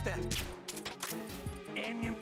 Who's that? Enemy.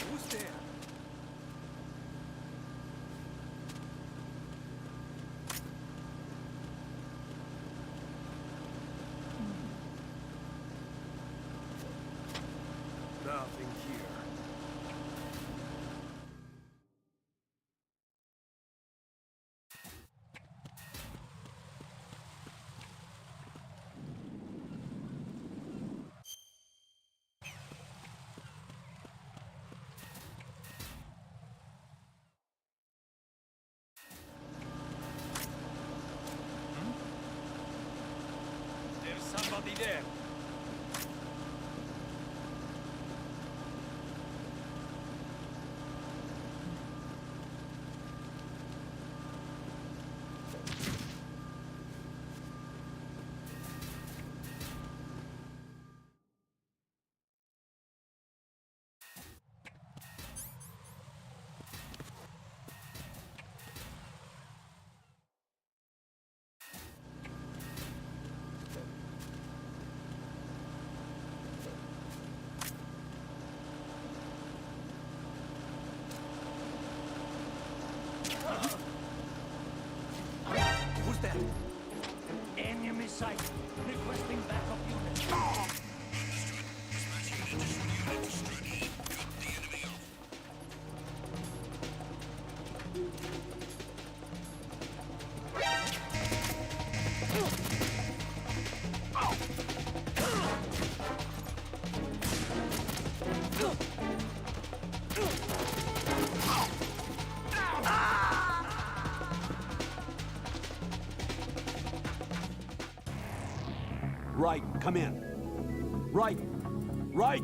Who's there? Nothing here. There's somebody there. Who's that? Enemy sight. Requesting backup unit. Right, come in. Right, right.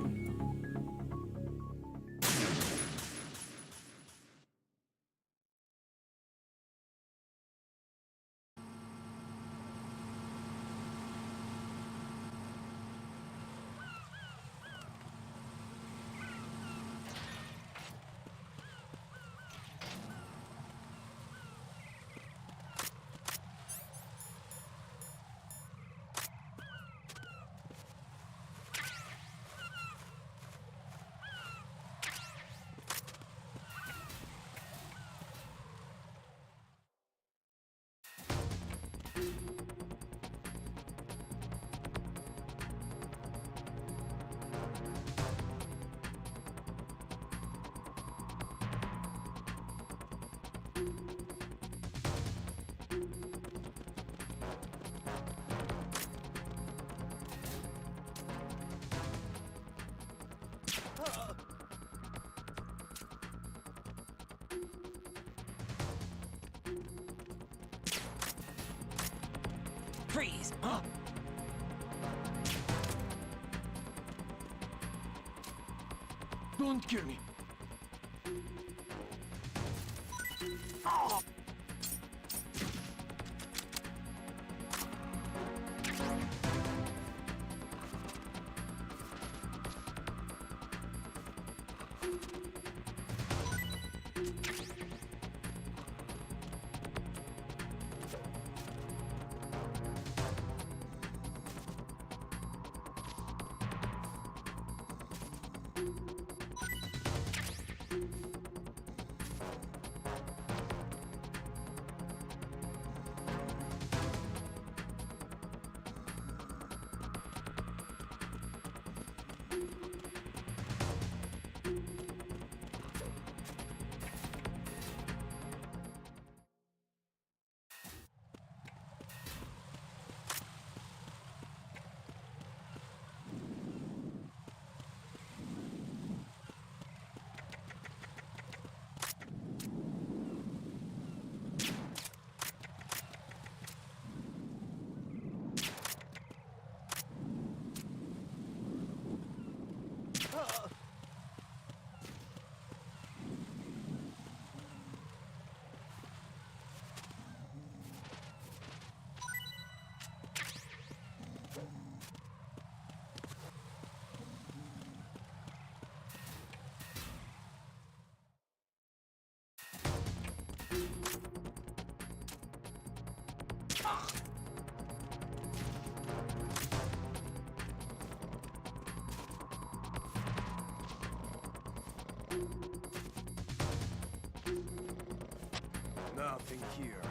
Don't kill me. Nothing here.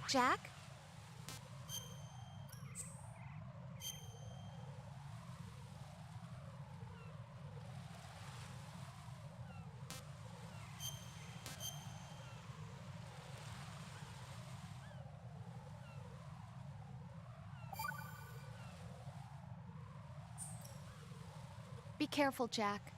Jack? Be careful, Jack.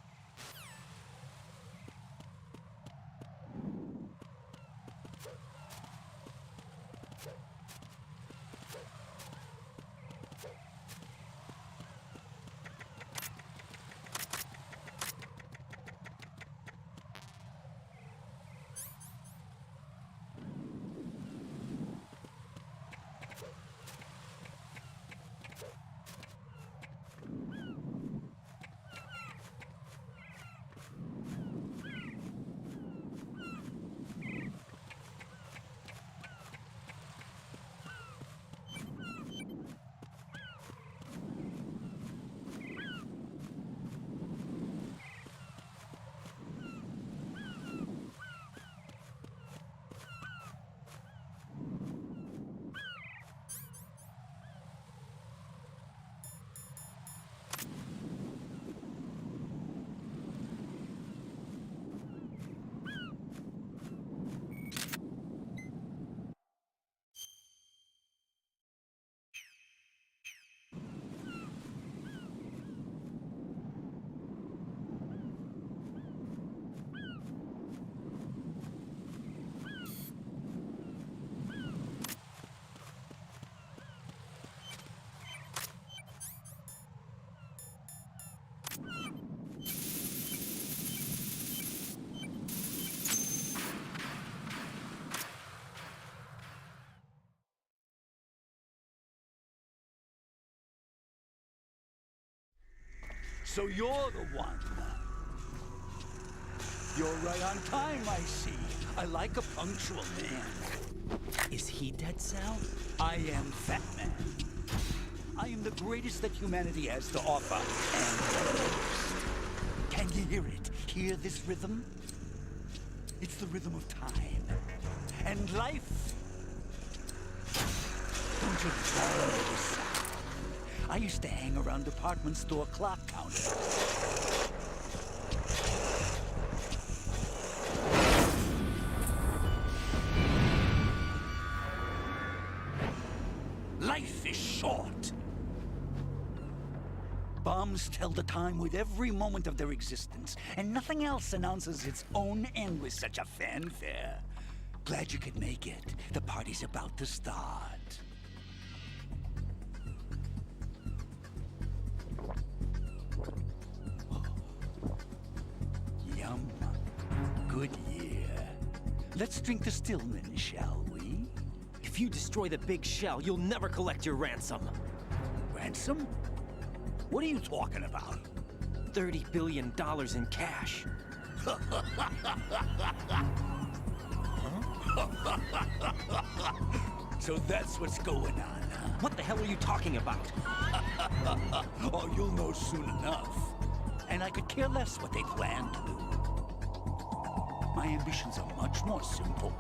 So you're the one. You're right on time, I see. I like a punctual man. Is he Dead Cell? I am Fat Man. I am the greatest that humanity has to offer, and the most. Can you hear it? Hear this rhythm? It's the rhythm of time and life. Don't you love this sound? I used to hang around department store clock counters. Life is short. Bombs tell the time with every moment of their existence, and nothing else announces its own end with such a fanfare. Glad you could make it. The party's about to start. Yum. Good year. Let's drink to Stillman, shall we? If you destroy the big shell, you'll never collect your ransom. Ransom? What are you talking about? $30 billion in cash. So that's what's going on, huh? What the hell are you talking about? Oh, you'll know soon enough. And I could care less what they plan to do. My ambitions are much more simple.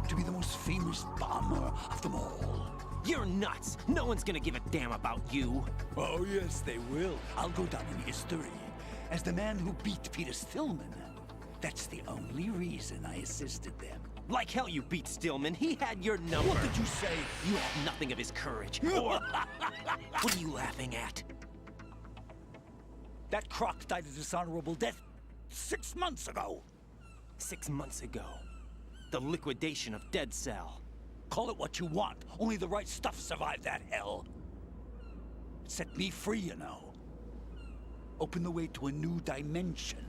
To be the most famous bomber of them all. You're nuts! No one's gonna give a damn about you. Oh, yes, they will. I'll go down in history as the man who beat Peter Stillman. That's the only reason I assisted them. Like hell you beat Stillman. He had your number. What did you say? You have nothing of his courage. Or... What are you laughing at? That croc died a dishonorable death 6 months ago. 6 months ago. The liquidation of Dead Cell. Call it what you want. Only the right stuff survived that hell. It set me free, you know. Opened the way to a new dimension.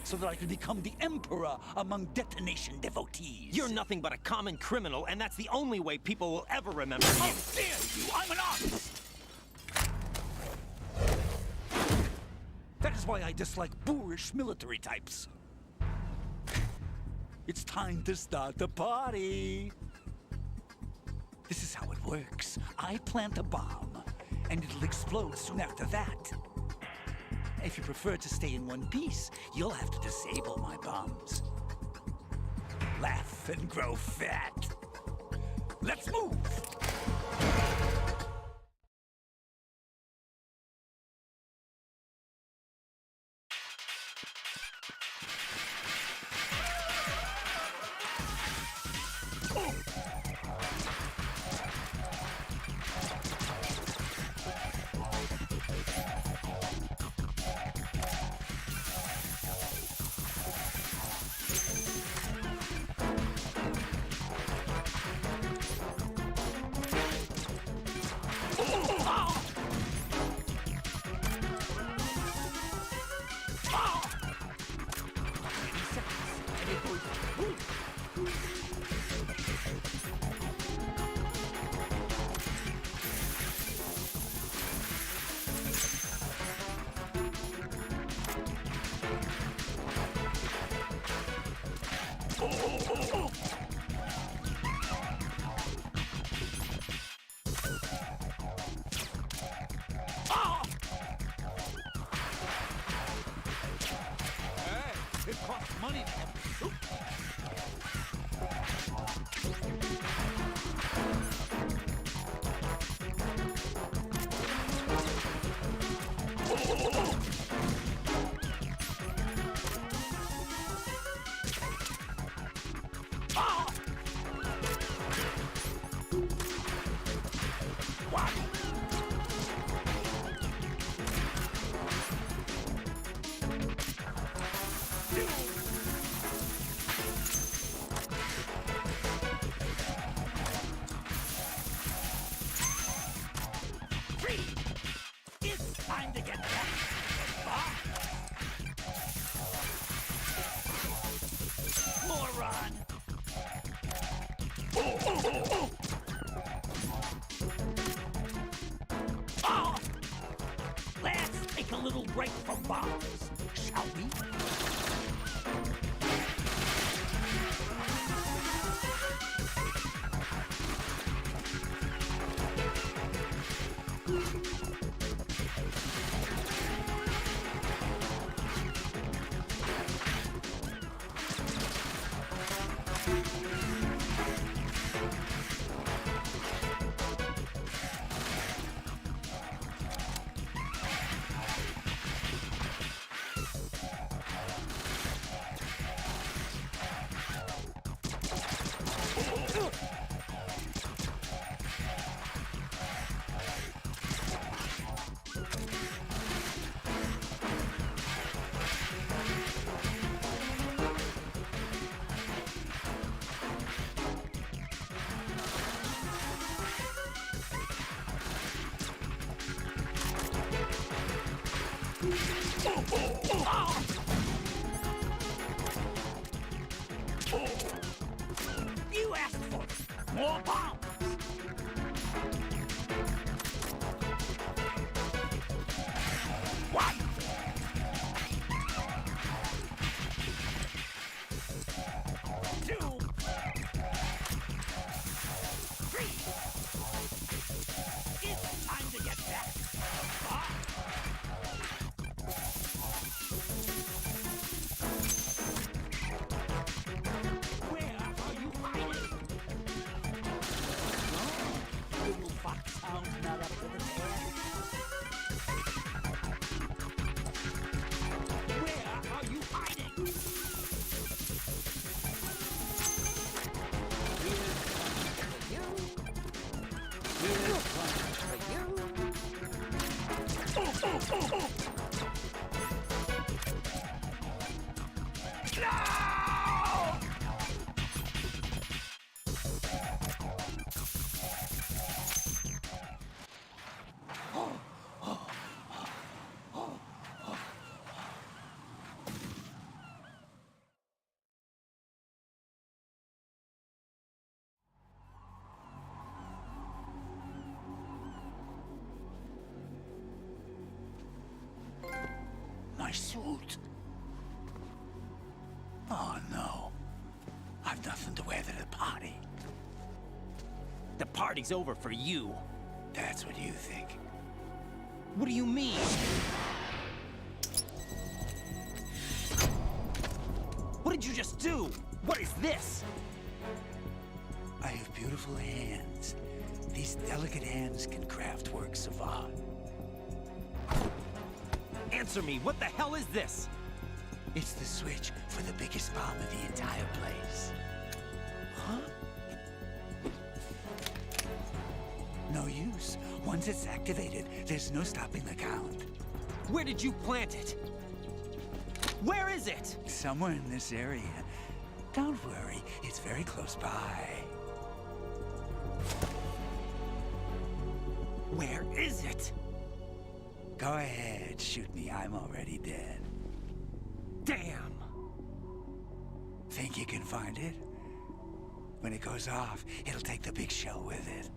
So that I could become the Emperor among detonation devotees. You're nothing but a common criminal, and that's the only way people will ever remember you. How dare you! I'm an artist! That is why I dislike boorish military types. It's time to start the party. This is how it works. I plant a bomb, and it'll explode soon after that. If you prefer to stay in one piece, you'll have to disable my bombs. Laugh and grow fat. Let's move! It costs money to have the soup. It's time to get back. Moron! Oh! Land break from bombs, shall we? You asked for it. More bombs! One! Two! Three! It's time to get back! Where are you hiding? No, little foxhound not up to the task. Where are you hiding? My suit. Oh no. I've nothing to wear to the party. The party's over for you. That's what you think. What do you mean? What did you just do? What is this? I have beautiful hands. These delicate hands can craft works of art. Answer me, what the hell is this? It's the switch for the biggest bomb in the entire place. Huh? No use. Once it's activated, there's no stopping the count. Where did you plant it? Where is it? Somewhere in this area. Don't worry, it's very close by. Where is it? Go ahead, shoot me. I'm already dead. Damn! Think you can find it? When it goes off, it'll take the big show with it.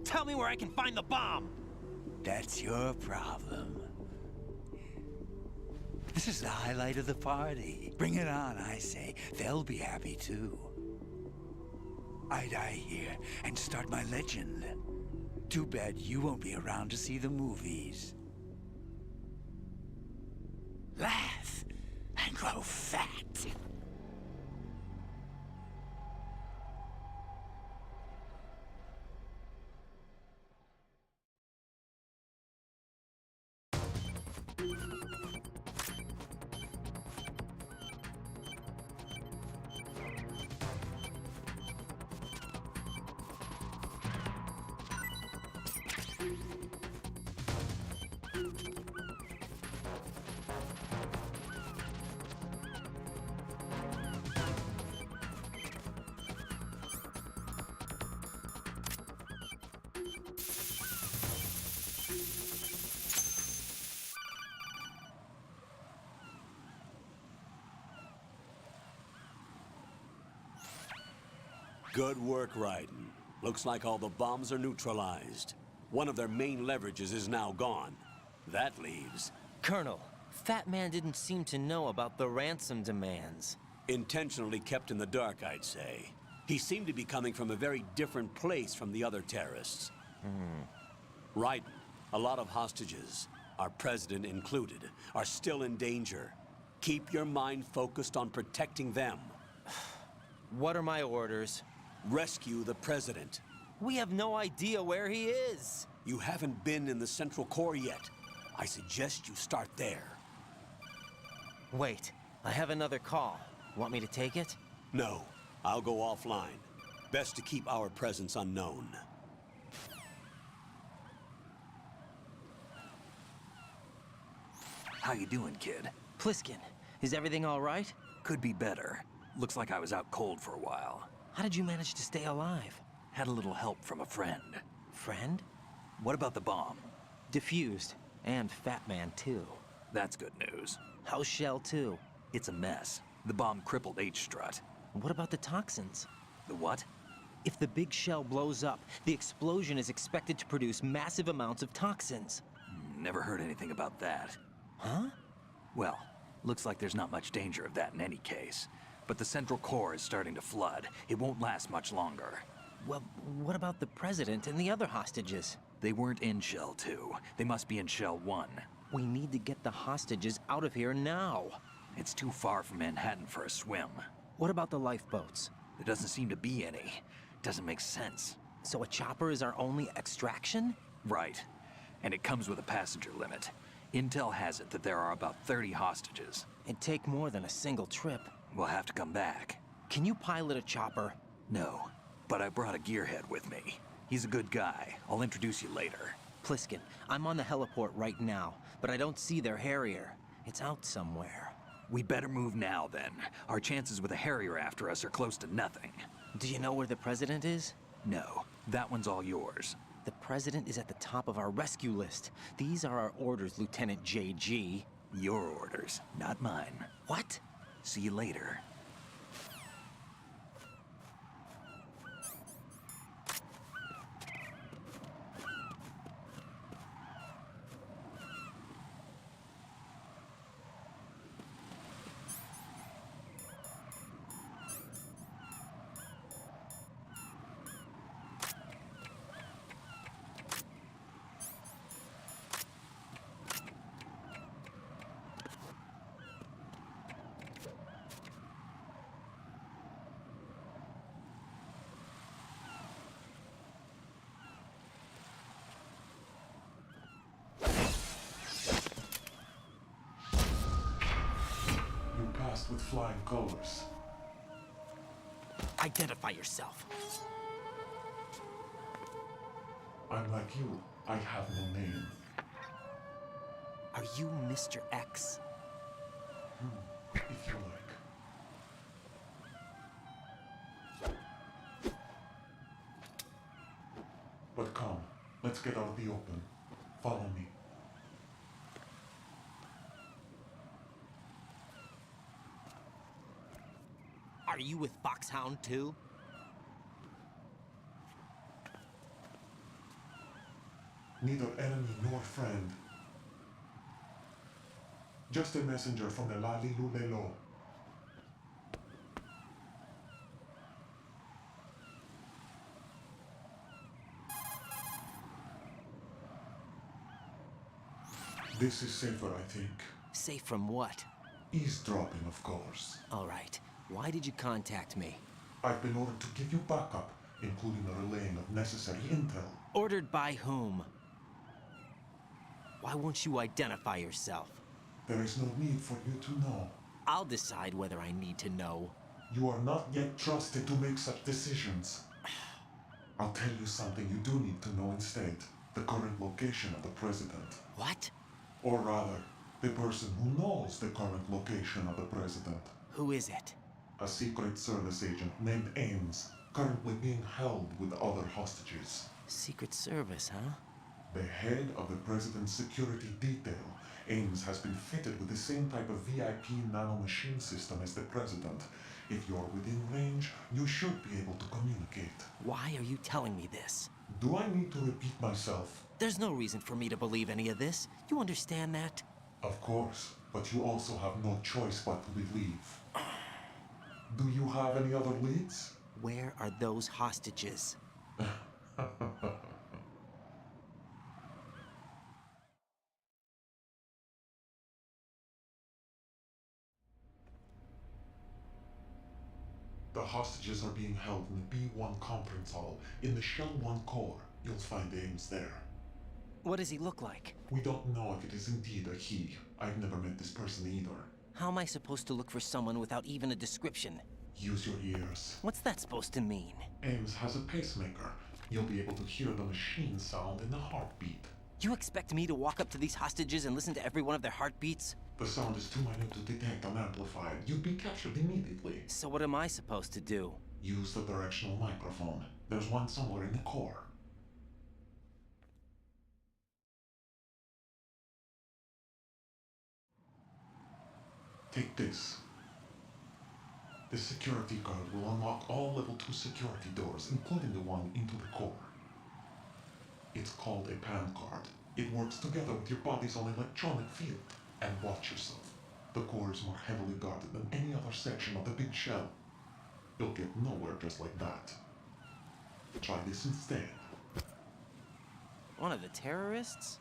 Tell me where I can find the bomb! That's your problem. This is the highlight of the party. Bring it on, I say. They'll be happy too. I die here and start my legend. Too bad you won't be around to see the movies. Laugh and grow fat. Good work, Raiden. Looks like all the bombs are neutralized. One of their main leverages is now gone. That leaves... Colonel, Fat Man didn't seem to know about the ransom demands. Intentionally kept in the dark, I'd say. He seemed to be coming from a very different place from the other terrorists. Raiden, a lot of hostages, our president included, are still in danger. Keep your mind focused on protecting them. What are my orders? Rescue the president. We have no idea where he is. You haven't been in the Central Core yet. I suggest you start there. Wait, I have another call. Want me to take it? No, I'll go offline. Best to keep our presence unknown. How you doing, kid? Pliskin, is everything all right? Could be better. Looks like I was out cold for a while. How did you manage to stay alive? Had a little help from a friend. Friend? What about the bomb? Diffused. And Fat Man, too. That's good news. How's Shell, too? It's a mess. The bomb crippled H-Strut. What about the toxins? The what? If the big shell blows up, the explosion is expected to produce massive amounts of toxins. Never heard anything about that. Huh? Well, looks like there's not much danger of that in any case. But the Central Core is starting to flood. It won't last much longer. Well, what about the President and the other hostages? They weren't in Shell 2. They must be in Shell 1. We need to get the hostages out of here now. It's too far from Manhattan for a swim. What about the lifeboats? There doesn't seem to be any. Doesn't make sense. So a chopper is our only extraction? Right. And it comes with a passenger limit. Intel has it that there are about 30 hostages. It'd take more than a single trip. We'll have to come back. Can you pilot a chopper? No, but I brought a gearhead with me. He's a good guy. I'll introduce you later. Pliskin, I'm on the heliport right now, but I don't see their Harrier. It's out somewhere. We better move now, then. Our chances with a Harrier after us are close to nothing. Do you know where the President is? No, that one's all yours. The President is at the top of our rescue list. These are our orders, Lieutenant JG. Your orders, not mine. What? See you later. With flying colors. Identify yourself. I'm like you. I have no name. Are you Mr. X? If you like. But come, let's get out the open. Follow me. Are you with Foxhound too? Neither enemy nor friend. Just a messenger from the Lali Lulelo. This is safer, I think. Safe from what? Eavesdropping, of course. All right. Why did you contact me? I've been ordered to give you backup, including the relaying of necessary intel. Ordered by whom? Why won't you identify yourself? There is no need for you to know. I'll decide whether I need to know. You are not yet trusted to make such decisions. I'll tell you something you do need to know instead. The current location of the President. What? Or rather, the person who knows the current location of the President. Who is it? A Secret Service agent named Ames, currently being held with other hostages. Secret Service, huh? The head of the President's security detail, Ames has been fitted with the same type of VIP nanomachine system as the President. If you're within range, you should be able to communicate. Why are you telling me this? Do I need to repeat myself? There's no reason for me to believe any of this. You understand that? Of course, but you also have no choice but to believe. Do you have any other leads? Where are those hostages? The hostages are being held in the B1 conference hall in the Shell 1 core. You'll find Ames there. What does he look like? We don't know if it is indeed a he. I've never met this person either. How am I supposed to look for someone without even a description? Use your ears. What's that supposed to mean? Ames has a pacemaker. You'll be able to hear the machine sound in the heartbeat. You expect me to walk up to these hostages and listen to every one of their heartbeats? The sound is too minute to detect and amplify. You'd be captured immediately. So what am I supposed to do? Use the directional microphone. There's one somewhere in the core. Take this. This security card will unlock all level 2 security doors, including the one into the core. It's called a PAN card. It works together with your body's own electronic field. And watch yourself. The core is more heavily guarded than any other section of the big shell. You'll get nowhere just like that. Try this instead. One of the terrorists?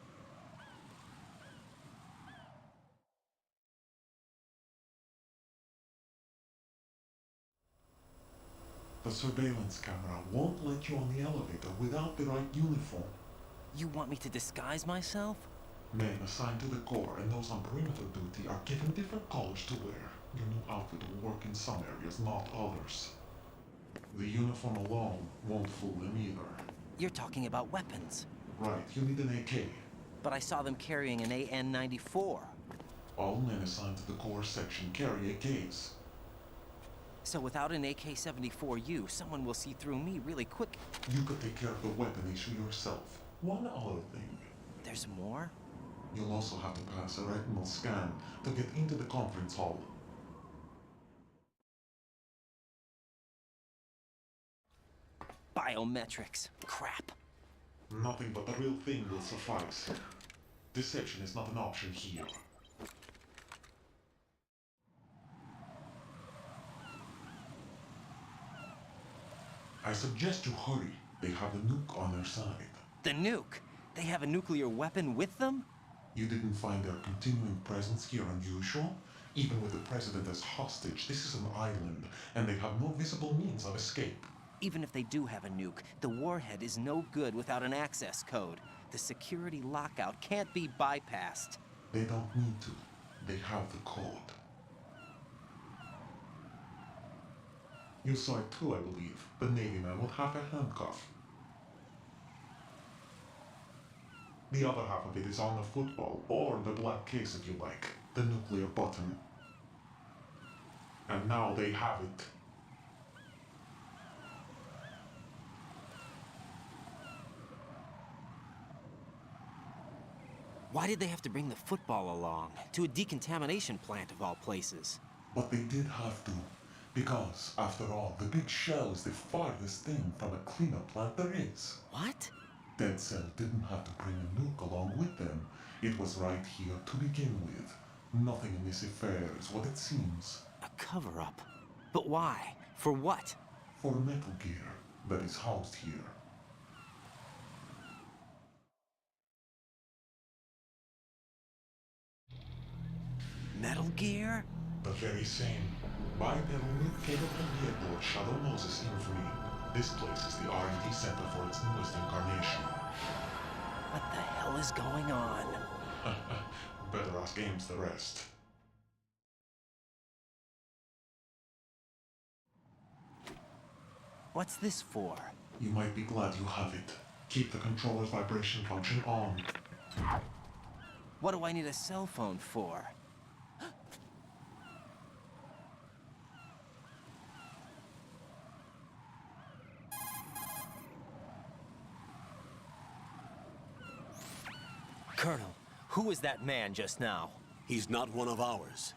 The surveillance camera won't let you on the elevator without the right uniform. You want me to disguise myself? Men assigned to the core and those on perimeter duty are given different colors to wear. Your new outfit will work in some areas, not others. The uniform alone won't fool them either. You're talking about weapons. Right, you need an AK. But I saw them carrying an AN-94. All men assigned to the core section carry AKs. So without an AK-74U, someone will see through me really quick. You could take care of the weapon issue yourself. One other thing. There's more? You'll also have to pass a retinal scan to get into the conference hall. Biometrics. Crap. Nothing but the real thing will suffice. Deception is not an option here. I suggest you hurry. They have the nuke on their side. The nuke? They have a nuclear weapon with them? You didn't find their continuing presence here unusual? Even with the president as hostage, this is an island, and they have no visible means of escape. Even if they do have a nuke, the warhead is no good without an access code. The security lockout can't be bypassed. They don't need to. They have the code. You saw it too, I believe. The Navy man with half a handcuff. The other half of it is on the football, or the black case if you like. The nuclear button. And now they have it. Why did they have to bring the football along? To a decontamination plant of all places. But they did have to. Because, after all, the big shell is the farthest thing from a cleanup plant there is. What? Dead Cell didn't have to bring a nuke along with them. It was right here to begin with. Nothing in this affair is what it seems. A cover-up? But why? For what? For Metal Gear that is housed here. Metal Gear? The very same. Bipedal nuke-capable vehicle of Shadow Moses infamy. This place is the R&D center for its newest incarnation. What the hell is going on? Better ask Ames the rest. What's this for? You might be glad you have it. Keep the controller's vibration function on. What do I need a cell phone for? Colonel, who was that man just now? He's not one of ours.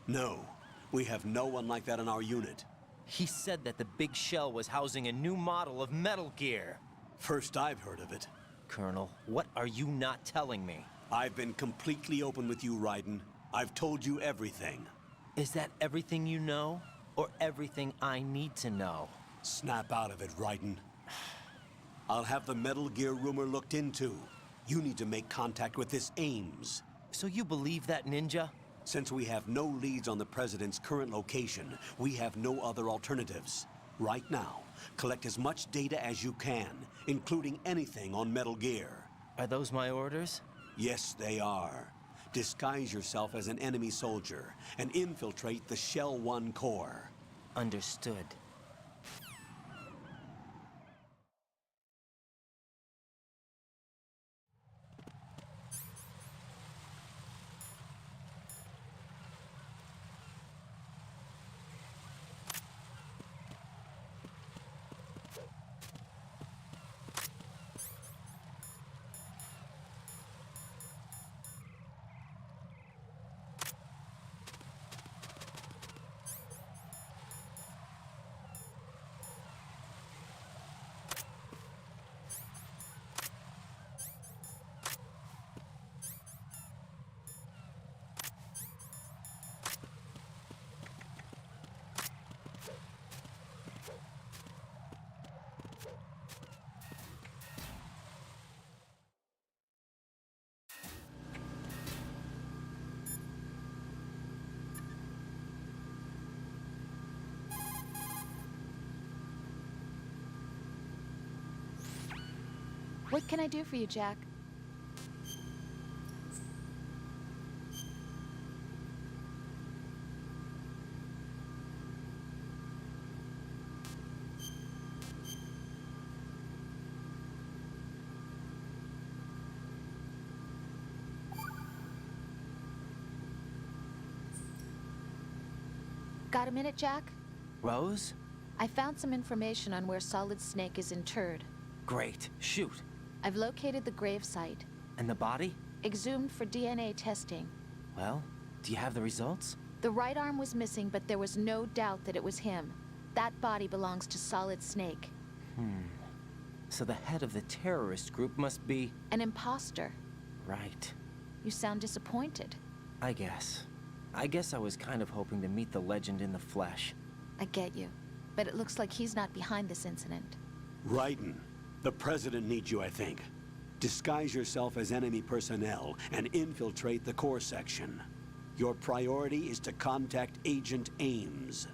No, we have no one like that in our unit. He said that the big shell was housing a new model of Metal Gear. First I've heard of it. Colonel, what are you not telling me? I've been completely open with you, Raiden. I've told you everything. Is that everything you know? Or everything I need to know? Snap out of it, Raiden. I'll have the Metal Gear rumor looked into. You need to make contact with this Ames. So you believe that ninja? Since we have no leads on the President's current location, we have no other alternatives. Right now, collect as much data as you can, including anything on Metal Gear. Are those my orders? Yes, they are. Disguise yourself as an enemy soldier and infiltrate the Shell 1 core. Understood. What can I do for you, Jack? Got a minute, Jack? Rose? I found some information on where Solid Snake is interred. Great. Shoot. I've located the gravesite, And the body? exhumed for DNA testing. Well, do you have the results? The right arm was missing, but there was no doubt that it was him. That body belongs to Solid Snake. So the head of the terrorist group must be... An imposter. Right. You sound disappointed. I guess. I guess I was kind of hoping to meet the legend in the flesh. I get you. But it looks like he's not behind this incident. Raiden, the President needs you, I think. Disguise yourself as enemy personnel and infiltrate the core section. Your priority is to contact Agent Ames.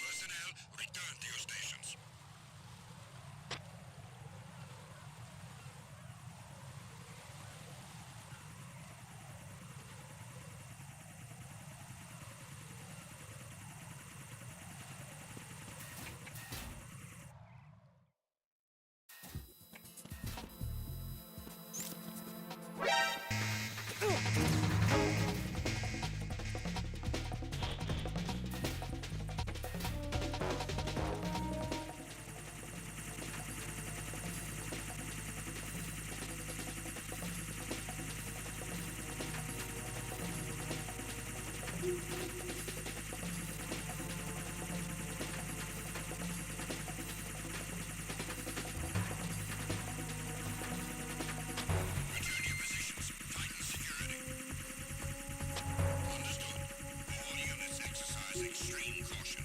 Personnel, return to your stations. Return to your positions. Tighten security. Understood. All units exercise extreme caution.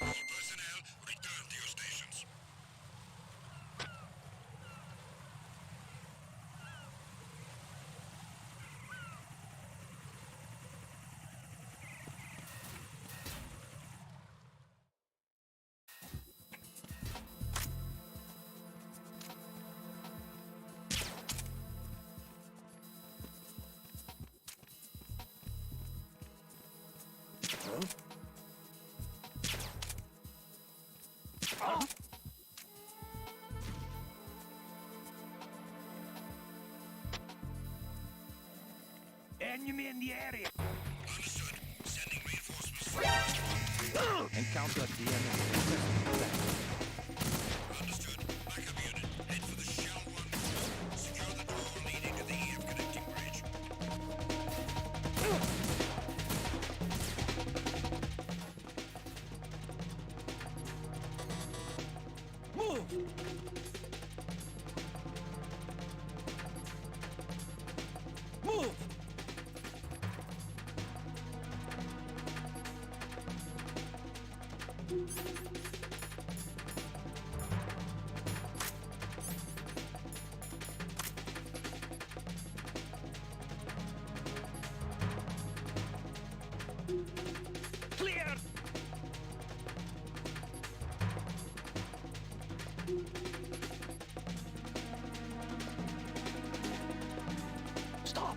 All personnel, return to your stations. Enemy in the area. Understood. Sending reinforcements. Encounter the enemy. Understood. Backup unit. Head for the Shell 1. Secure the door leading to the EF connecting bridge. Move! Move! Clear! Stop!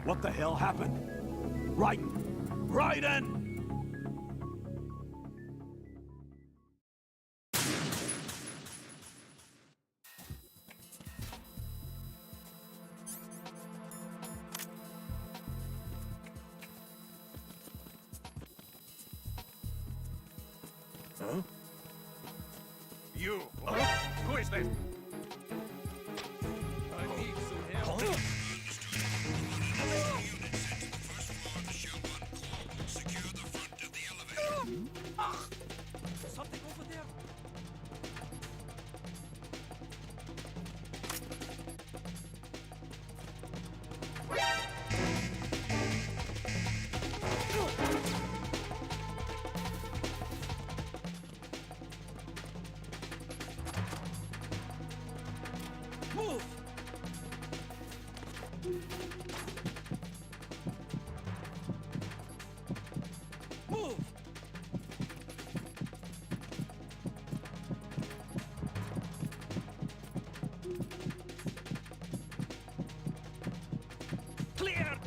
What the hell happened? Raiden! Raiden! You. Who is this? Move! Move! Clear!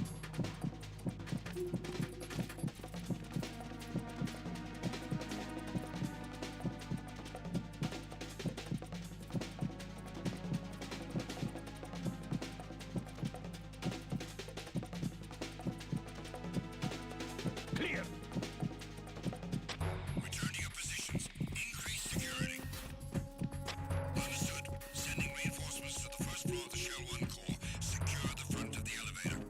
Clear! Return to your positions. Increase security. Understood. Sending reinforcements to the first floor of the Shell 1 core. Secure the front of the elevator.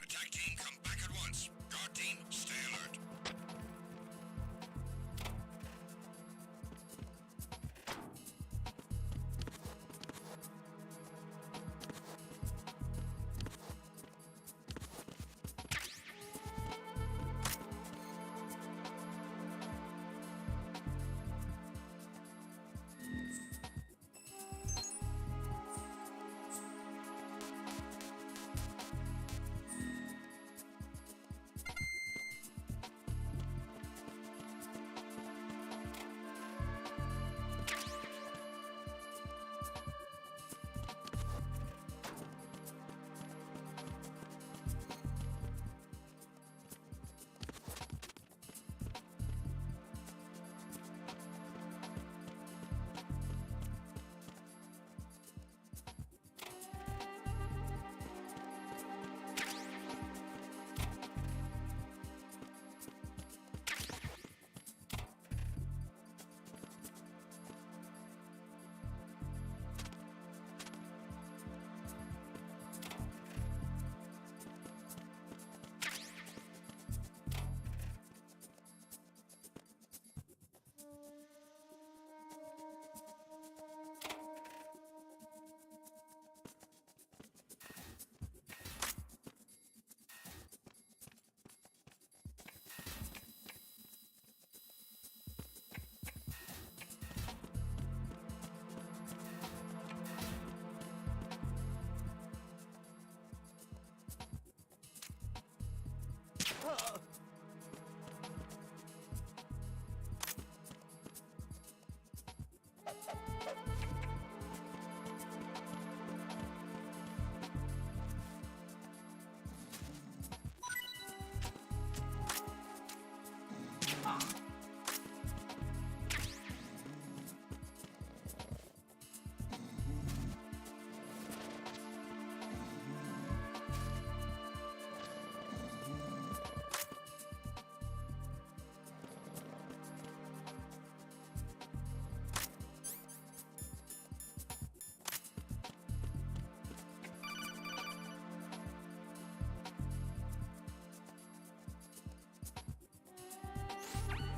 Attack team, come back at once. Guard team, stay alert.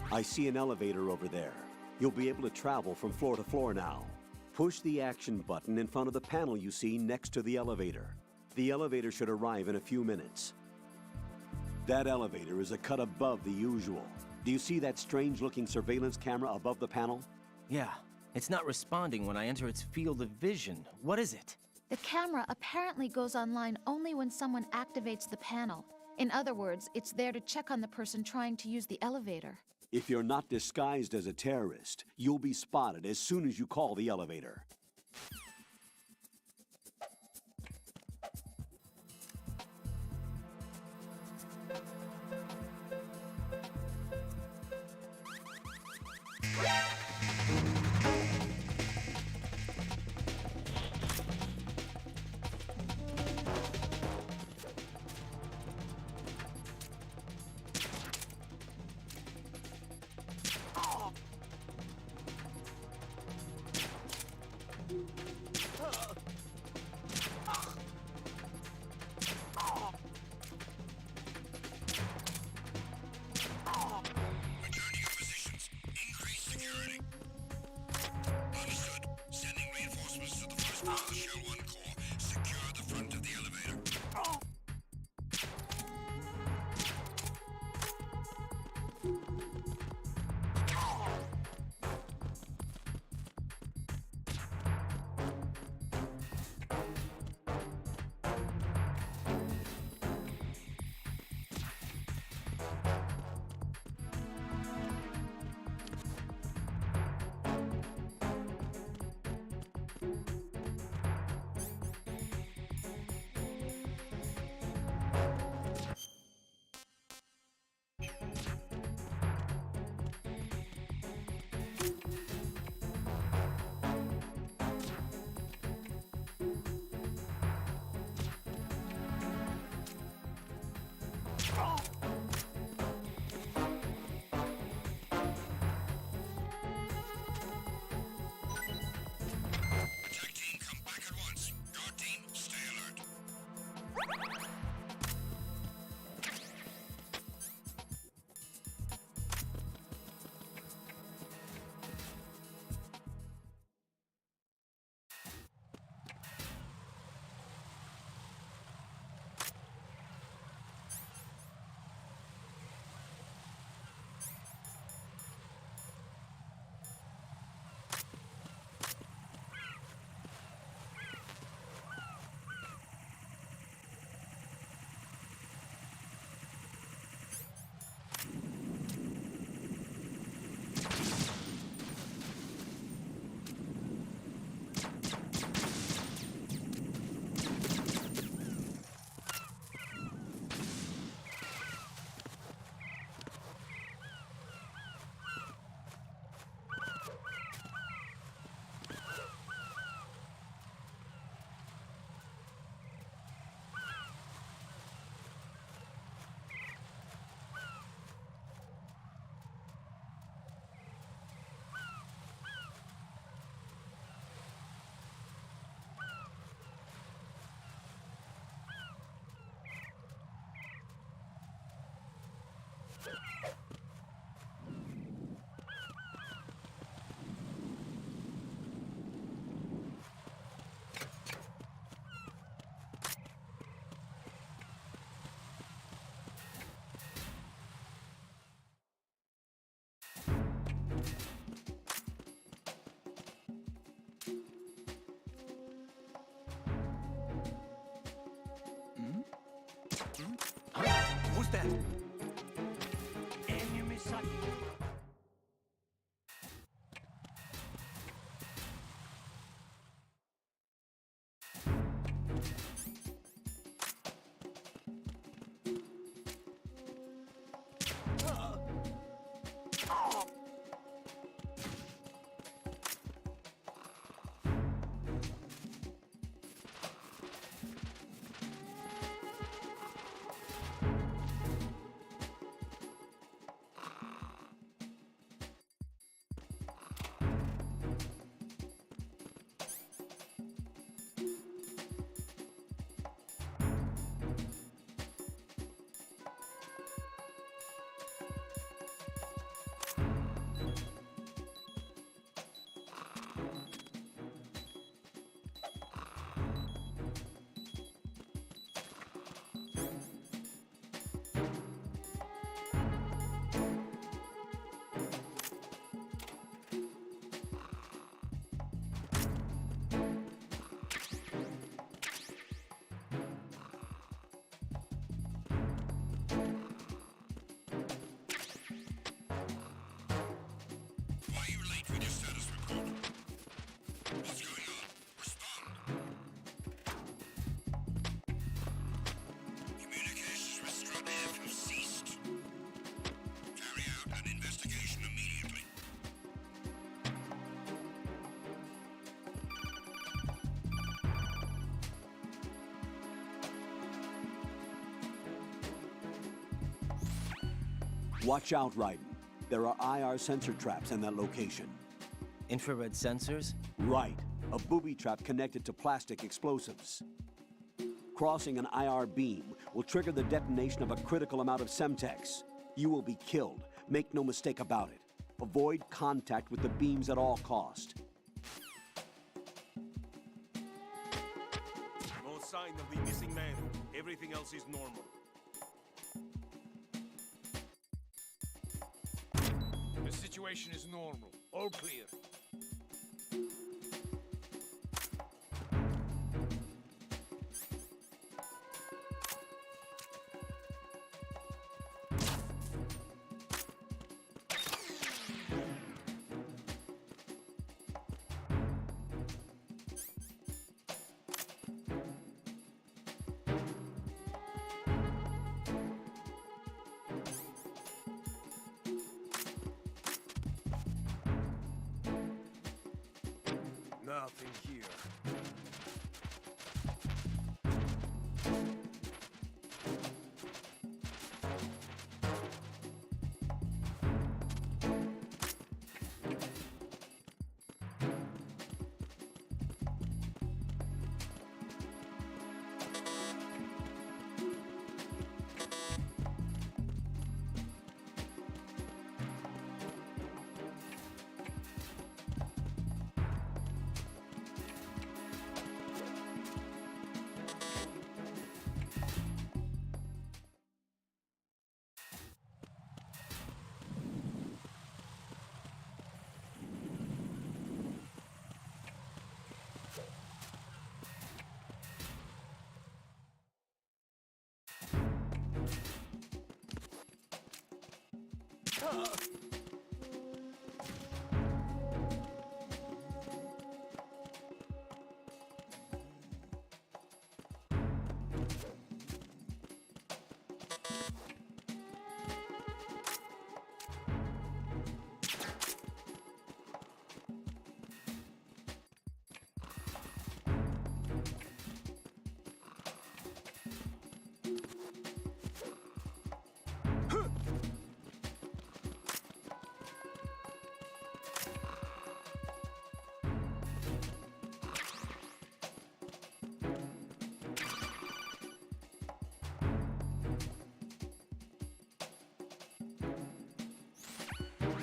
I see an elevator over there. You'll be able to travel from floor to floor now. Push the action button in front of the panel you see next to the elevator. The elevator should arrive in a few minutes. That elevator is a cut above the usual. Do you see that strange-looking surveillance camera above the panel? Yeah, it's not responding when I enter its field of vision. What is it? The camera apparently goes online only when someone activates the panel. In other words, it's there to check on the person trying to use the elevator. If you're not disguised as a terrorist, you'll be spotted as soon as you call the elevator. the Shell 1 core. Secure the front of the elevator. Attack team, come back at once. Guard team, stay alert. Who's that? Enemy sight. Why are you late with your status report? What's going on? Respond. Communications with Stroghev have ceased. Carry out an investigation immediately. Watch out, Raiden. There are IR sensor traps in that location. Infrared sensors? Right. A booby trap connected to plastic explosives. Crossing an IR beam will trigger the detonation of a critical amount of Semtex. You will be killed. Make no mistake about it. Avoid contact with the beams at all cost. sign of the missing man. Everything else is normal. The situation is normal. All clear. Nothing here.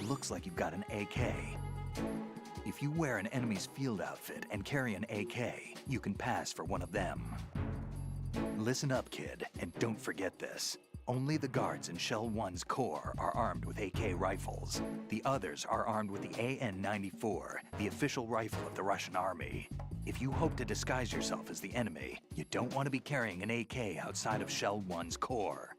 Looks like you've got an AK. If you wear an enemy's field outfit and carry an AK, you can pass for one of them. Listen up, kid, and don't forget this. Only the guards in Shell 1's core are armed with AK rifles. The others are armed with the AN-94, the official rifle of the Russian army. If you hope to disguise yourself as the enemy, you don't want to be carrying an AK outside of Shell 1's core.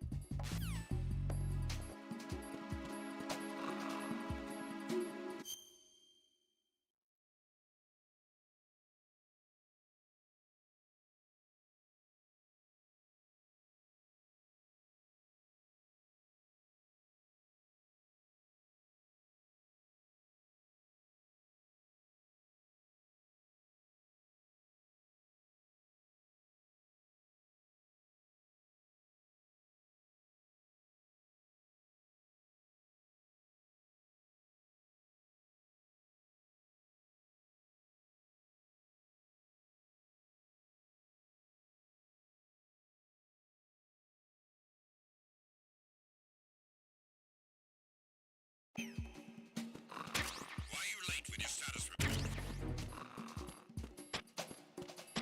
Why are you late with your status report?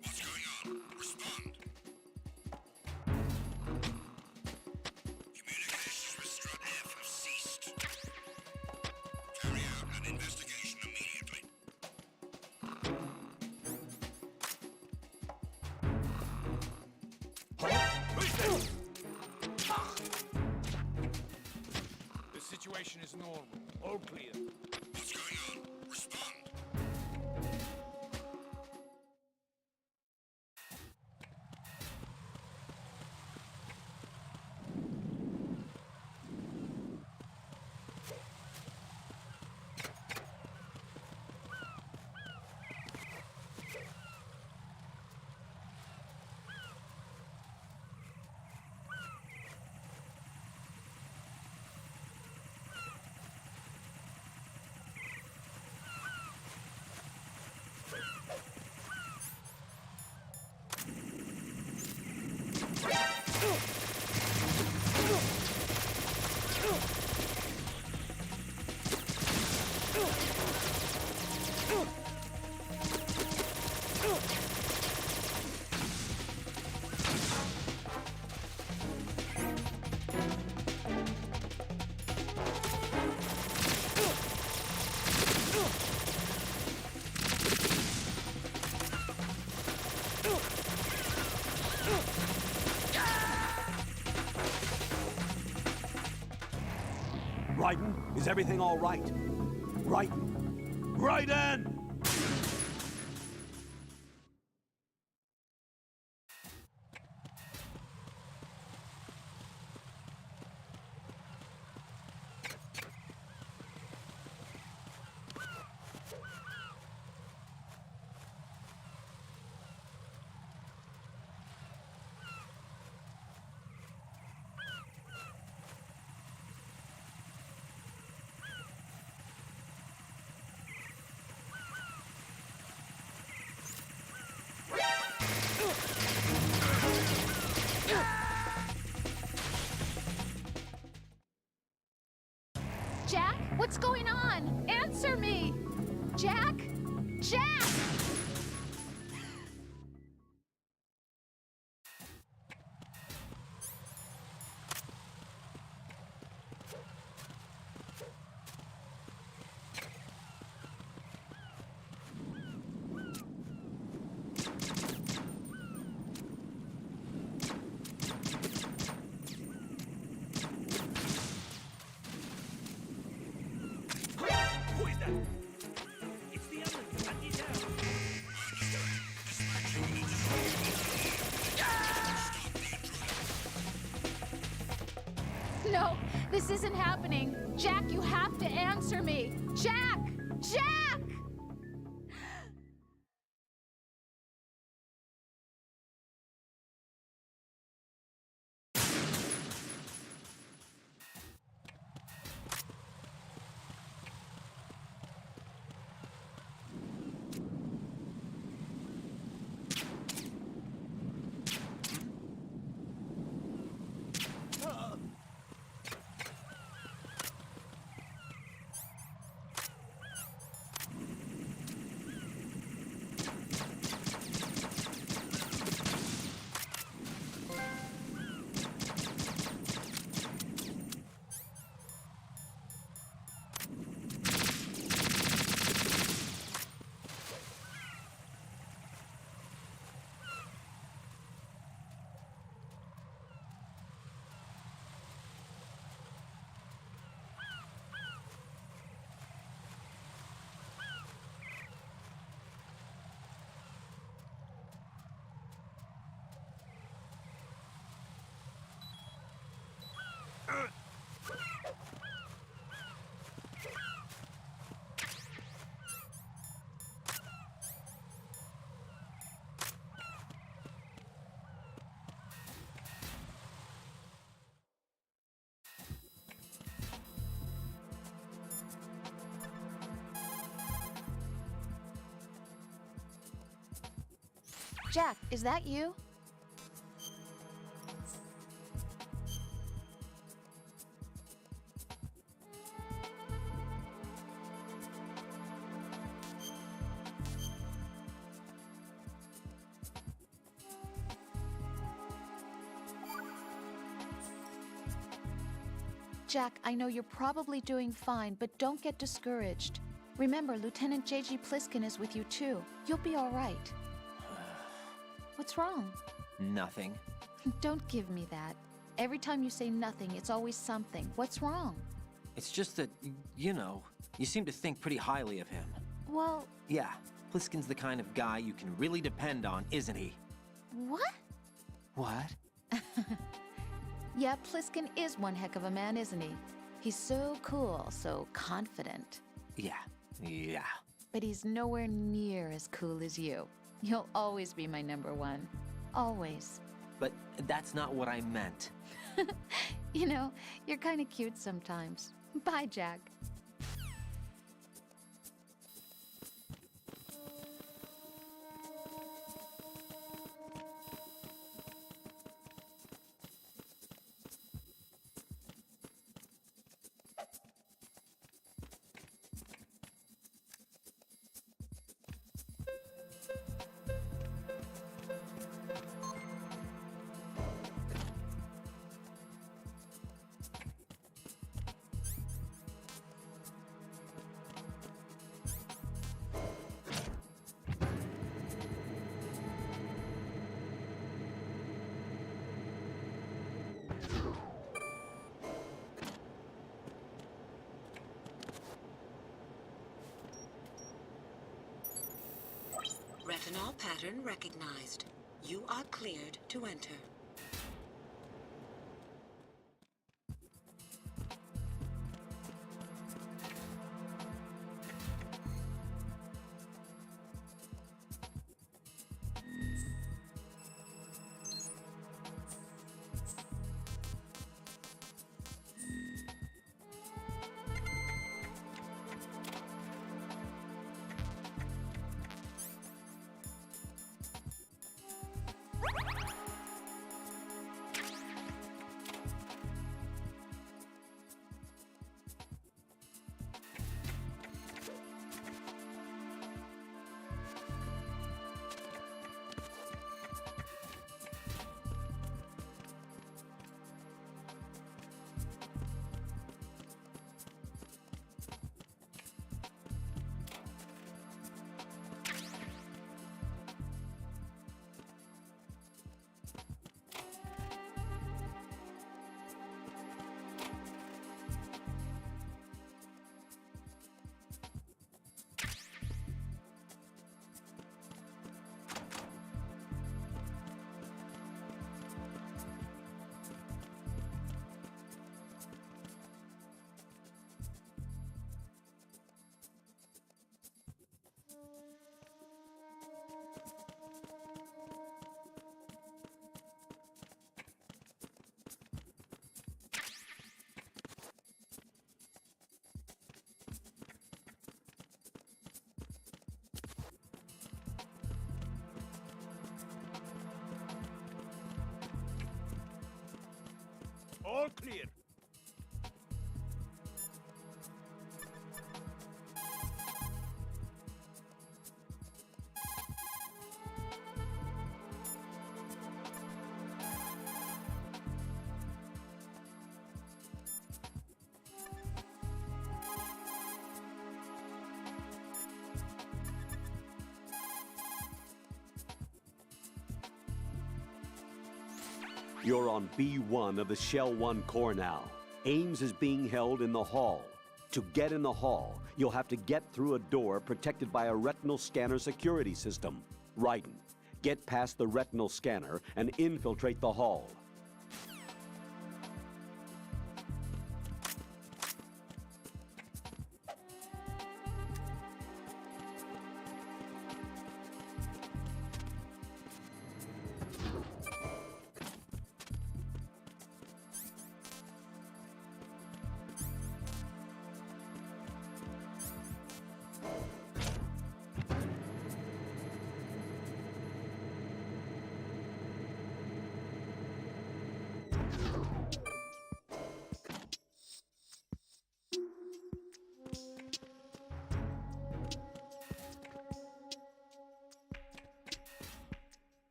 What's going on? Respond. Communications with Strut F have ceased. Carry out an investigation immediately. The situation is normal. All clear. What's going on? Respond. Raiden, is everything all right? Raiden! Raiden! Jack, what's going on? Answer me! Jack? Jack! Who is that? It's the elephant. I need help. No, this isn't happening. Jack, you have to answer me. Jack! Jack! Jack, is that you? Jack, I know you're probably doing fine, but don't get discouraged. Remember, Lieutenant J.G. Pliskin is with you too. You'll be all right. What's wrong? Nothing. Don't give me that. Every time you say nothing, it's always something. What's wrong? It's just that, you know, you seem to think pretty highly of him. Well, Yeah, Pliskin's the kind of guy you can really depend on, isn't he? what? What? Yeah, Pliskin is one heck of a man, isn't he? He's so cool, so confident. Yeah. But he's nowhere near as cool as you. You'll always be my number one. Always. But that's not what I meant. You know, you're kind of cute sometimes. Bye, Jack. Retinol pattern recognized. You are cleared to enter. All clear. You're on B1 of the Shell 1 core now. Ames is being held in the hall. To get in the hall, you'll have to get through a door protected by a retinal scanner security system. Raiden, get past the retinal scanner and infiltrate the hall.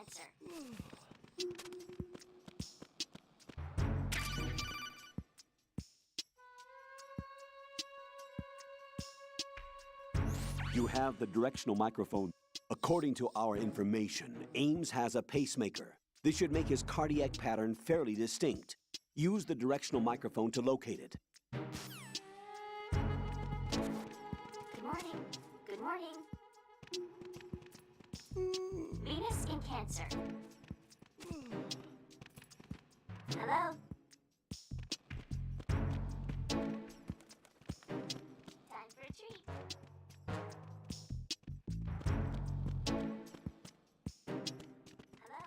cancer. You have the directional microphone. According to our information, Ames has a pacemaker. This should make his cardiac pattern fairly distinct. Use the directional microphone to locate it. Good morning. Good morning. Venus in Cancer. Hello? Time for a treat. Hello?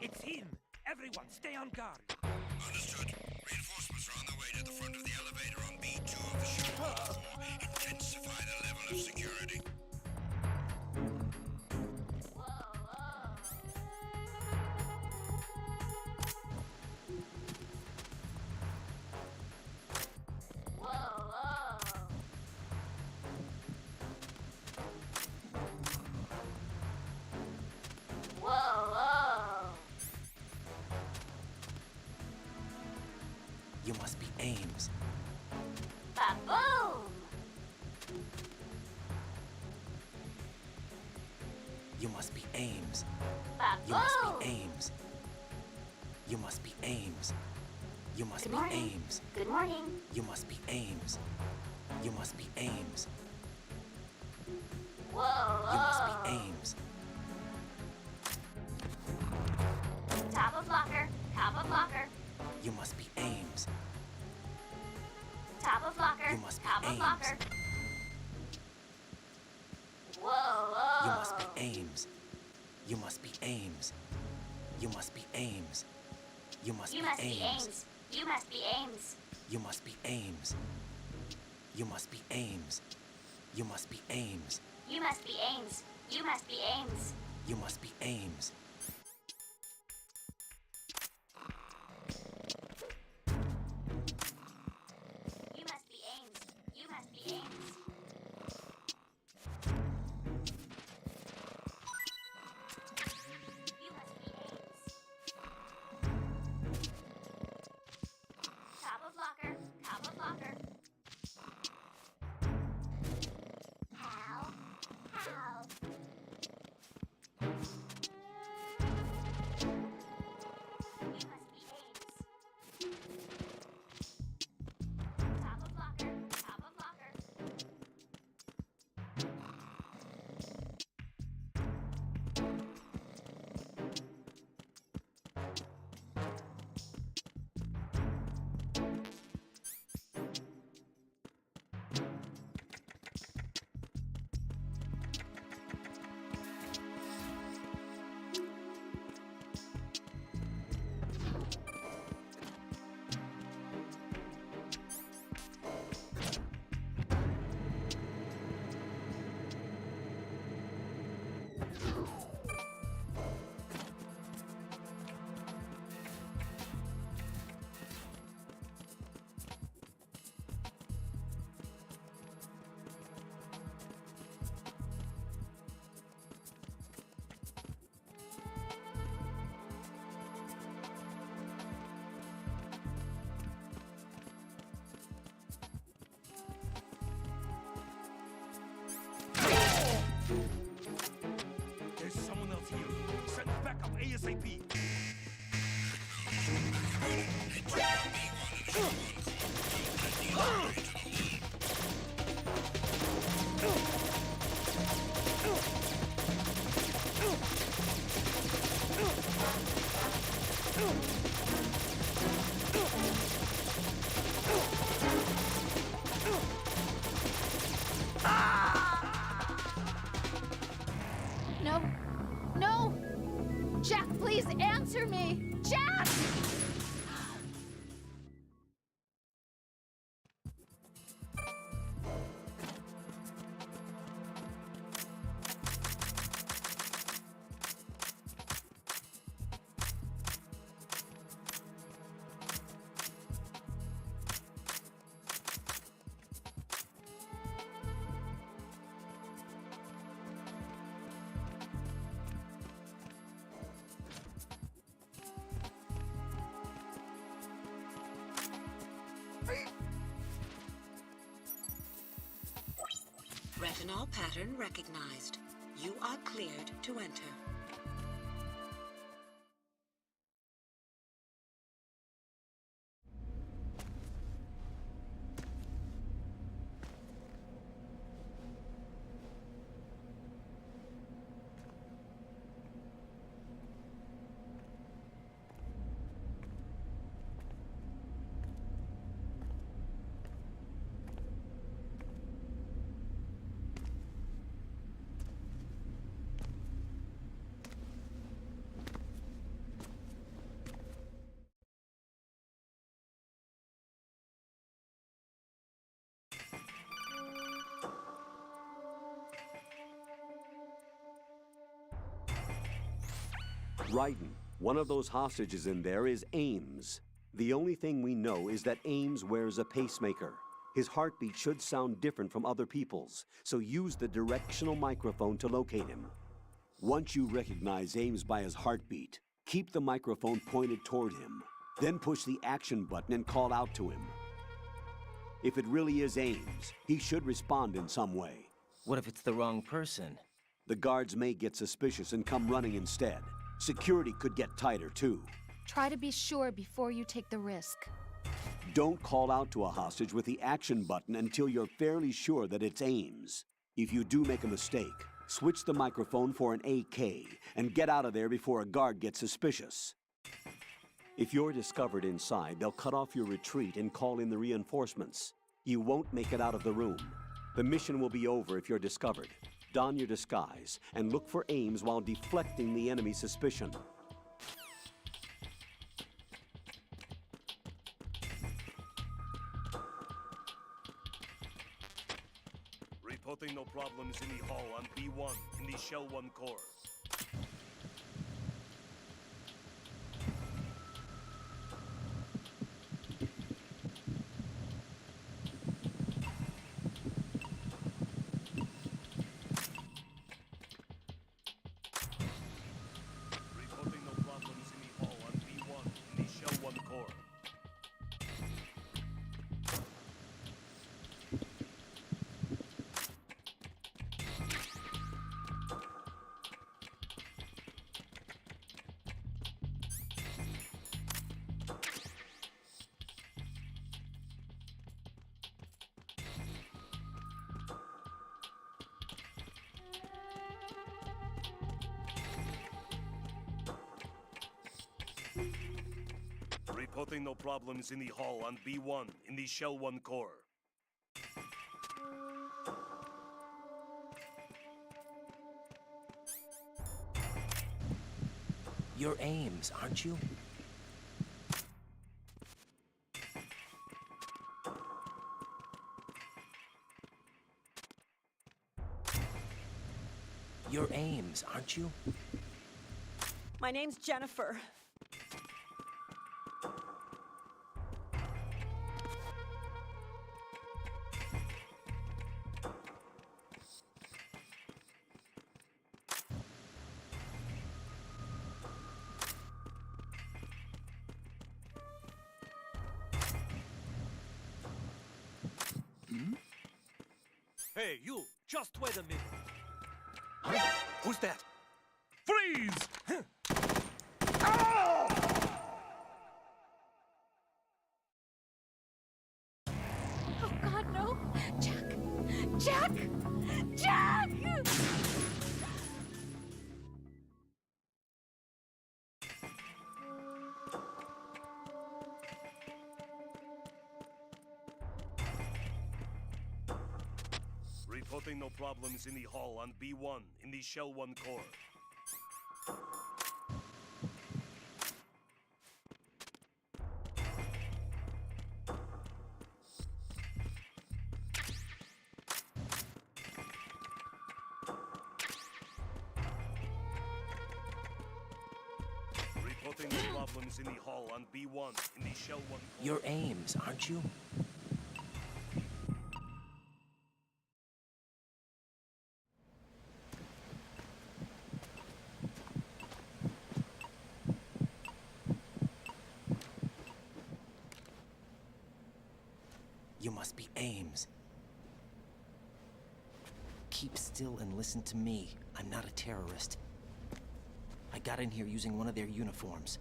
It's him! Everyone, stay on guard! Understood. Reinforcements are on their way to the front of the elevator on B2 of the ship platform. Intensify the level of security. You must be Ames. Ba-boom! You must be Ames. You must Ba-boom! be Ames. You must be Ames. You must Good be morning. Ames. Good morning. You must be Ames. You must be Ames. Whoa, You must be Ames. Top of locker. Top of locker. You must be Ames. Top of locker. You must be Top of Ames. locker. You Whoa, must be Ames. You must be Ames. You must be Ames. You must You be must be Ames. Ames. You must be Ames. You must be Ames. You must be Ames. You must be Ames. You must be Ames. You must be Ames. You must be Ames. You must be Ames. You must be Ames. You must be Ames. Top of locker. Top of locker. How? How? Fentanyl pattern recognized. You are cleared to enter. Raiden, one of those hostages in there is Ames. The only thing we know is that Ames wears a pacemaker. His heartbeat should sound different from other people's, so use the directional microphone to locate him. Once you recognize Ames by his heartbeat, keep the microphone pointed toward him. Then push the action button and call out to him. If it really is Ames, he should respond in some way. What if it's the wrong person? The guards may get suspicious and come running instead. Security could get tighter, too. Try to be sure before you take the risk. Don't call out to a hostage with the action button until you're fairly sure that it's Ames. If you do make a mistake, switch the microphone for an AK and get out of there before a guard gets suspicious. If you're discovered inside, they'll cut off your retreat and call in the reinforcements. You won't make it out of the room. The mission will be over if you're discovered. Don your disguise and look for Ames while deflecting the enemy's suspicion. Reporting no problems in the hall on B1 in the Shell 1 core. Reporting no problems in the hall on B1 in the Shell 1 core. You're Ames, aren't you? You're Ames, aren't you? My name's Jennifer. Hey, you! Just wait a minute! Huh? Who's that? Freeze! Oh, God, no! Jack! Jack! Jack! Reporting no problems in the hall on B1 in the Shell 1 core. Reporting no problems in the hall on B1 in the Shell 1 core. You're Ames, aren't you? You must be Ames. Keep still and listen to me. I'm not a terrorist. I got in here using one of their uniforms.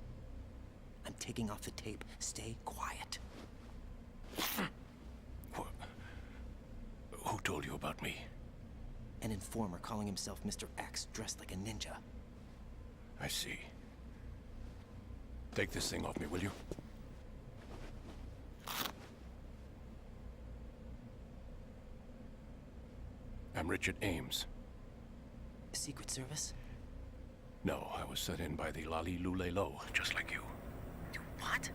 I'm taking off the tape. Stay quiet. Who told you about me? An informer calling himself Mr. X, dressed like a ninja. I see. Take this thing off me, will you? I'm Richard Ames. Secret Service? No, I was sent in by the Lali Lule Lo, just like you. What?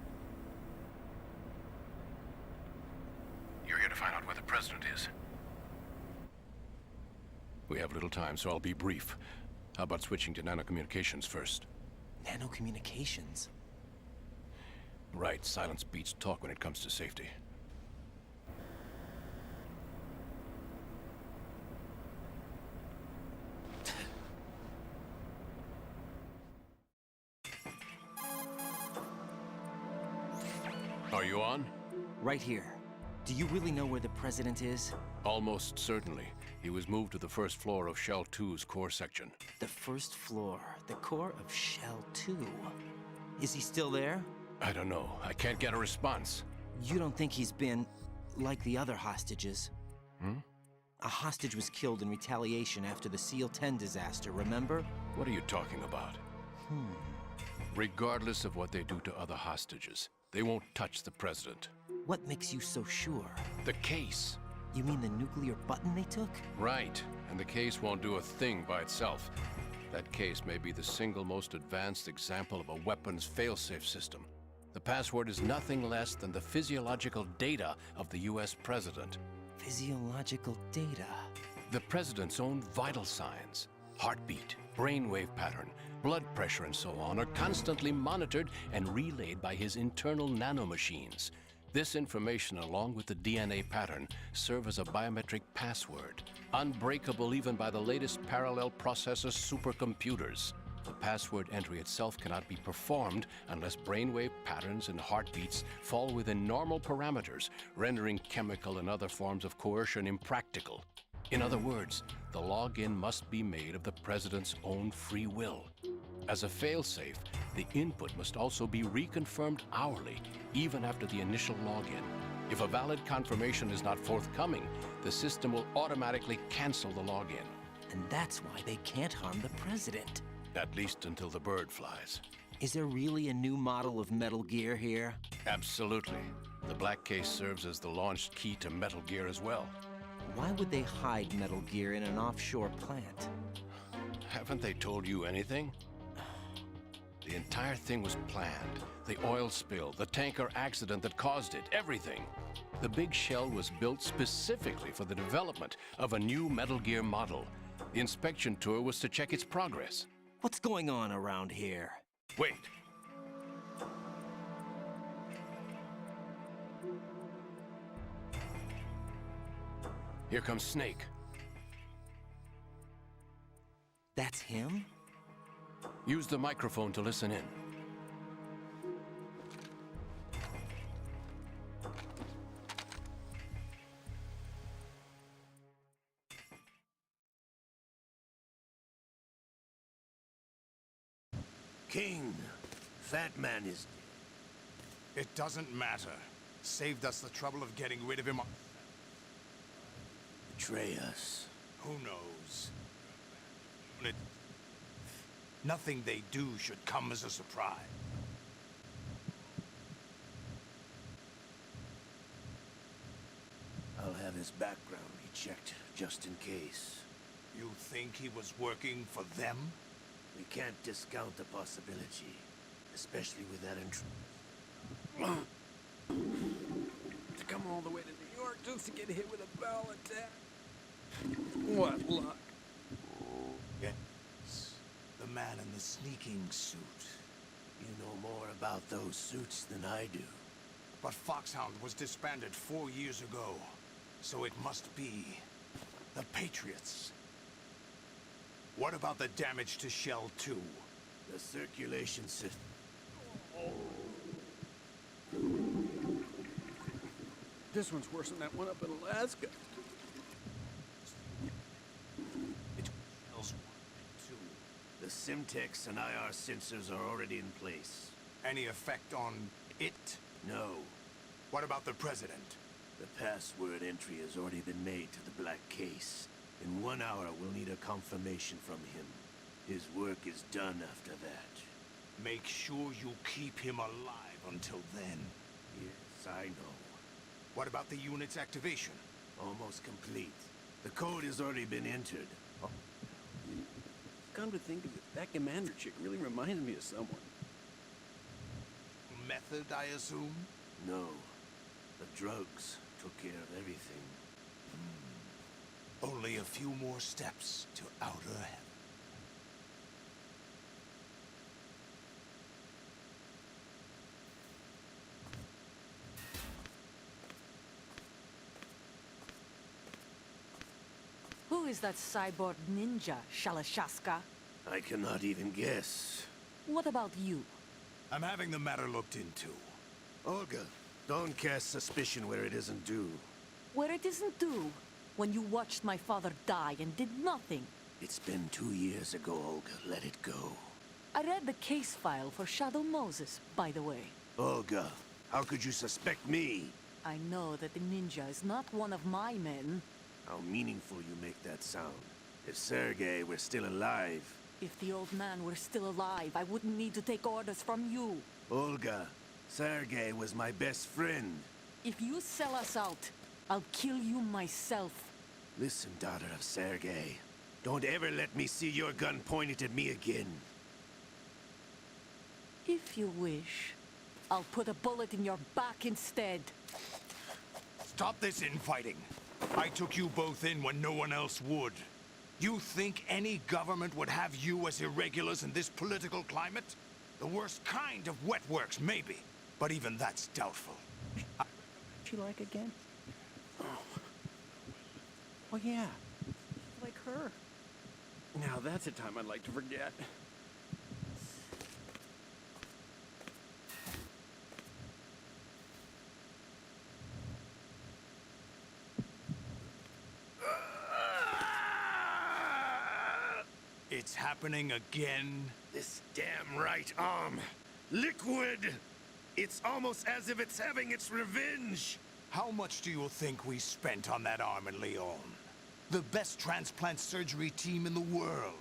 You're here to find out where the president is. We have little time, so I'll be brief. How about switching to nanocommunications first? Nanocommunications? Right, silence beats talk when it comes to safety. Are you on? Right here. Do you really know where the president is? Almost certainly. He was moved to the first floor of Shell 2's core section. The first floor, the core of Shell 2. Is he still there? I don't know. I can't get a response. You don't think he's been like the other hostages? A hostage was killed in retaliation after the SEAL 10 disaster, remember? What are you talking about? Regardless of what they do to other hostages, they won't touch the president. What makes you so sure? The case. You mean the nuclear button they took? Right. And the case won't do a thing by itself. That case may be the single most advanced example of a weapons failsafe system. The password is nothing less than the physiological data of the US president. Physiological data? The president's own vital signs, heartbeat, brainwave pattern, blood pressure, and so on, are constantly monitored and relayed by his internal nanomachines. This information, along with the DNA pattern, serve as a biometric password, unbreakable even by the latest parallel processor supercomputers. The password entry itself cannot be performed unless brainwave patterns and heartbeats fall within normal parameters, rendering chemical and other forms of coercion impractical. In other words, the login must be made of the president's own free will. As a failsafe, the input must also be reconfirmed hourly, even after the initial login. If a valid confirmation is not forthcoming, the system will automatically cancel the login. And that's why they can't harm the president. At least until the bird flies. Is there really a new model of Metal Gear here? Absolutely. The black case serves as the launch key to Metal Gear as well. Why would they hide Metal Gear in an offshore plant? Haven't they told you anything? The entire thing was planned. The oil spill, the tanker accident that caused it, everything. The big shell was built specifically for the development of a new Metal Gear model. The inspection tour was to check its progress. What's going on around here? Wait. Here comes Snake. That's him? Use the microphone to listen in. King, Fat Man is... It doesn't matter. Saved us the trouble of getting rid of him. betray us. Who knows? Nothing they do should come as a surprise. I'll have his background rechecked, just in case. You think he was working for them? We can't discount the possibility, especially with that To come all the way to New York just to get hit with a bowel attack. What luck. Yes. The man in the sneaking suit. You know more about those suits than I do. But Foxhound was disbanded 4 years ago. So it must be the Patriots. What about the damage to Shell 2? The circulation system. This one's worse than that one up in Alaska. The Simtex and IR sensors are already in place. Any effect on it? No. What about the President? The password entry has already been made to the black case. In 1 hour, we'll need a confirmation from him. His work is done after that. Make sure you keep him alive until then. Yes, I know. What about the unit's activation? Almost complete. The code has already been entered. Come to think of it, that commander chick really reminds me of someone. Method, I assume? No. The drugs took care of everything. Only a few more steps to outer heaven. Who is that cyborg ninja, Shalashaska? I cannot even guess. What about you? I'm having the matter looked into. Olga, don't cast suspicion where it isn't due. Where it isn't due? When you watched my father die and did nothing. It's been 2 years ago, Olga. Let it go. I read the case file for Shadow Moses, by the way. Olga, how could you suspect me? I know that the ninja is not one of my men. How meaningful you make that sound. If Sergei were still alive... If the old man were still alive, I wouldn't need to take orders from you. Olga, Sergei was my best friend. If you sell us out, I'll kill you myself. Listen, daughter of Sergei. Don't ever let me see your gun pointed at me again. If you wish, I'll put a bullet in your back instead. Stop this infighting. I took you both in when no one else would. You think any government would have you as irregulars in this political climate? The worst kind of wet works, maybe. But even that's doubtful. She like again? Oh yeah, like her. Now that's a time I'd like to forget. It's happening again? This damn right arm. Liquid! It's almost as if it's having its revenge! How much do you think we spent on that arm in Lyon? The best transplant surgery team in the world.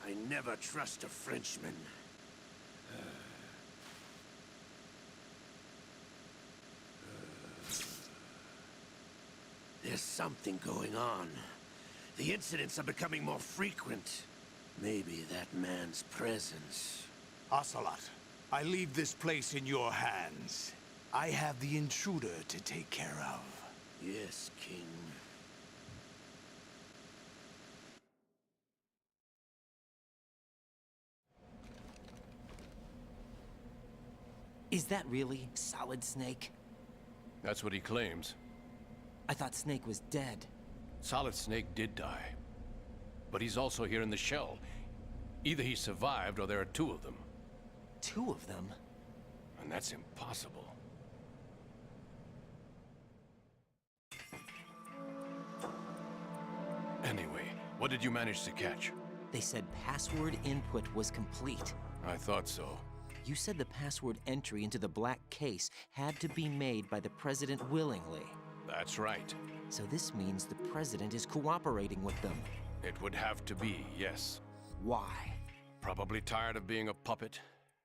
I never trust a Frenchman. There's something going on. The incidents are becoming more frequent. Maybe that man's presence. Ocelot, I leave this place in your hands. I have the intruder to take care of. Yes, King. Is that really Solid Snake? That's what he claims. I thought Snake was dead. Solid Snake did die. But he's also here in the shell. Either he survived or there are 2 of them. 2 of them? And that's impossible. Anyway, what did you manage to catch? They said password input was complete. I thought so. You said the password entry into the black case had to be made by the President willingly. That's right. So this means the President is cooperating with them. It would have to be, yes. Why? Probably tired of being a puppet,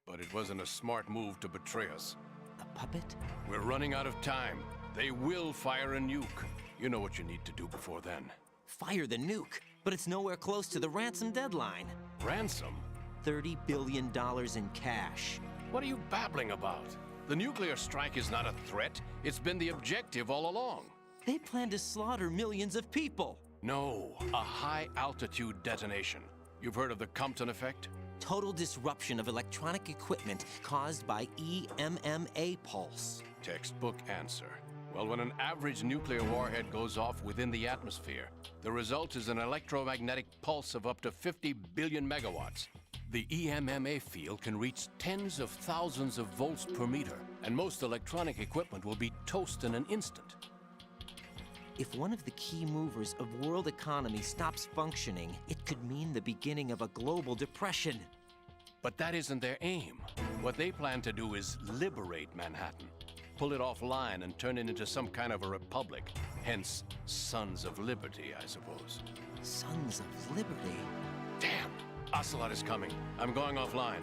but it wasn't a smart move to betray us. A puppet? We're running out of time. They will fire a nuke. You know what you need to do before then. Fire the nuke? But it's nowhere close to the ransom deadline. Ransom? $30 billion in cash. What are you babbling about? The nuclear strike is not a threat. It's been the objective all along. They plan to slaughter millions of people. No, a high-altitude detonation. You've heard of the Compton effect? Total disruption of electronic equipment caused by EMMA pulse. Textbook answer. Well, when an average nuclear warhead goes off within the atmosphere, the result is an electromagnetic pulse of up to 50 billion megawatts. The EMMA field can reach tens of thousands of volts per meter, and most electronic equipment will be toast in an instant. If one of the key movers of world economy stops functioning, it could mean the beginning of a global depression. But that isn't their aim. What they plan to do is liberate Manhattan. Pull it offline and turn it into some kind of a republic. Hence, Sons of Liberty, I suppose. Sons of Liberty? Damn! Ocelot is coming. I'm going offline.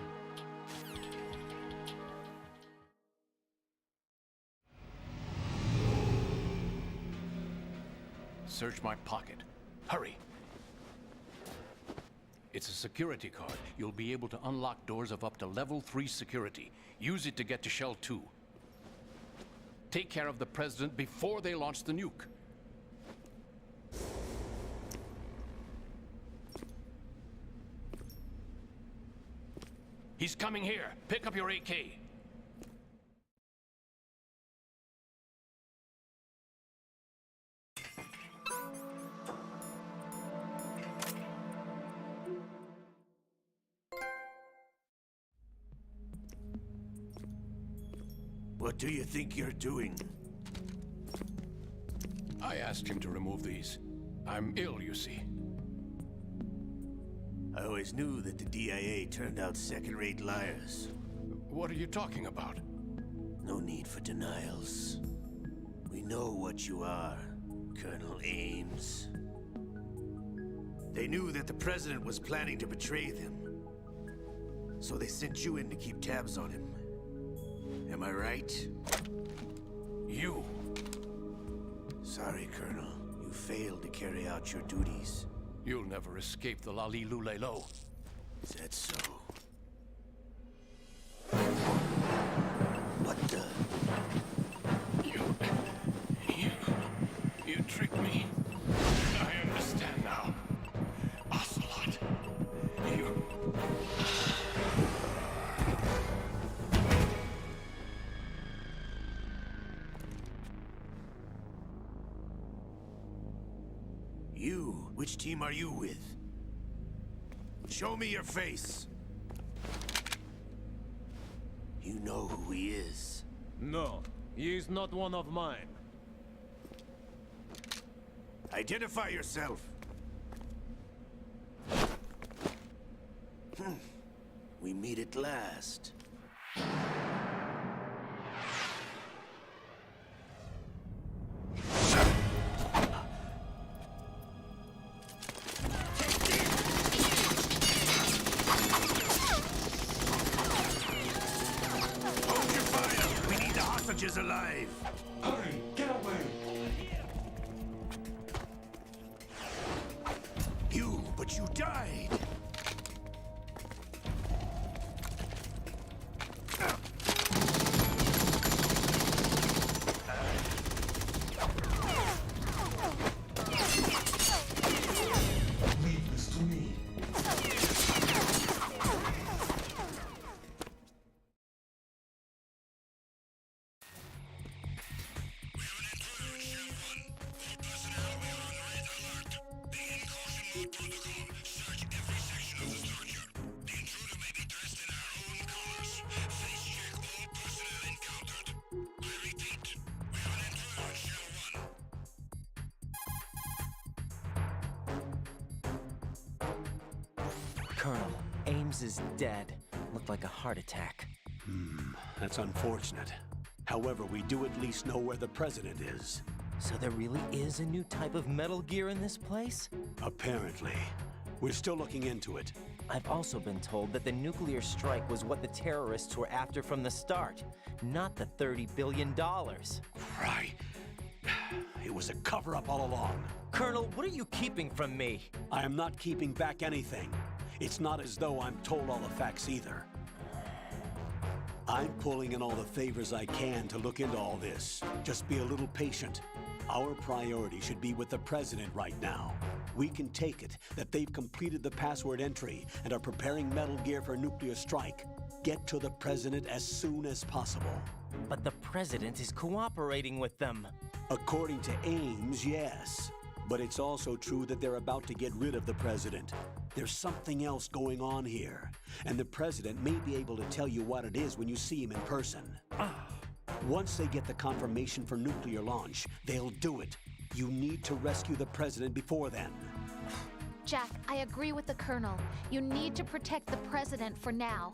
Search my pocket. Hurry! It's a security card. You'll be able to unlock doors of up to level 3 security. Use it to get to Shell 2. Take care of the President before they launch the nuke. He's coming here. Pick up your AK. What do you think you're doing? I asked him to remove these. I'm ill, you see. I always knew that the DIA turned out second-rate liars. What are you talking about? No need for denials. We know what you are, Colonel Ames. They knew that the President was planning to betray them. So they sent you in to keep tabs on him. Am I right? You. Sorry, Colonel. You failed to carry out your duties. You'll never escape the Lali-Lu-Le-Lo. Is that so? What the? You tricked me. I understand now. Ocelot. You... You? Which team are you with? Show me your face. You know who he is. No, he is not one of mine. Identify yourself. We meet at last. Alive! Hurry! Get away! But you died! Leave this to me. Colonel, Ames is dead. Looked like a heart attack. That's unfortunate. However, we do at least know where the President is. So there really is a new type of Metal Gear in this place? Apparently. We're still looking into it. I've also been told that the nuclear strike was what the terrorists were after from the start, not the $30 billion. Right. It was a cover-up all along. Colonel, what are you keeping from me? I am not keeping back anything. It's not as though I'm told all the facts either. I'm pulling in all the favors I can to look into all this. Just be a little patient. Our priority should be with the President right now. We can take it that they've completed the password entry and are preparing Metal Gear for nuclear strike. Get to the President as soon as possible. But the President is cooperating with them. According to Ames, yes. But it's also true that they're about to get rid of the President. There's something else going on here, and the President may be able to tell you what it is when you see him in person. Once they get the confirmation for nuclear launch, they'll do it. You need to rescue the president before then. Jack, I agree with the Colonel. You need to protect the president for now.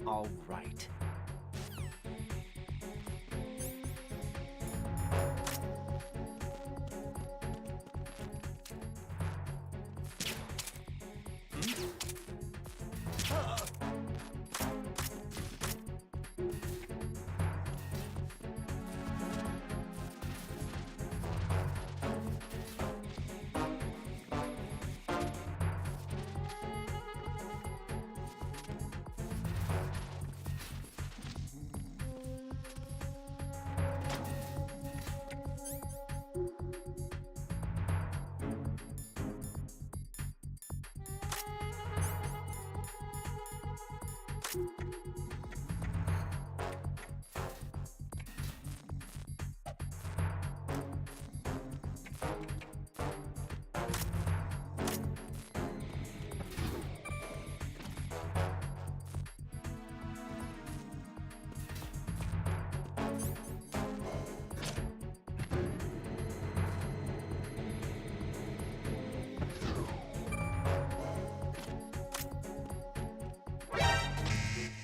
All right.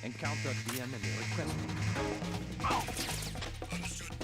Encounter the enemy requesting. Understood.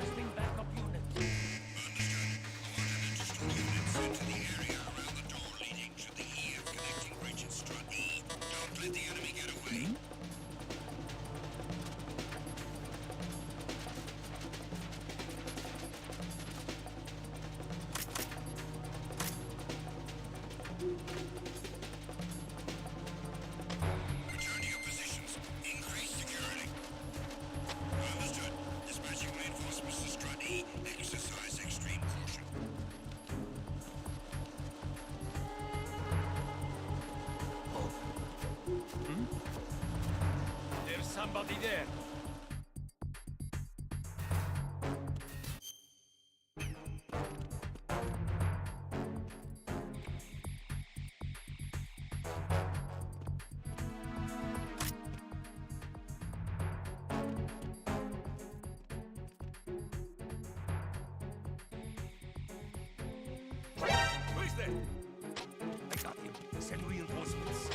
Setting a backup unit to the first floor. somebody there? Who's there? I got him. Send reinforcements.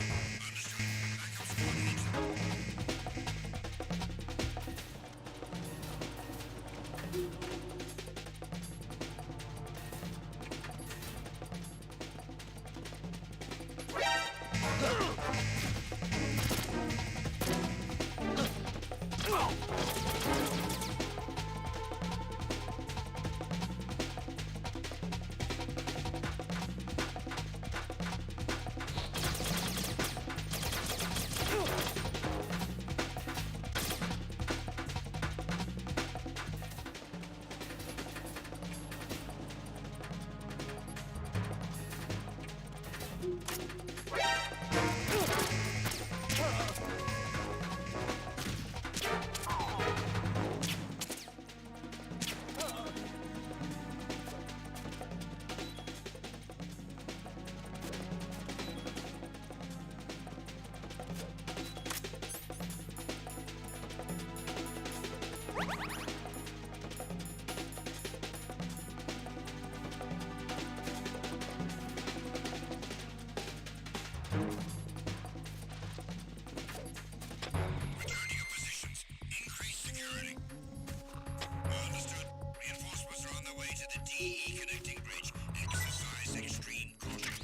Return to your positions. Increase security. Understood. Reinforcements are on their way to the DE connecting bridge. Exercise extreme caution.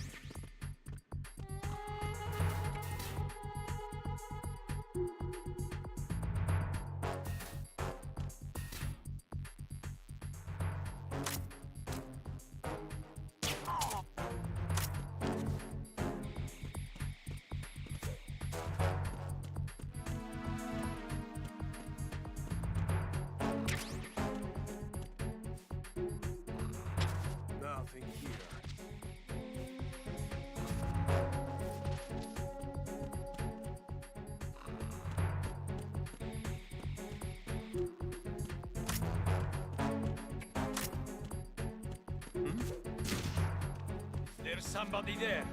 Nothing here. There's somebody there.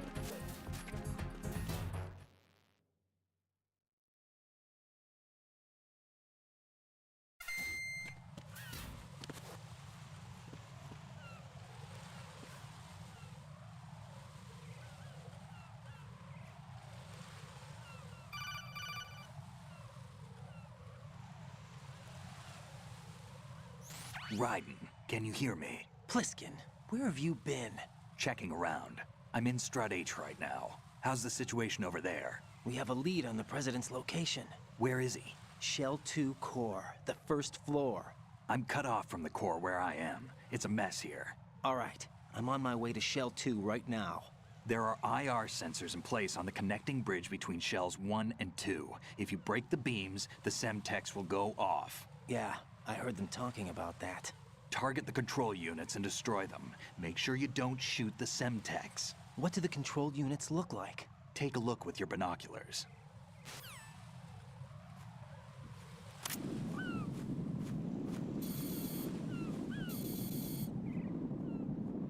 Raiden, can you hear me? Pliskin, where have you been? Checking around. I'm in Strut H right now. How's the situation over there? We have a lead on the President's location. Where is he? Shell 2 core, the first floor. I'm cut off from the core where I am. It's a mess here. All right, I'm on my way to Shell 2 right now. There are IR sensors in place on the connecting bridge between Shells 1 and 2. If you break the beams, the Semtex will go off. Yeah, I heard them talking about that. Target the control units and destroy them. Make sure you don't shoot the Semtex. What do the control units look like? Take a look with your binoculars.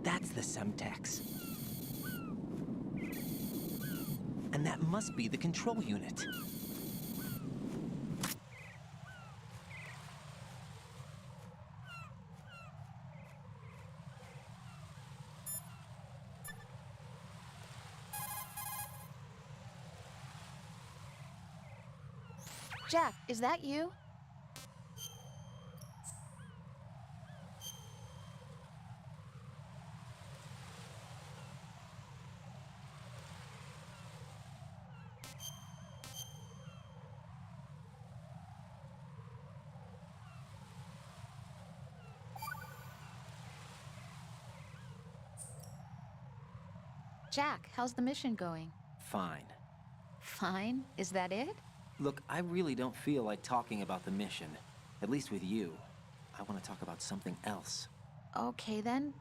That's the Semtex. And that must be the control unit. Jack, is that you? Jack, how's the mission going? Fine. Fine? Is that it? Look, I really don't feel like talking about the mission. At least with you. I want to talk about something else. Okay then,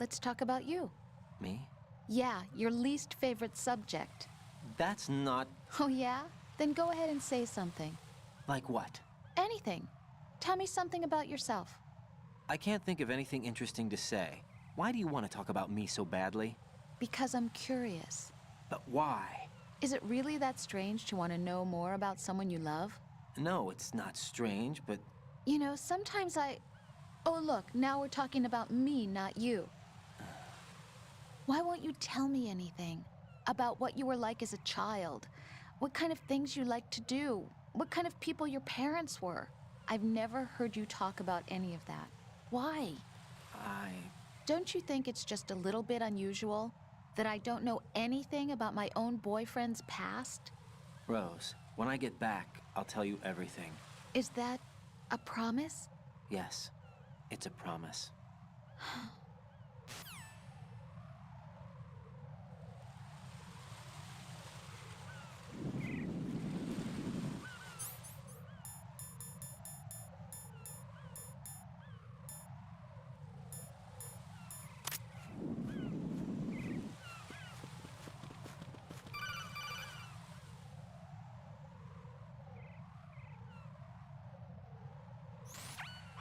let's talk about you. Me? Yeah, your least favorite subject. That's not... Oh yeah? Then go ahead and say something. Like what? Anything. Tell me something about yourself. I can't think of anything interesting to say. Why do you want to talk about me so badly? Because I'm curious. But why? Is it really that strange to want to know more about someone you love? No, it's not strange, but... You know, sometimes I... Oh, look, now we're talking about me, not you. Why won't you tell me anything? About what you were like as a child? What kind of things you liked to do? What kind of people your parents were? I've never heard you talk about any of that. Why? Don't you think it's just a little bit unusual? That I don't know anything about my own boyfriend's past? Rose, when I get back, I'll tell you everything. Is that a promise? Yes, it's a promise.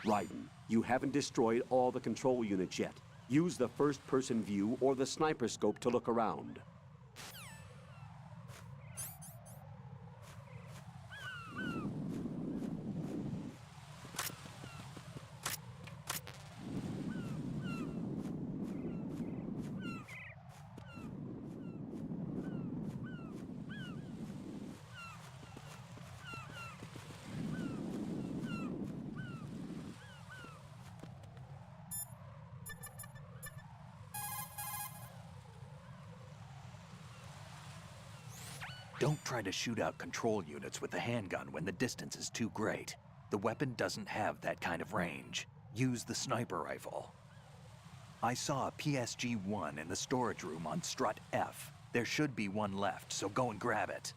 Raiden, you haven't destroyed all the control units yet. Use the first-person view or the sniper scope to look around. Don't try to shoot out control units with the handgun when the distance is too great. The weapon doesn't have that kind of range. Use the sniper rifle. I saw a PSG-1 in the storage room on strut F. There should be one left, so go and grab it.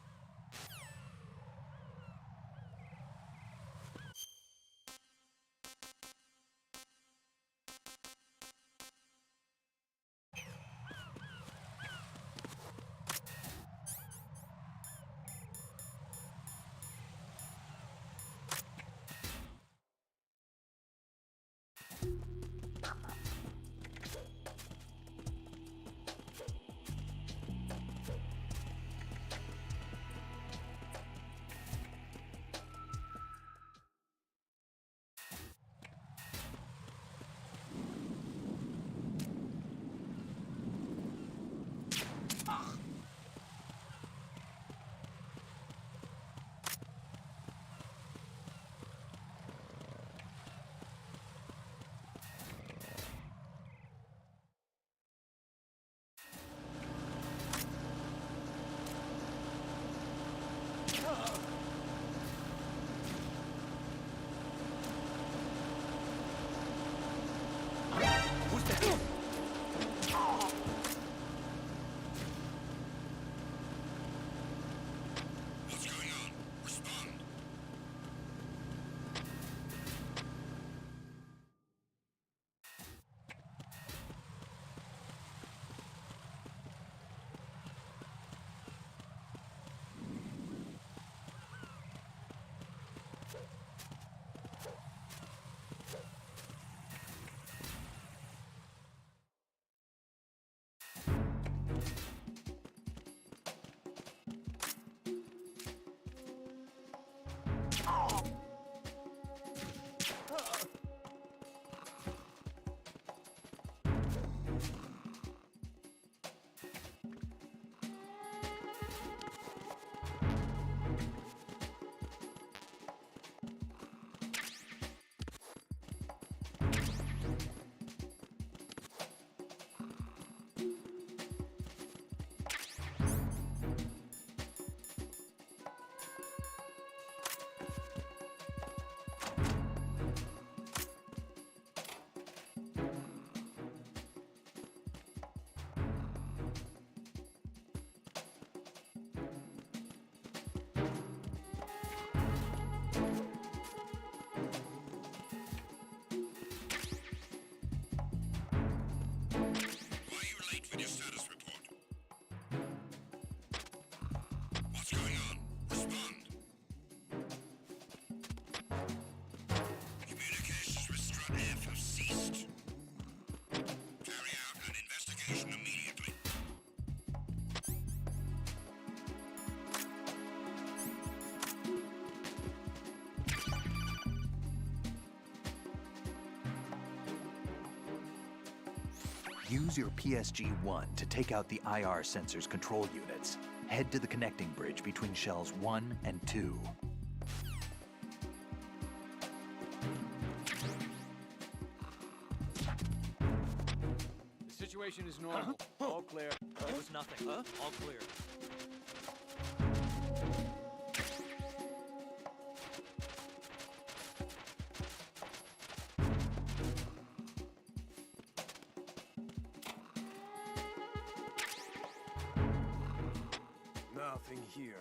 Use your PSG-1 to take out the IR sensor's control units. Head to the connecting bridge between shells 1 and 2. The situation is normal. All clear. There was nothing. All clear. Nothing here.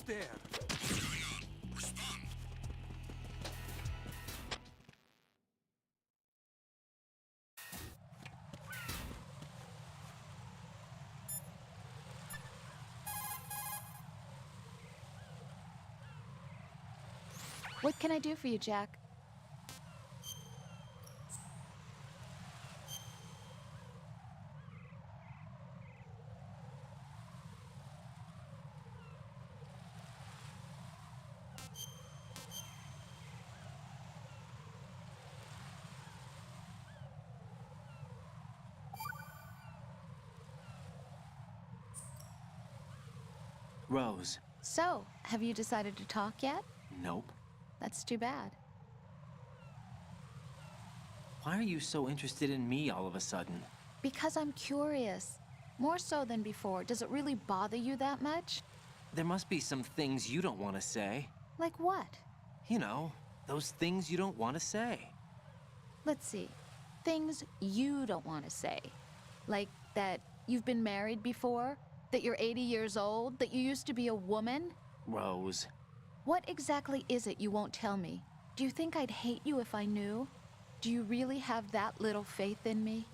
almost there. What's going on? Respond. What can I do for you, Jack? Rose. So, have you decided to talk yet? Nope. That's too bad. Why are you so interested in me all of a sudden? Because I'm curious. More so than before. Does it really bother you that much? There must be some things you don't want to say. Like what? You know, those things you don't want to say. Let's see. Things you don't want to say. Like that you've been married before? That you're 80 years old? That you used to be a woman? Rose. What exactly is it you won't tell me? Do you think I'd hate you if I knew? Do you really have that little faith in me?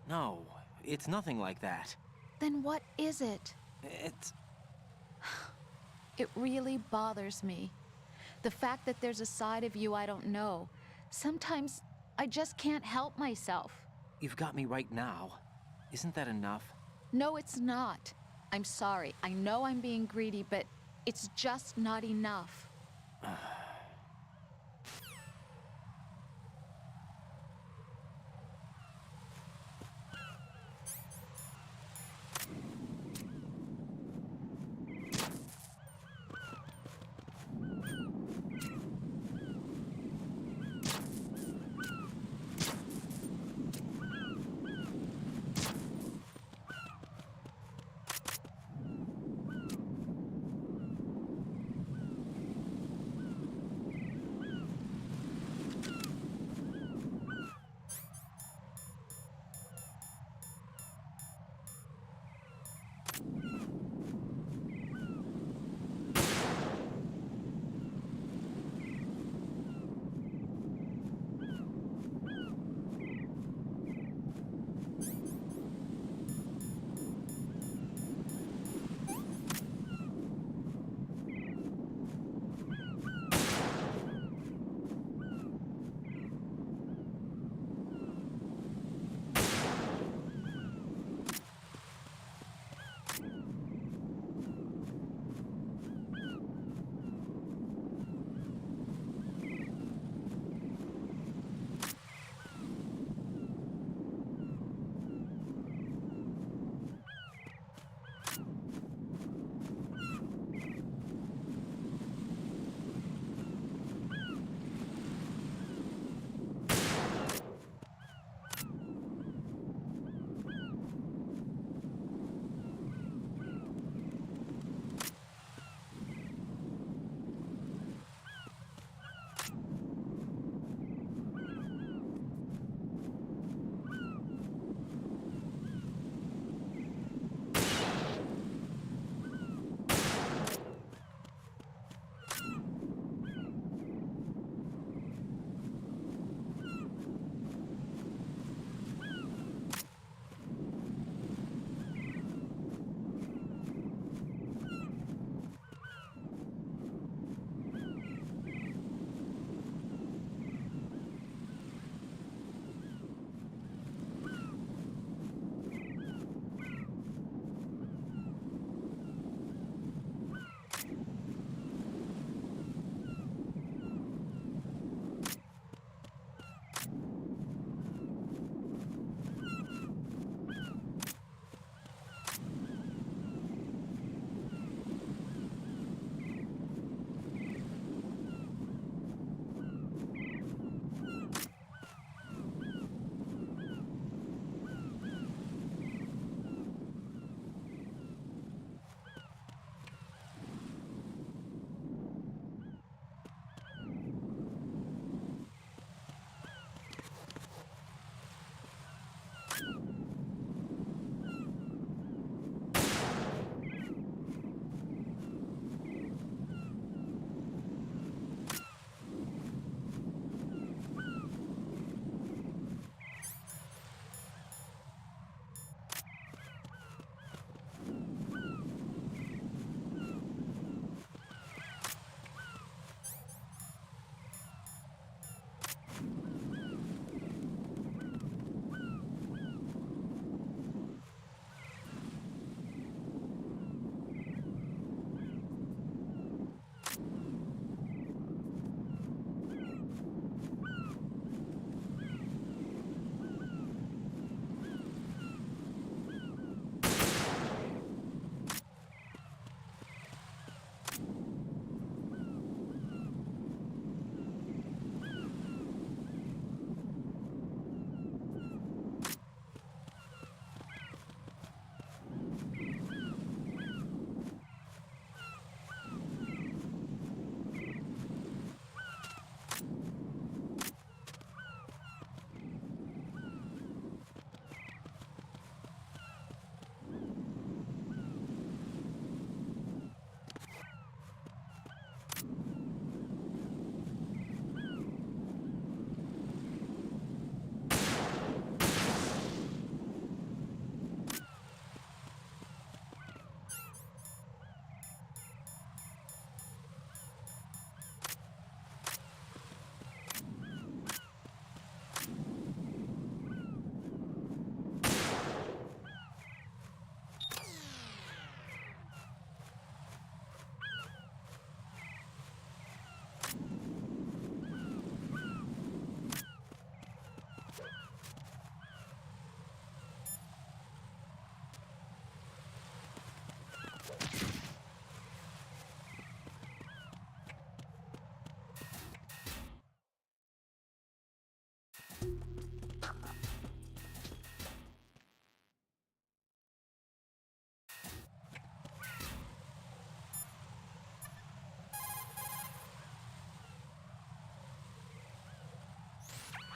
No, it's nothing like that. Then what is it? It's... It really bothers me. The fact that there's a side of you I don't know. Sometimes I just can't help myself. You've got me right now. Isn't that enough? No, it's not. I'm sorry. I know I'm being greedy, but it's just not enough.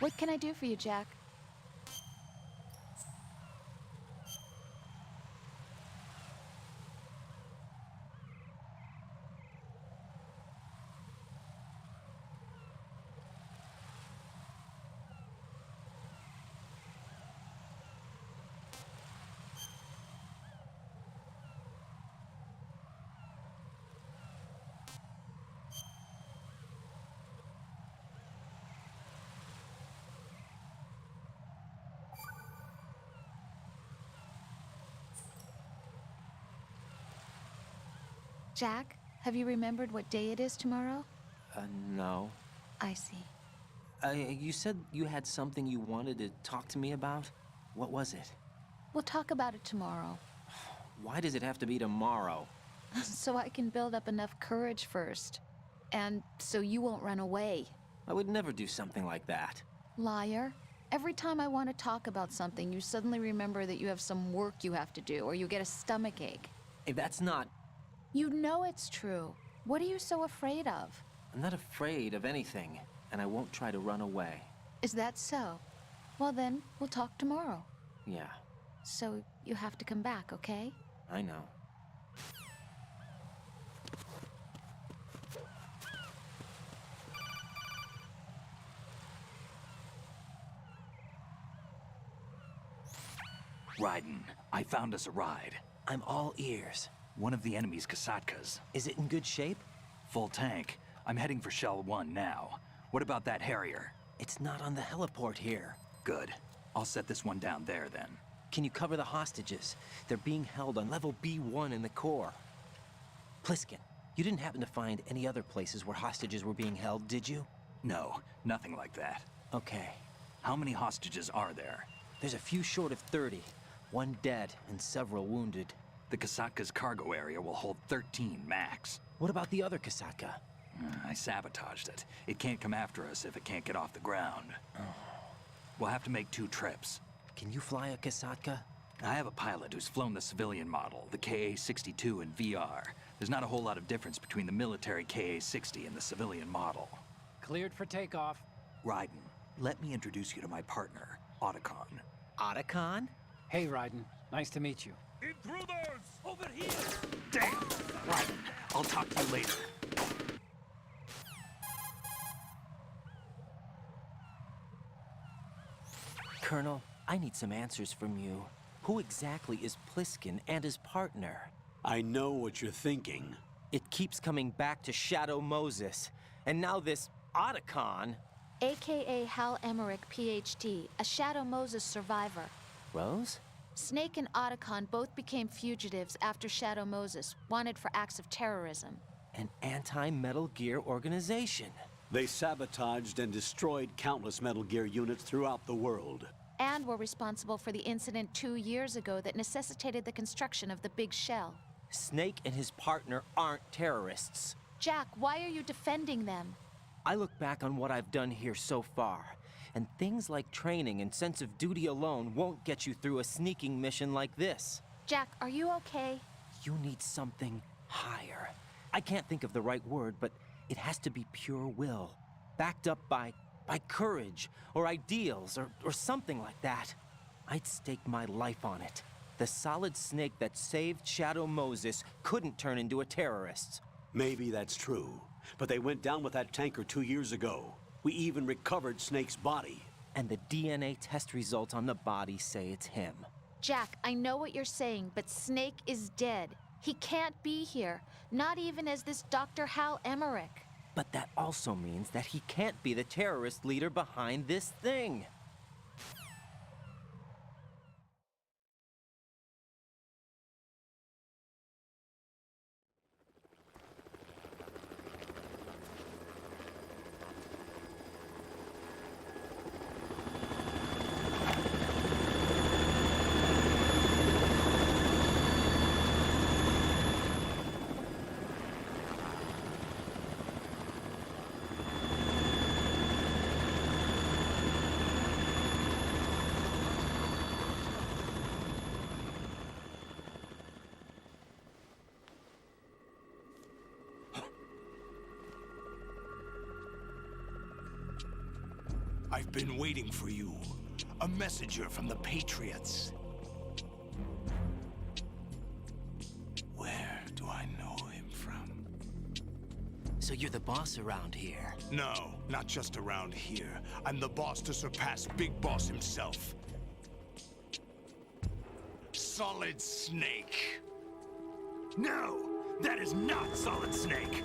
What can I do for you, Jack? Jack, have you remembered what day it is tomorrow? No. I see. You said you had something you wanted to talk to me about? What was it? We'll talk about it tomorrow. Why does it have to be tomorrow? So I can build up enough courage first. And so you won't run away. I would never do something like that. Liar. Every time I want to talk about something, you suddenly remember that you have some work you have to do, or you get a stomachache. Hey, that's not... You know it's true. What are you so afraid of? I'm not afraid of anything, and I won't try to run away. Is that so? Well then, we'll talk tomorrow. Yeah, So you have to come back, okay? I know. Raiden, I found us a ride. I'm all ears. One of the enemy's Kasatkas. Is it in good shape? Full tank. I'm heading for Shell 1 now. What about that Harrier? It's not on the heliport here. Good. I'll set this one down there then. Can you cover the hostages? They're being held on level B1 in the core. Pliskin, you didn't happen to find any other places where hostages were being held, did you? No, nothing like that. Okay. How many hostages are there? There's a few short of 30. One dead and several wounded. The Kasatka's cargo area will hold 13 max. What about the other Kasatka? I sabotaged it. It can't come after us if it can't get off the ground. We'll have to make 2 trips. Can you fly a Kasatka? I have a pilot who's flown the civilian model, the KA-62 in VR. There's not a whole lot of difference between the military KA-60 and the civilian model. Cleared for takeoff. Raiden, let me introduce you to my partner, Otacon. Otacon? Hey, Raiden. Nice to meet you. Intruders! Over here! Damn! Raiden, I'll talk to you later. Colonel, I need some answers from you. Who exactly is Pliskin and his partner? I know what you're thinking. It keeps coming back to Shadow Moses. And now this Otacon. AKA Hal Emmerich, PhD, a Shadow Moses survivor. Rose? Snake and Otacon both became fugitives after Shadow Moses, wanted for acts of terrorism. An anti-Metal Gear organization. They sabotaged and destroyed countless Metal Gear units throughout the world. And were responsible for the incident 2 years ago that necessitated the construction of the Big Shell. Snake and his partner aren't terrorists. Jack, why are you defending them? I look back on what I've done here so far, and things like training and sense of duty alone won't get you through a sneaking mission like this. Jack, are you okay? You need something higher. I can't think of the right word, but it has to be pure will, backed up by courage, or ideals, or something like that. I'd stake my life on it. The solid Snake that saved Shadow Moses couldn't turn into a terrorist. Maybe that's true, but they went down with that tanker 2 years ago. We even recovered Snake's body. And the DNA test results on the body say it's him. Jack, I know what you're saying, but Snake is dead. He can't be here, not even as this Dr. Hal Emmerich. But that also means that he can't be the terrorist leader behind this thing. I've been waiting for you. A messenger from the Patriots. Where do I know him from? So you're the boss around here? No, not just around here. I'm the boss to surpass Big Boss himself. Solid Snake. No! That is not Solid Snake!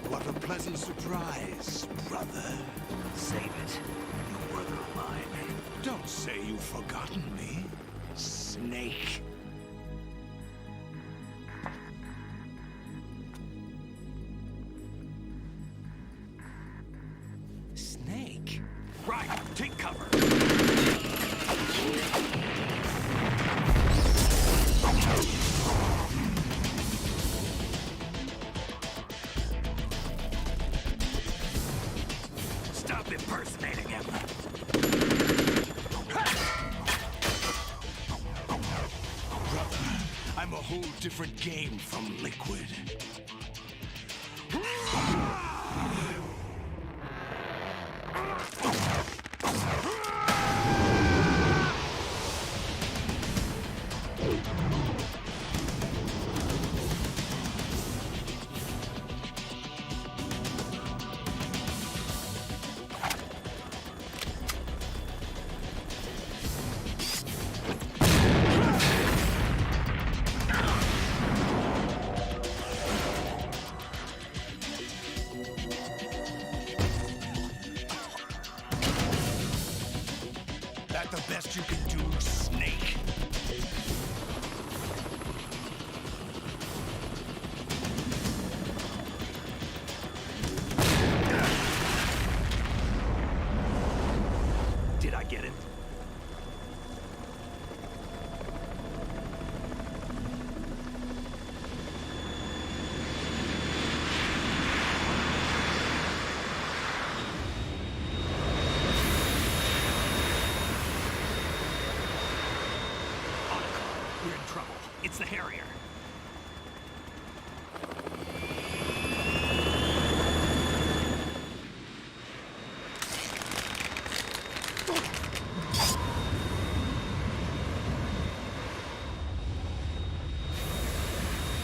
What a pleasant surprise, brother. Save it. You brother of mine. Don't say you've forgotten me, Snake. Snake? Right, take cover. Stop impersonating him. Brother, I'm a whole different game from Liquid. That the best you can do, Snake? Did I get it? We're in trouble. It's the Harrier.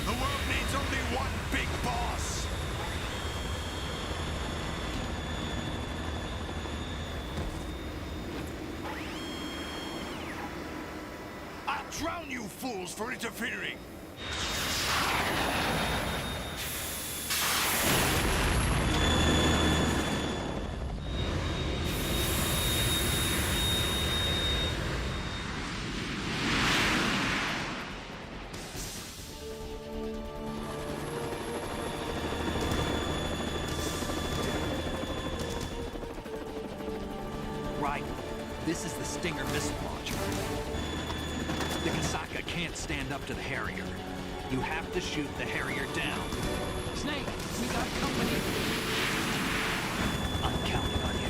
The world needs only one big boss. I'll drown you fools for interfering. Right. This is the Stinger missile launcher. The Kasaka can't stand up to the Harrier. You have to shoot the Harrier down. Snake, we got company. I'm counting on you.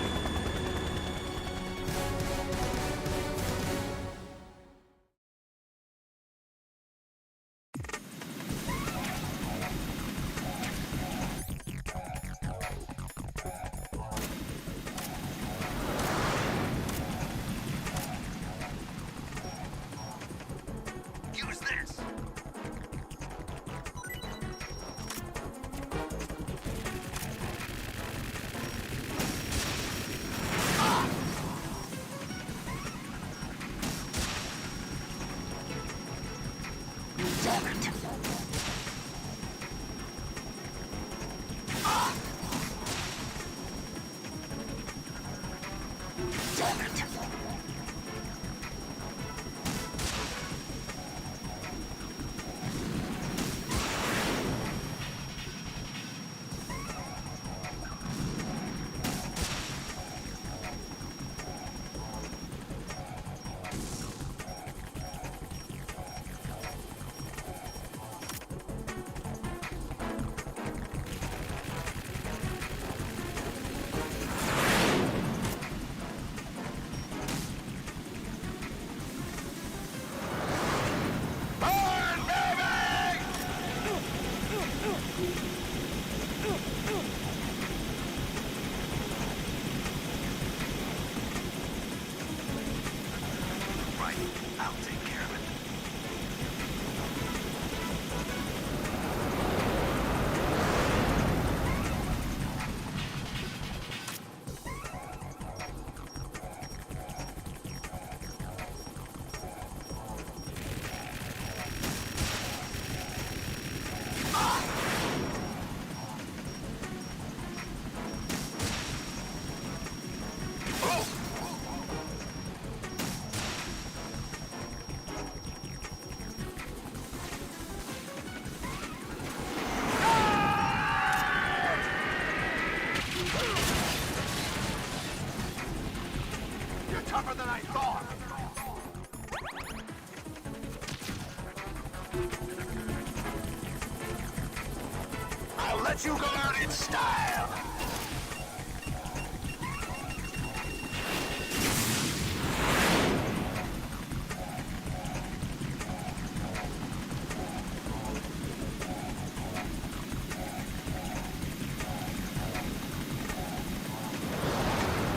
Use this! tougher than I thought. I'll let you go out in style.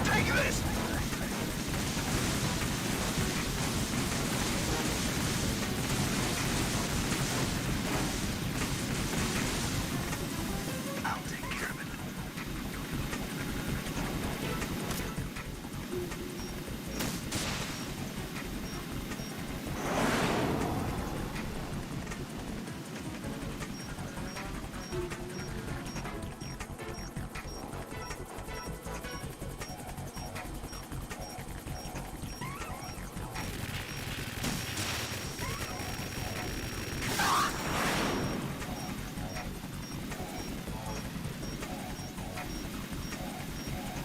Take this! I'll take care of it.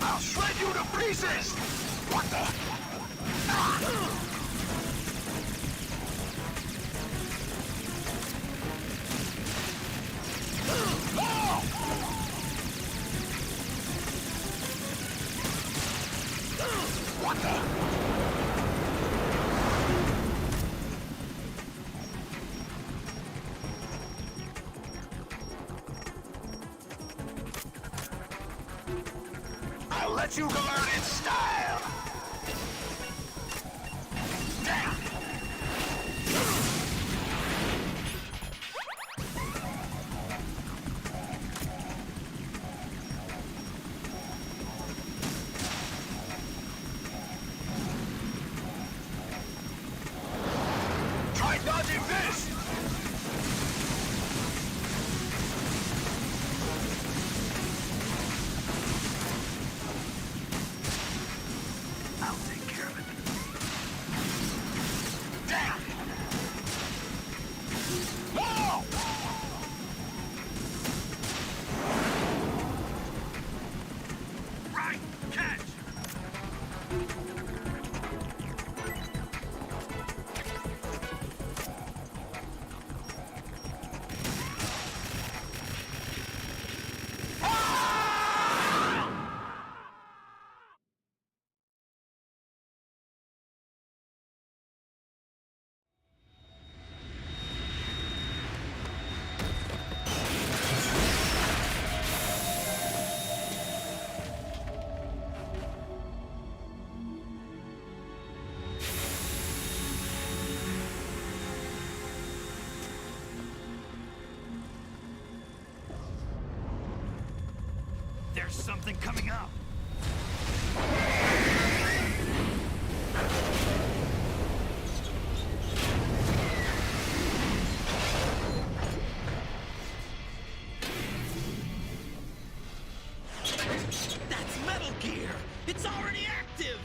I'll shred you to pieces! What the? What the? I'll let you go out in style! Damn! Try dodging this! I'll take care of it. Damn! Whoa! Right, catch! There's something coming up. That's Metal Gear! It's already active!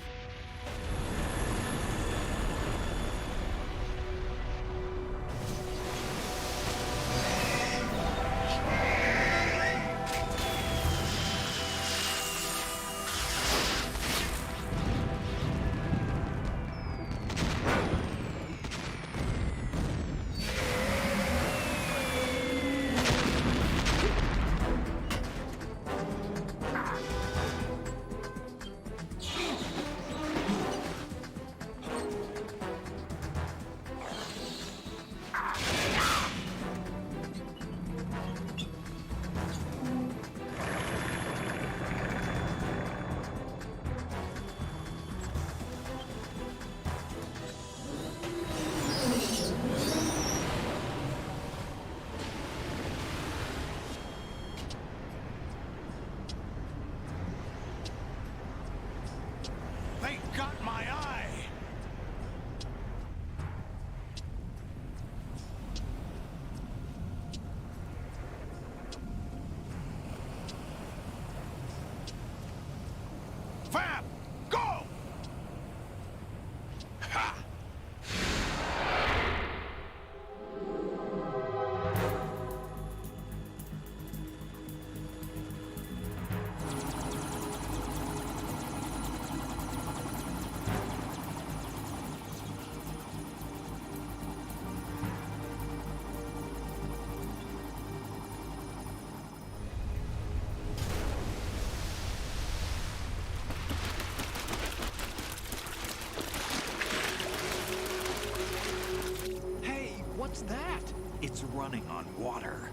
running on water.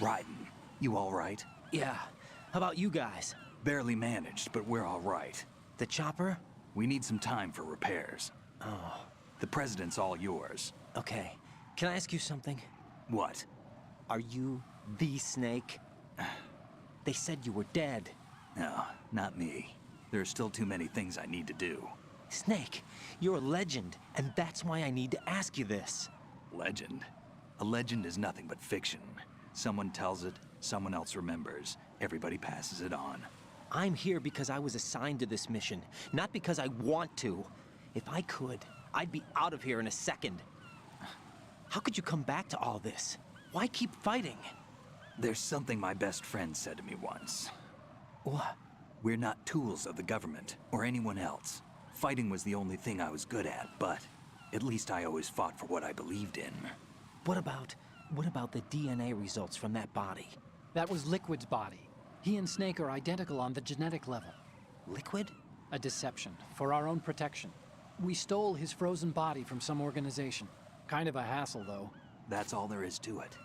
Raiden, you all right? Yeah. How about you guys? Barely managed, but we're all right. The chopper? We need some time for repairs. Oh. The President's all yours. Okay. Can I ask you something? What? Are you the Snake? They said you were dead. No, not me. There are still too many things I need to do. Snake, you're a legend, and that's why I need to ask you this. Legend? A legend is nothing but fiction. Someone tells it, someone else remembers. Everybody passes it on. I'm here because I was assigned to this mission, not because I want to. If I could, I'd be out of here in a second. How could you come back to all this? Why keep fighting? There's something my best friend said to me once. What? We're not tools of the government, or anyone else. Fighting was the only thing I was good at, but at least I always fought for what I believed in. What about the DNA results from that body? That was Liquid's body. He and Snake are identical on the genetic level. Liquid? A deception, for our own protection. We stole his frozen body from some organization. Kind of a hassle, though. That's all there is to it.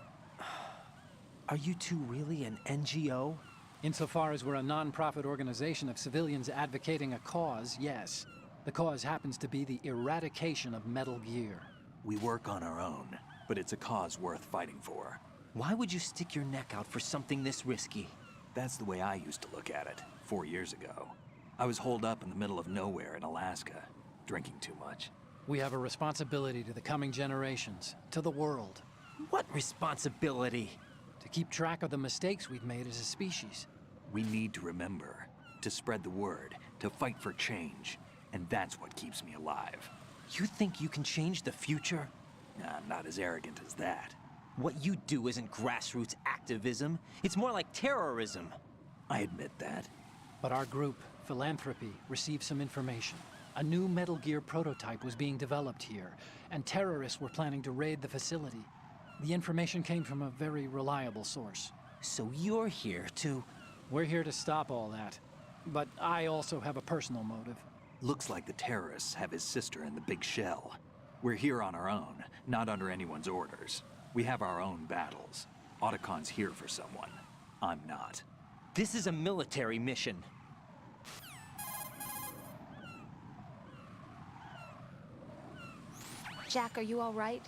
Are you two really an NGO? Insofar as we're a non-profit organization of civilians advocating a cause, yes. The cause happens to be the eradication of Metal Gear. We work on our own, but it's a cause worth fighting for. Why would you stick your neck out for something this risky? That's the way I used to look at it, 4 years ago. I was holed up in the middle of nowhere in Alaska, drinking too much. We have a responsibility to the coming generations, to the world. What responsibility? To keep track of the mistakes we've made as a species. We need to remember, to spread the word, to fight for change, and that's what keeps me alive. You think you can change the future? I'm not as arrogant as that. What you do isn't grassroots activism. It's more like terrorism. I admit that. But our group, Philanthropy, received some information. A new Metal Gear prototype was being developed here, and terrorists were planning to raid the facility. The information came from a very reliable source. So you're here to... We're here to stop all that. But I also have a personal motive. Looks like the terrorists have his sister in the big shell. We're here on our own, not under anyone's orders. We have our own battles. Otacon's here for someone. I'm not. This is a military mission. Jack, are you all right?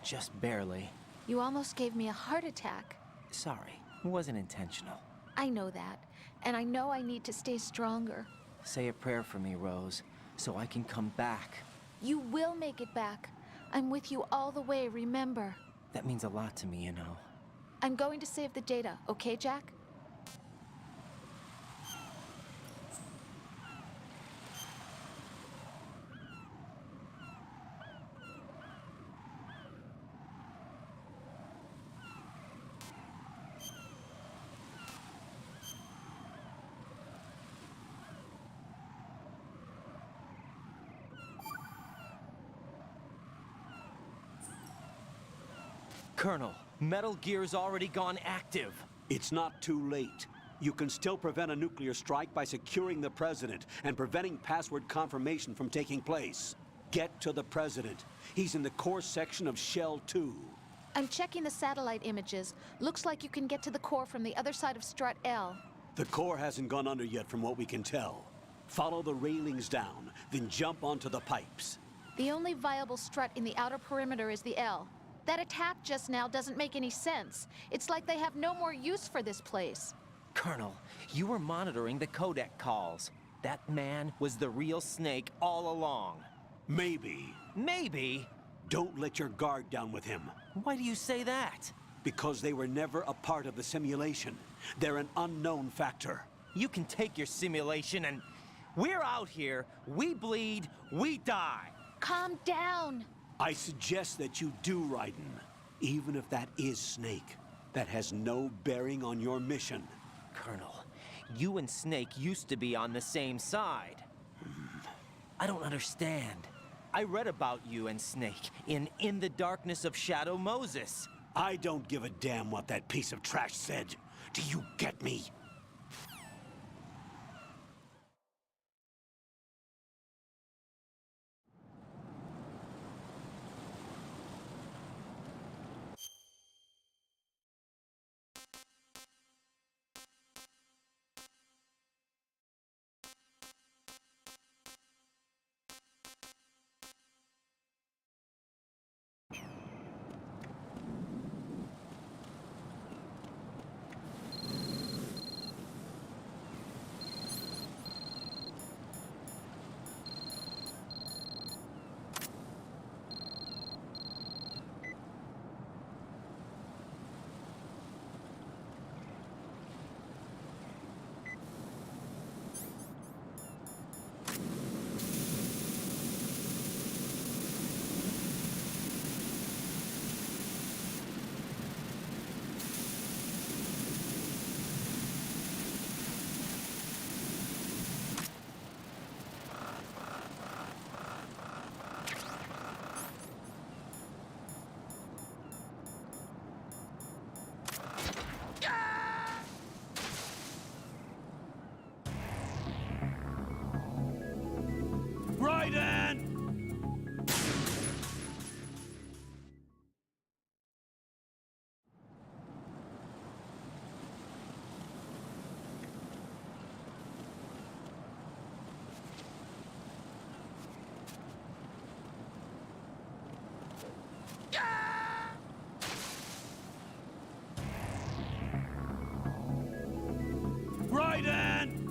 Just barely. You almost gave me a heart attack. Sorry, it wasn't intentional. I know that, and I know I need to stay stronger. Say a prayer for me, Rose, so I can come back. You will make it back. I'm with you all the way, remember? That means a lot to me, you know. I'm going to save the data, okay, Jack? Colonel, Metal Gear's already gone active. It's not too late. You can still prevent a nuclear strike by securing the President and preventing password confirmation from taking place. Get to the President. He's in the core section of Shell 2. I'm checking the satellite images. Looks like you can get to the core from the other side of Strut L. The core hasn't gone under yet from what we can tell. Follow the railings down, then jump onto the pipes. The only viable strut in the outer perimeter is the L. That attack just now doesn't make any sense. It's like they have no more use for this place. Colonel, you were monitoring the codec calls. That man was the real Snake all along. Maybe. Maybe? Don't let your guard down with him. Why do you say that? Because they were never a part of the simulation. They're an unknown factor. You can take your simulation and... We're out here, we bleed, we die. Calm down. I suggest that you do, Raiden. Even if that is Snake, that has no bearing on your mission. Colonel, you and Snake used to be on the same side. I don't understand. I read about you and Snake in the Darkness of Shadow Moses. I don't give a damn what that piece of trash said. Do you get me? Raiden! Raiden!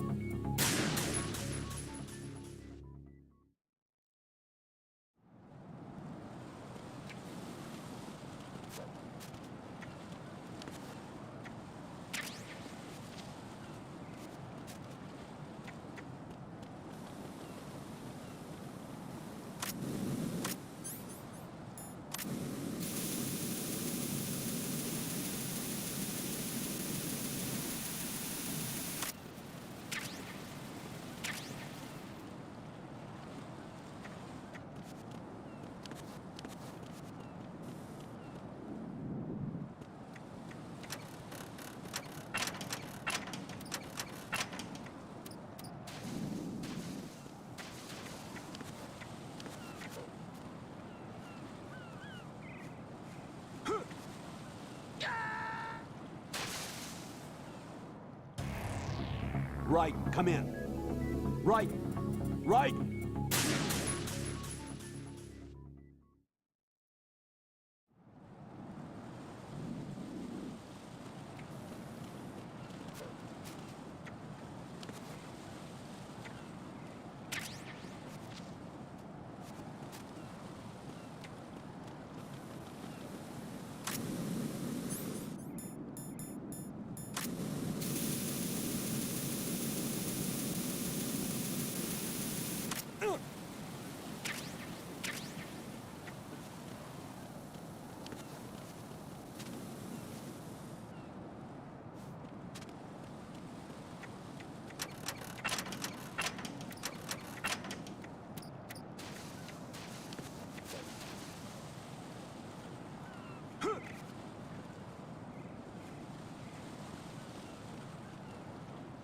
Right, come in. Right, right.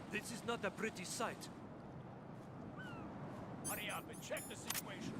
This is not a pretty sight. Hurry up and check the situation.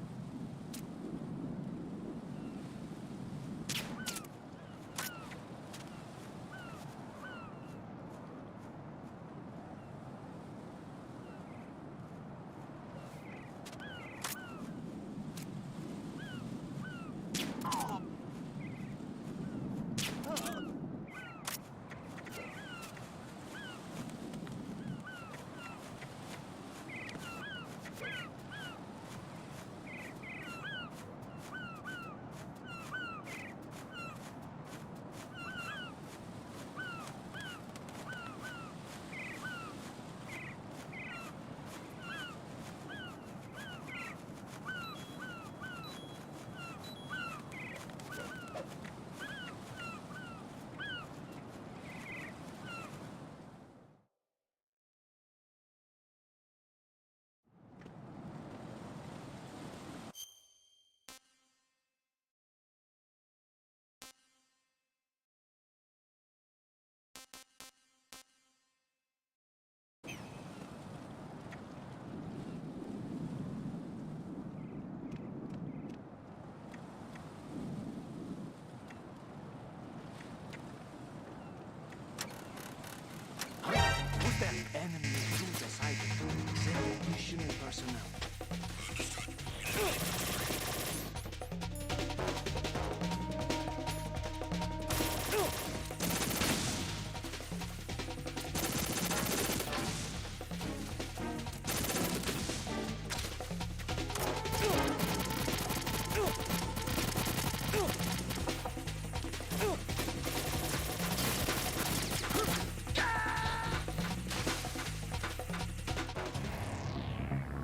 Enemy intruder sighted. Send additional personnel.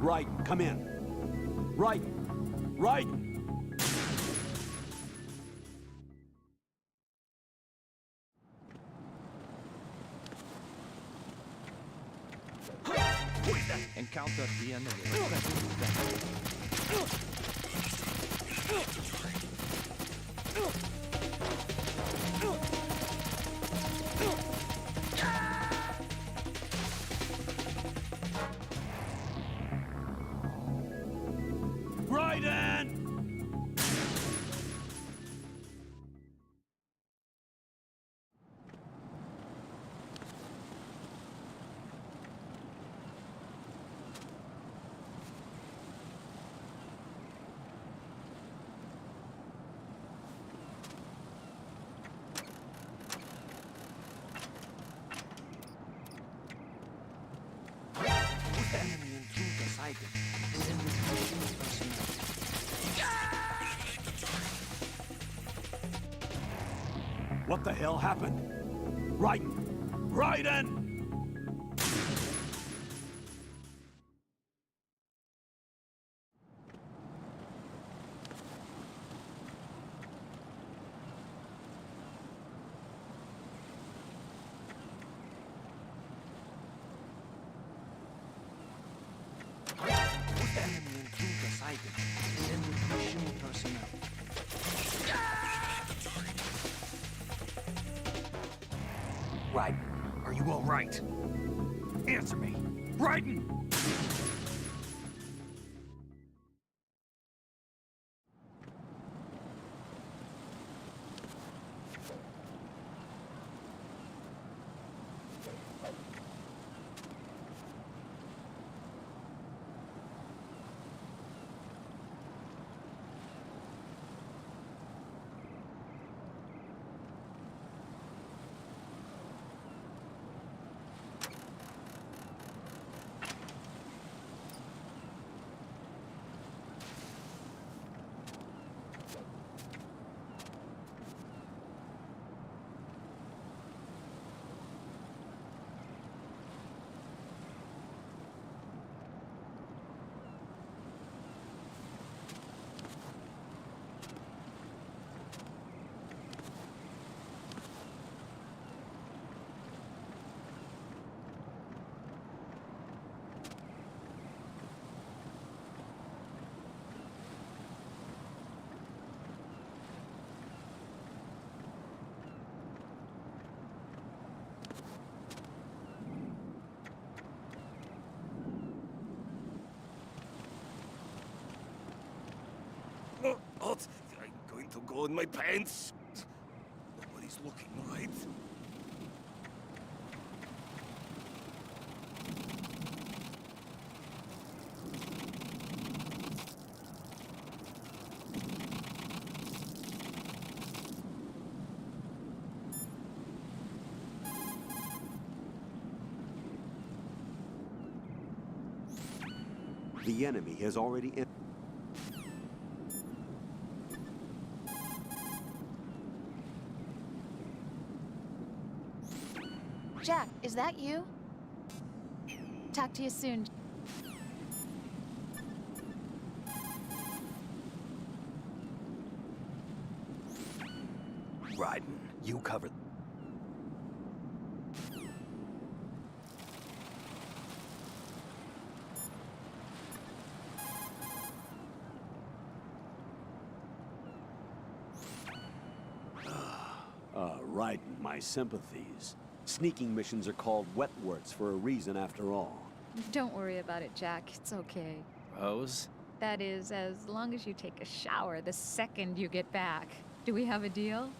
Raiden, come in. Raiden! Raiden! Encounter the enemy. Requesting backup. Raiden! Enemy intruder sighted. Send additional personnel. What the hell happened? Raiden! Raiden! Enemy intruder sighted. Send additional personnel. Raiden, are you all right? Answer me. Raiden! Oh, I'm going to go in my pants. Nobody's looking, right? The enemy has already entered. Jack, is that you? Talk to you soon. Raiden, you cover. Raiden, my sympathies. Sneaking missions are called wet works for a reason after all. Don't worry about it, Jack. It's okay. Rose? That is, as long as you take a shower the second you get back. Do we have a deal?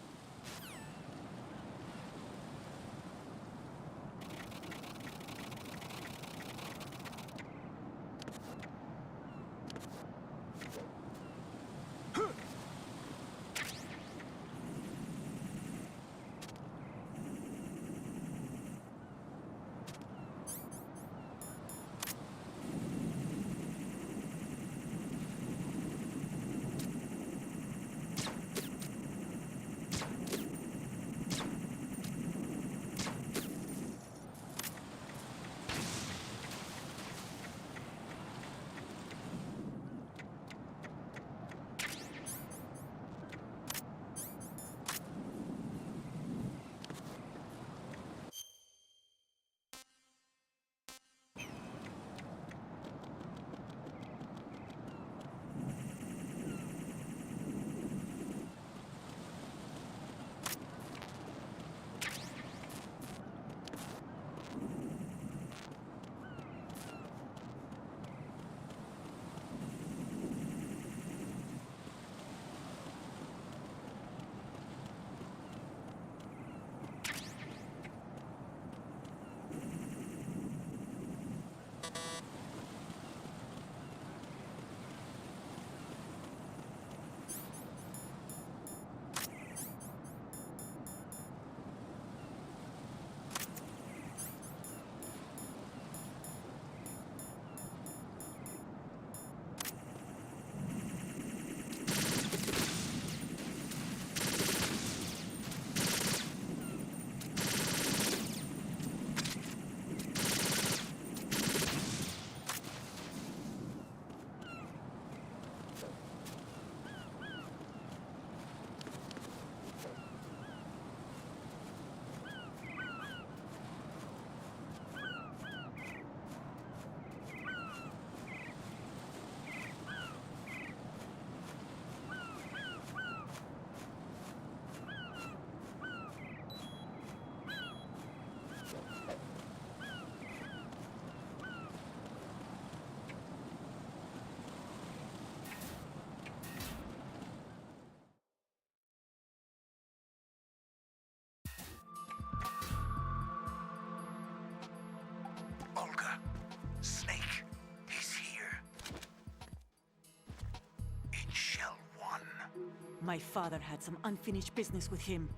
My father had some unfinished business with him.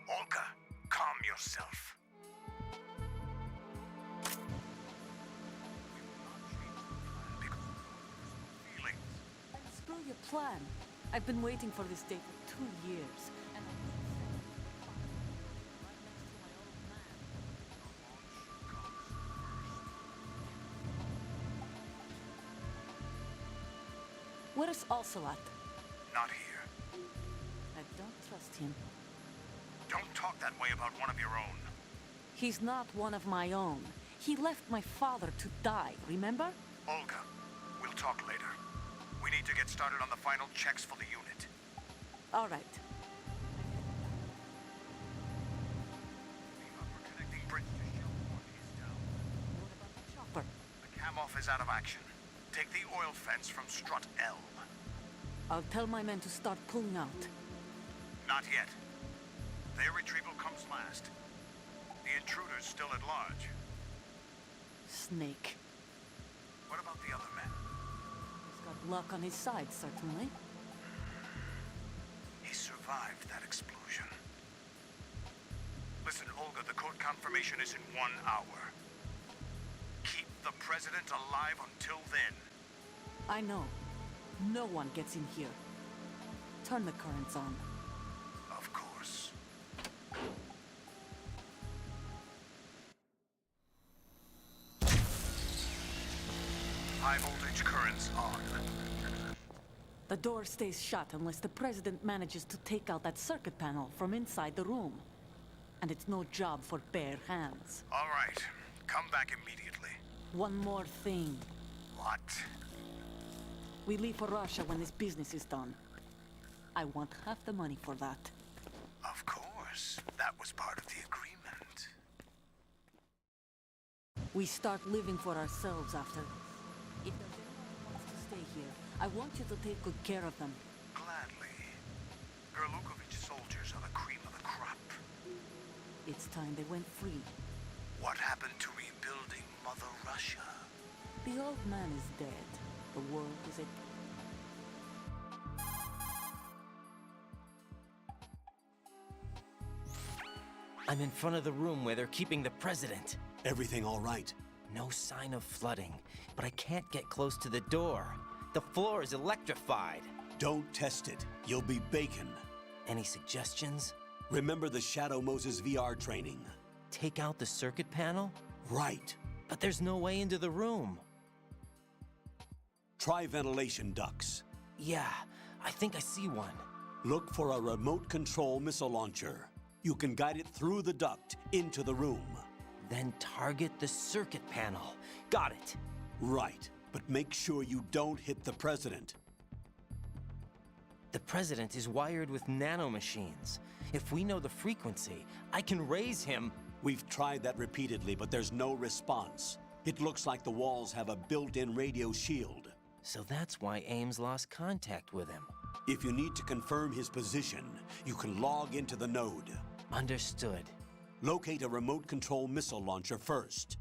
Olga, calm yourself. Screw your plan. I've been waiting for this day for 2 years. And where's Ocelot? Not here. I don't trust him. Don't talk that way about one of your own. He's not one of my own. He left my father to die, remember? Olga, we'll talk later. We need to get started on the final checks for the unit. All right. The upper connecting bridge to Shelbourne is down. What about the chopper? The cam-off is out of action. Take the oil fence from strut L. I'll tell my men to start pulling out. Not yet. Their retrieval comes last. The intruder's still at large. Snake. What about the other men? He's got luck on his side, certainly. He survived that explosion. Listen, Olga, the code confirmation is in 1 hour. Keep the president alive until then. I know. No one gets in here. Turn the currents on. Of course. High voltage currents on. The door stays shut unless the president manages to take out that circuit panel from inside the room. And it's no job for bare hands. All right. Come back immediately. One more thing. What? We leave for Russia when this business is done. I want half the money for that. Of course. That was part of the agreement. We start living for ourselves after this. If there's anyone who wants to stay here, I want you to take good care of them. Gladly. Gerlukovich soldiers are the cream of the crop. It's time they went free. What happened to rebuilding Mother Russia? The old man is dead. The world is at... I'm in front of the room where they're keeping the president. Everything all right? No sign of flooding, but I can't get close to the door. The floor is electrified. Don't test it. You'll be bacon. Any suggestions? Remember the Shadow Moses VR training. Take out the circuit panel? Right. But there's no way into the room. Try ventilation ducts. Yeah, I think I see one. Look for a remote control missile launcher. You can guide it through the duct into the room. Then target the circuit panel. Got it. Right, but make sure you don't hit the president. The president is wired with nanomachines. If we know the frequency, I can raise him. We've tried that repeatedly, but there's no response. It looks like the walls have a built-in radio shield. So that's why Ames lost contact with him. If you need to confirm his position, you can log into the node. Understood. Locate a remote control missile launcher first.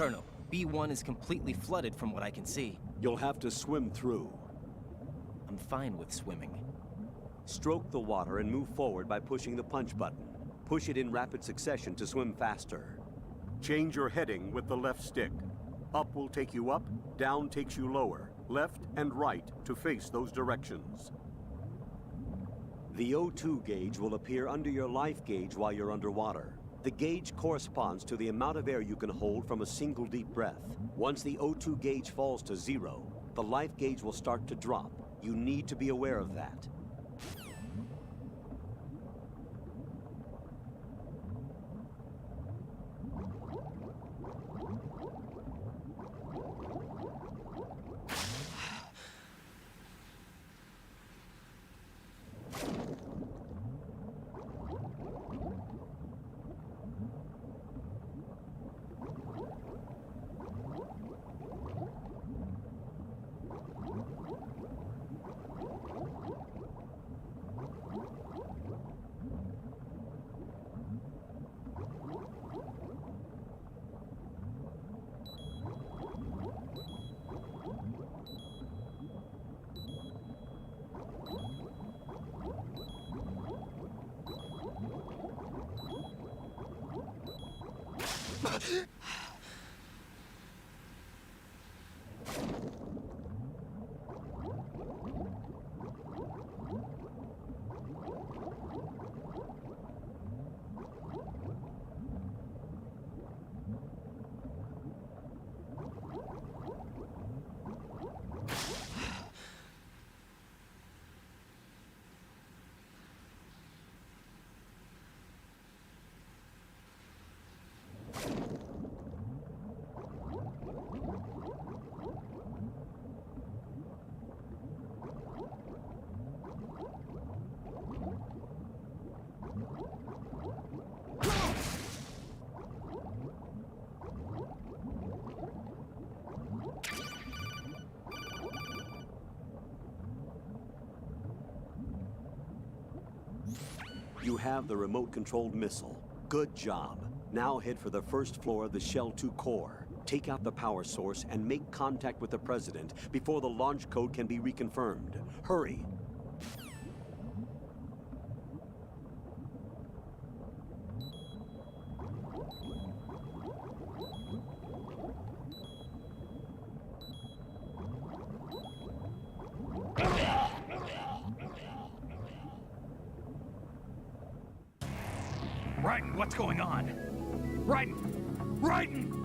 Colonel, B1 is completely flooded from what I can see. You'll have to swim through. I'm fine with swimming. Stroke the water and move forward by pushing the punch button. Push it in rapid succession to swim faster. Change your heading with the left stick. Up will take you up, down takes you lower, left and right to face those directions. The O2 gauge will appear under your life gauge while you're underwater. The gauge corresponds to the amount of air you can hold from a single deep breath. Once the O2 gauge falls to 0, the life gauge will start to drop. You need to be aware of that. You have the remote-controlled missile. Good job. Now head for the first floor of the Shell 2 core. Take out the power source and make contact with the President before the launch code can be reconfirmed. Hurry. Raiden, what's going on? Raiden! Raiden!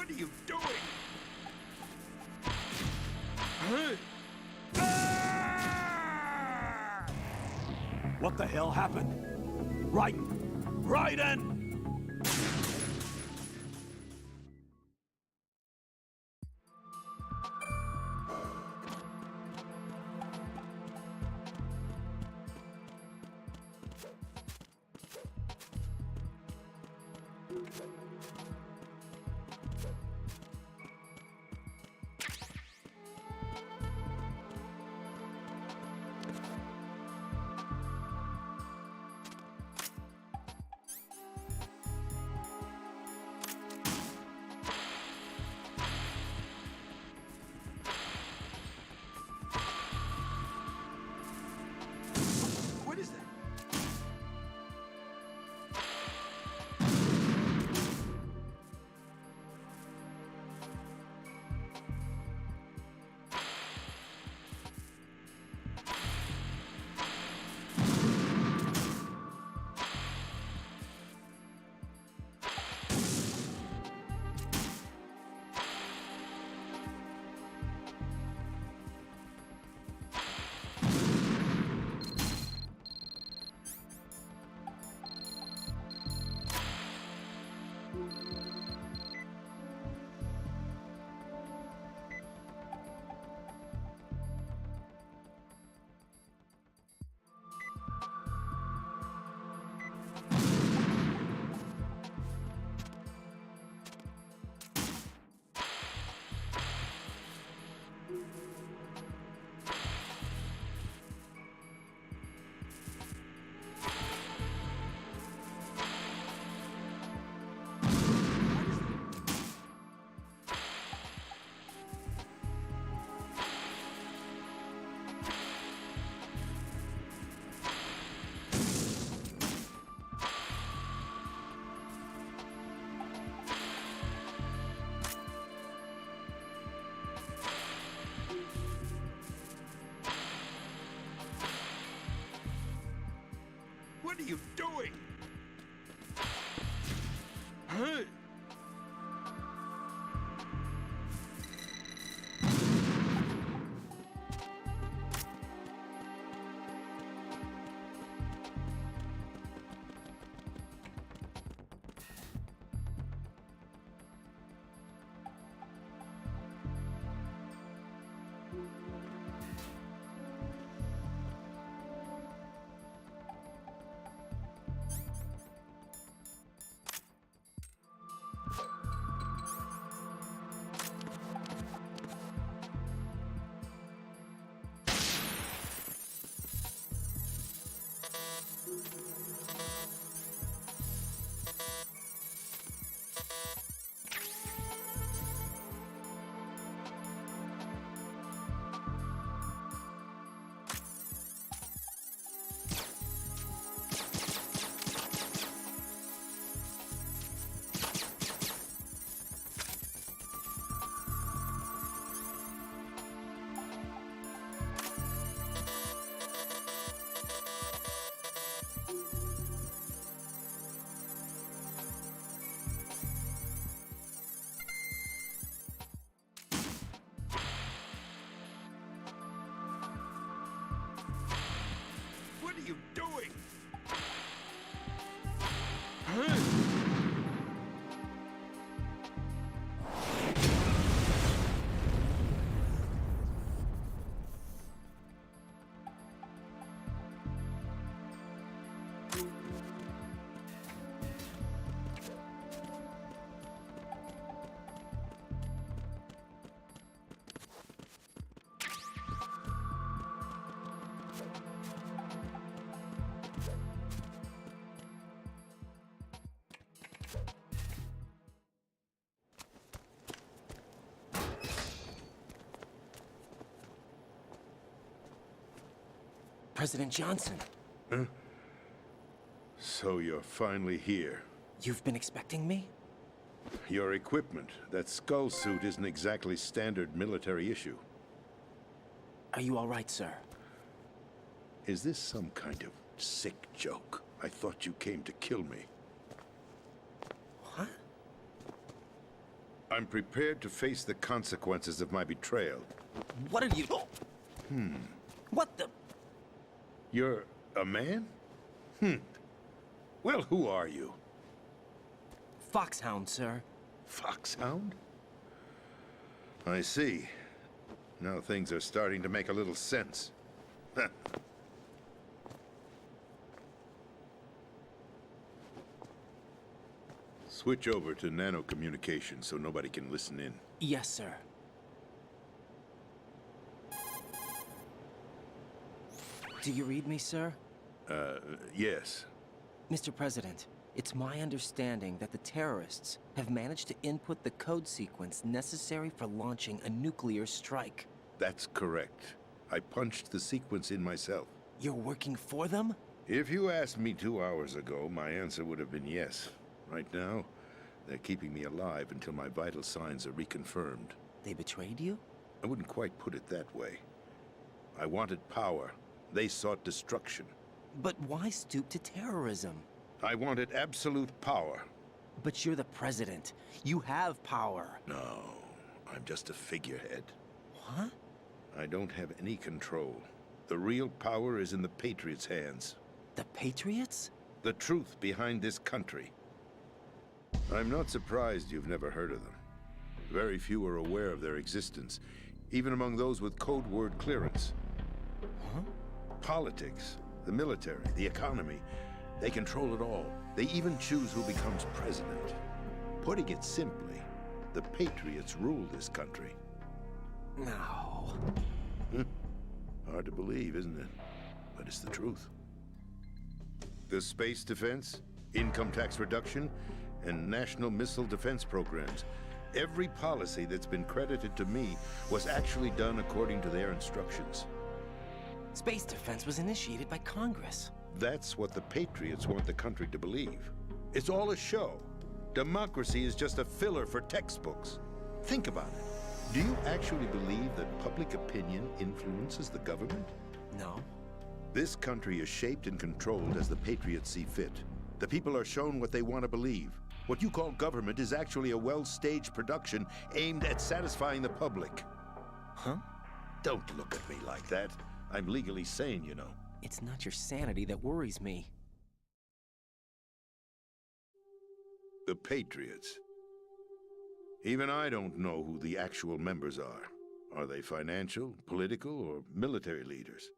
What are you doing? What the hell happened? Raiden! Raiden! What is that? What are you doing? Huh? What are you doing? Huh? President Johnson. Huh? So you're finally here. You've been expecting me? Your equipment, that skull suit isn't exactly standard military issue. Are you all right, sir? Is this some kind of sick joke? I thought you came to kill me. What? I'm prepared to face the consequences of my betrayal. What are you... What the... You're a man? Well, who are you? Foxhound, sir. Foxhound? I see. Now things are starting to make a little sense. Switch over to nano-communication so nobody can listen in. Yes, sir. Do you read me, sir? Yes. Mr. President, it's my understanding that the terrorists have managed to input the code sequence necessary for launching a nuclear strike. That's correct. I punched the sequence in myself. You're working for them? If you asked me 2 hours ago, my answer would have been yes. Right now, they're keeping me alive until my vital signs are reconfirmed. They betrayed you? I wouldn't quite put it that way. I wanted power. They sought destruction. But why stoop to terrorism? I wanted absolute power. But you're the president. You have power. No, I'm just a figurehead. What? I don't have any control. The real power is in the Patriots' hands. The Patriots? The truth behind this country. I'm not surprised you've never heard of them. Very few are aware of their existence, even among those with code word clearance. Huh? Politics, the military, the economy, they control it all. They even choose who becomes president. Putting it simply, the Patriots rule this country. No. Hard to believe, isn't it? But it's the truth. The space defense, income tax reduction, and national missile defense programs. Every policy that's been credited to me was actually done according to their instructions. Space defense was initiated by Congress. That's what the Patriots want the country to believe. It's all a show. Democracy is just a filler for textbooks. Think about it. Do you actually believe that public opinion influences the government? No. This country is shaped and controlled as the Patriots see fit. The people are shown what they want to believe. What you call government is actually a well-staged production aimed at satisfying the public. Huh? Don't look at me like that. I'm legally sane, you know. It's not your sanity that worries me. The Patriots. Even I don't know who the actual members are. Are they financial, political, or military leaders?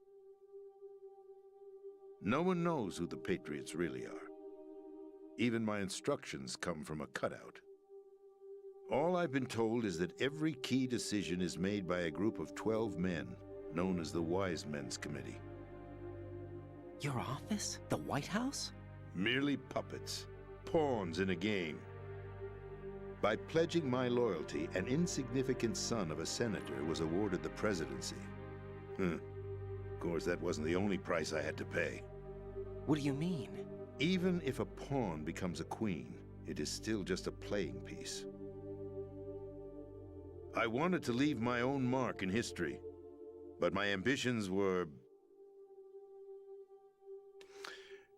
No one knows who the Patriots really are. Even my instructions come from a cutout. All I've been told is that every key decision is made by a group of 12 men, known as the Wise Men's Committee. Your office? The White House? Merely puppets, pawns in a game. By pledging my loyalty, an insignificant son of a senator was awarded the presidency. Of course, that wasn't the only price I had to pay. What do you mean? Even if a pawn becomes a queen, it is still just a playing piece. I wanted to leave my own mark in history, but my ambitions were...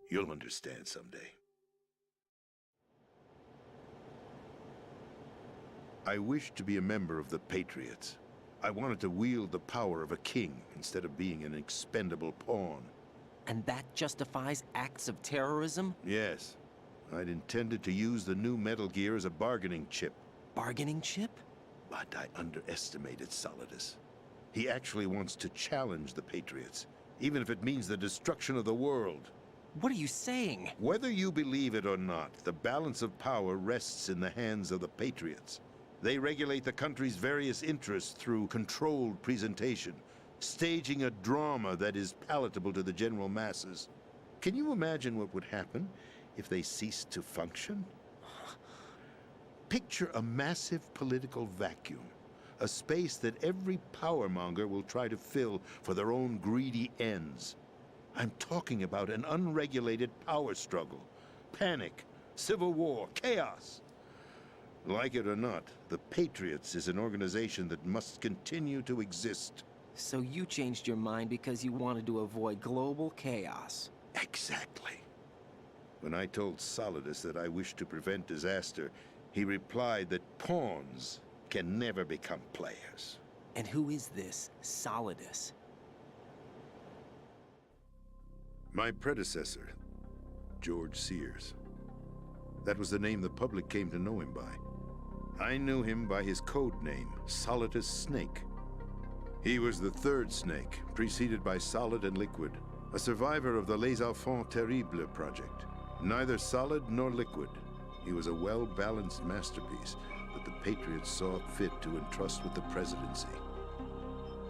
You'll understand someday. I wished to be a member of the Patriots. I wanted to wield the power of a king instead of being an expendable pawn. And that justifies acts of terrorism? Yes. I'd intended to use the new Metal Gear as a bargaining chip. Bargaining chip? But I underestimated Solidus. He actually wants to challenge the Patriots, even if it means the destruction of the world. What are you saying? Whether you believe it or not, the balance of power rests in the hands of the Patriots. They regulate the country's various interests through controlled presentation, staging a drama that is palatable to the general masses. Can you imagine what would happen if they ceased to function? Picture a massive political vacuum, a space that every powermonger will try to fill for their own greedy ends. I'm talking about an unregulated power struggle, panic, civil war, chaos. Like it or not, the Patriots is an organization that must continue to exist. So you changed your mind because you wanted to avoid global chaos. Exactly. When I told Solidus that I wished to prevent disaster, He replied that pawns can never become players. And who is this Solidus? My predecessor, George Sears. That was the name the public came to know him by. I knew him by his code name, Solidus Snake. He was the third Snake, preceded by Solid and Liquid, a survivor of the Les Enfants Terribles project. Neither solid nor liquid, he was a well-balanced masterpiece that the Patriots saw fit to entrust with the presidency.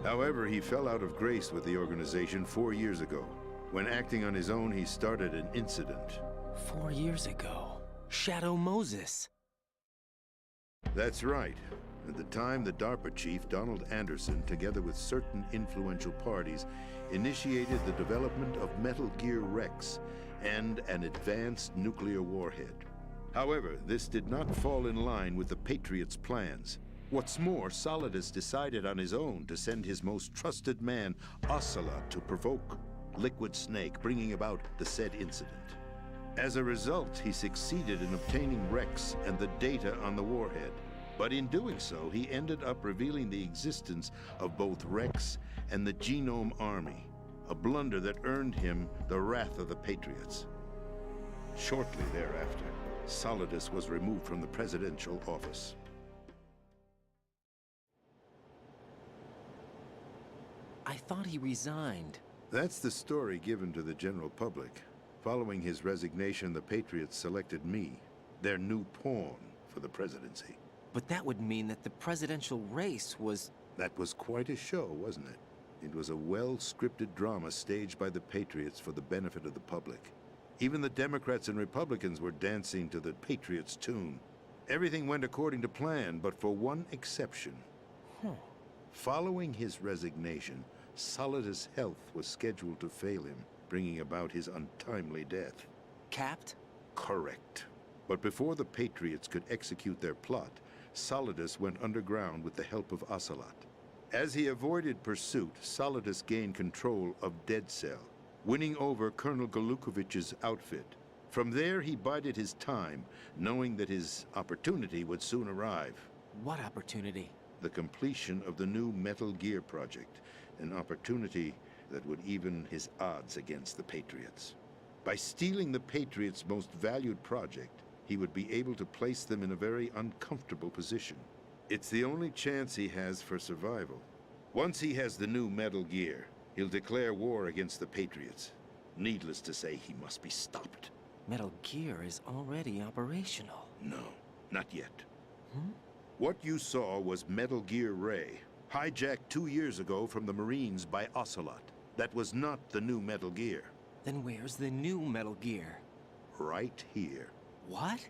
However, he fell out of grace with the organization 4 years ago. When acting on his own, he started an incident. 4 years ago? Shadow Moses. That's right. At the time, the DARPA chief, Donald Anderson, together with certain influential parties, initiated the development of Metal Gear Rex and an advanced nuclear warhead. However, this did not fall in line with the Patriots' plans. What's more, Solidus decided on his own to send his most trusted man, Ocelot, to provoke Liquid Snake, bringing about the said incident. As a result, he succeeded in obtaining Rex and the data on the warhead. But in doing so, he ended up revealing the existence of both Rex and the Genome Army, a blunder that earned him the wrath of the Patriots. Shortly thereafter, Solidus was removed from the presidential office. I thought he resigned. That's the story given to the general public. Following his resignation, the Patriots selected me, their new pawn, for the presidency. But that would mean that the presidential race was... That was quite a show, wasn't it? It was a well-scripted drama staged by the Patriots for the benefit of the public. Even the Democrats and Republicans were dancing to the Patriots' tune. Everything went according to plan, but for one exception. Following his resignation, Solidus' health was scheduled to fail him, bringing about his untimely death. Capped? Correct. But before the Patriots could execute their plot, Solidus went underground with the help of Ocelot. As he avoided pursuit, Solidus gained control of Dead Cell, winning over Colonel Golukovich's outfit. From there, he bided his time, knowing that his opportunity would soon arrive. What opportunity? The completion of the new Metal Gear project, an opportunity that would even his odds against the Patriots. By stealing the Patriots' most valued project, he would be able to place them in a very uncomfortable position. It's the only chance he has for survival. Once he has the new Metal Gear, he'll declare war against the Patriots. Needless to say, he must be stopped. Metal Gear is already operational. No, not yet. What you saw was Metal Gear Ray, hijacked 2 years ago from the Marines by Ocelot. That was not the new Metal Gear. Then where's the new Metal Gear? Right here. What?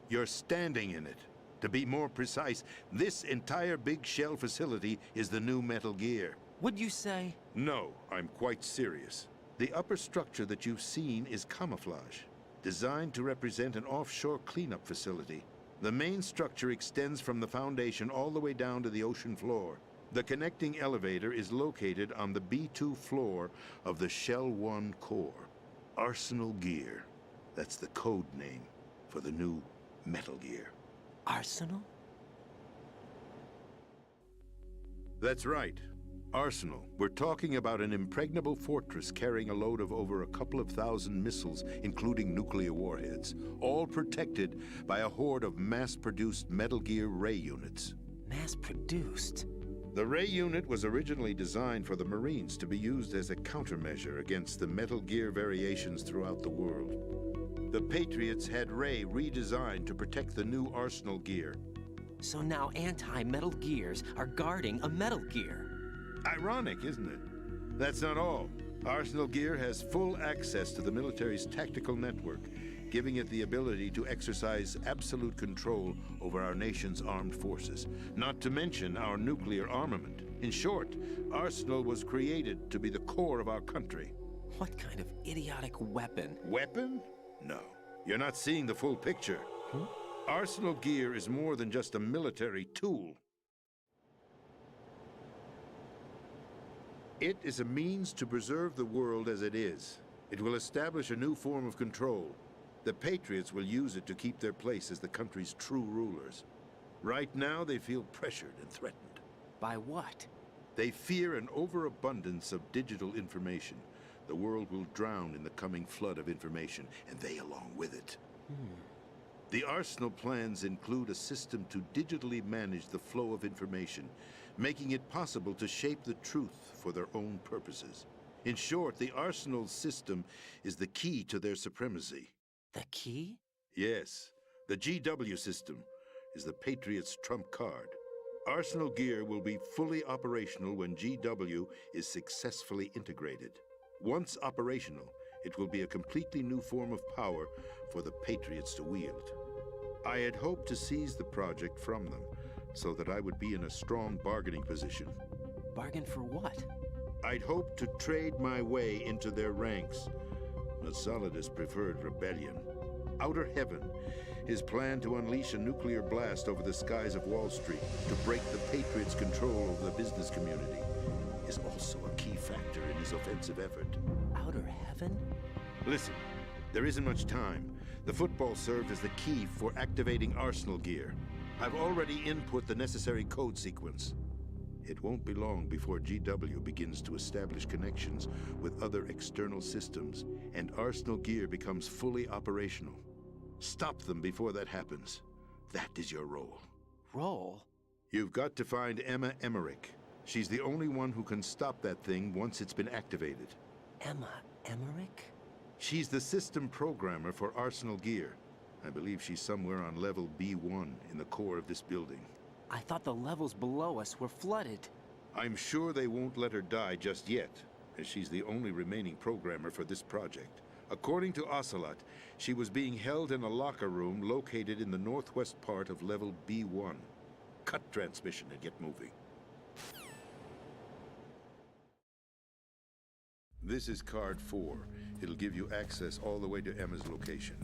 You're standing in it. To be more precise, this entire big shell facility is the new Metal Gear. Would you say? No, I'm quite serious. The upper structure that you've seen is camouflage, designed to represent an offshore cleanup facility. The main structure extends from the foundation all the way down to the ocean floor. The connecting elevator is located on the B2 floor of the Shell 1 core. Arsenal Gear. That's the code name for the new Metal Gear. Arsenal? That's right. Arsenal. We're talking about an impregnable fortress carrying a load of over a couple of thousand missiles, including nuclear warheads, all protected by a horde of mass-produced Metal Gear Ray units. Mass-produced? The Ray unit was originally designed for the Marines to be used as a countermeasure against the Metal Gear variations throughout the world. The Patriots had Ray redesigned to protect the new Arsenal Gear. So now anti-Metal Gears are guarding a Metal Gear. Ironic, isn't it? That's not all. Arsenal Gear has full access to the military's tactical network, giving it the ability to exercise absolute control over our nation's armed forces, not to mention our nuclear armament. In short, Arsenal was created to be the core of our country. What kind of idiotic weapon? Weapon? No. You're not seeing the full picture. Arsenal Gear is more than just a military tool. It is a means to preserve the world as it is. It will establish a new form of control. The Patriots will use it to keep their place as the country's true rulers. Right now, they feel pressured and threatened. By what? They fear an overabundance of digital information. The world will drown in the coming flood of information, and they along with it. The Arsenal plans include a system to digitally manage the flow of information, making it possible to shape the truth for their own purposes. In short, the Arsenal system is the key to their supremacy. The key? Yes. The GW system is the Patriots' trump card. Arsenal gear will be fully operational when GW is successfully integrated. Once operational, it will be a completely new form of power for the Patriots to wield. I had hoped to seize the project from them, so that I would be in a strong bargaining position. Bargain for what? I'd hoped to trade my way into their ranks, but Solidus preferred rebellion. Outer Heaven, his plan to unleash a nuclear blast over the skies of Wall Street to break the Patriots' control over the business community, is also a key factor in his offensive effort. Outer Heaven? Listen, there isn't much time. The football served as the key for activating Arsenal gear. I've already input the necessary code sequence. It won't be long before GW begins to establish connections with other external systems, and Arsenal gear becomes fully operational. Stop them before that happens. That is your role. Role? You've got to find Emma Emmerich. She's the only one who can stop that thing once it's been activated. Emma Emmerich? She's the system programmer for Arsenal gear. I believe she's somewhere on level B1 in the core of this building. I thought the levels below us were flooded. I'm sure they won't let her die just yet, as she's the only remaining programmer for this project. According to Ocelot, she was being held in a locker room located in the northwest part of level B1. Cut transmission and get moving. This is card 4. It'll give you access all the way to Emma's location.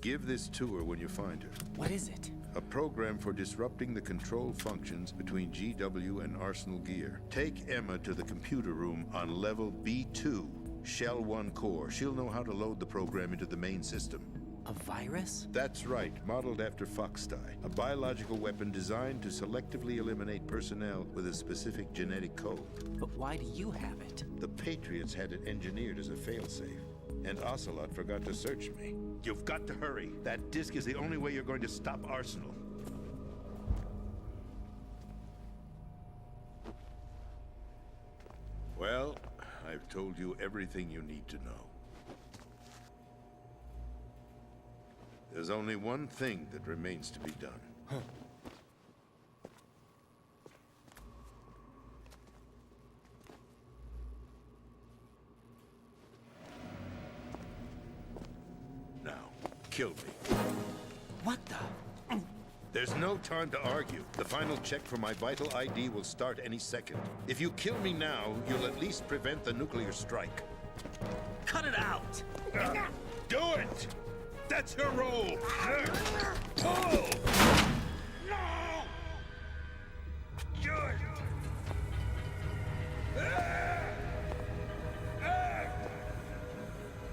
Give this to her when you find her. What is it? A program for disrupting the control functions between GW and Arsenal gear. Take Emma to the computer room on level B2, Shell 1 core. She'll know how to load the program into the main system. A virus? That's right, modeled after Foxdie. A biological weapon designed to selectively eliminate personnel with a specific genetic code. But why do you have it? The Patriots had it engineered as a failsafe, and Ocelot forgot to search me. You've got to hurry. That disk is the only way you're going to stop Arsenal. Well, I've told you everything you need to know. There's only one thing that remains to be done. Now, kill me. What the? There's no time to argue. The final check for my vital ID will start any second. If you kill me now, you'll at least prevent the nuclear strike. Cut it out! Do it! That's your role! Pull! No! Do it!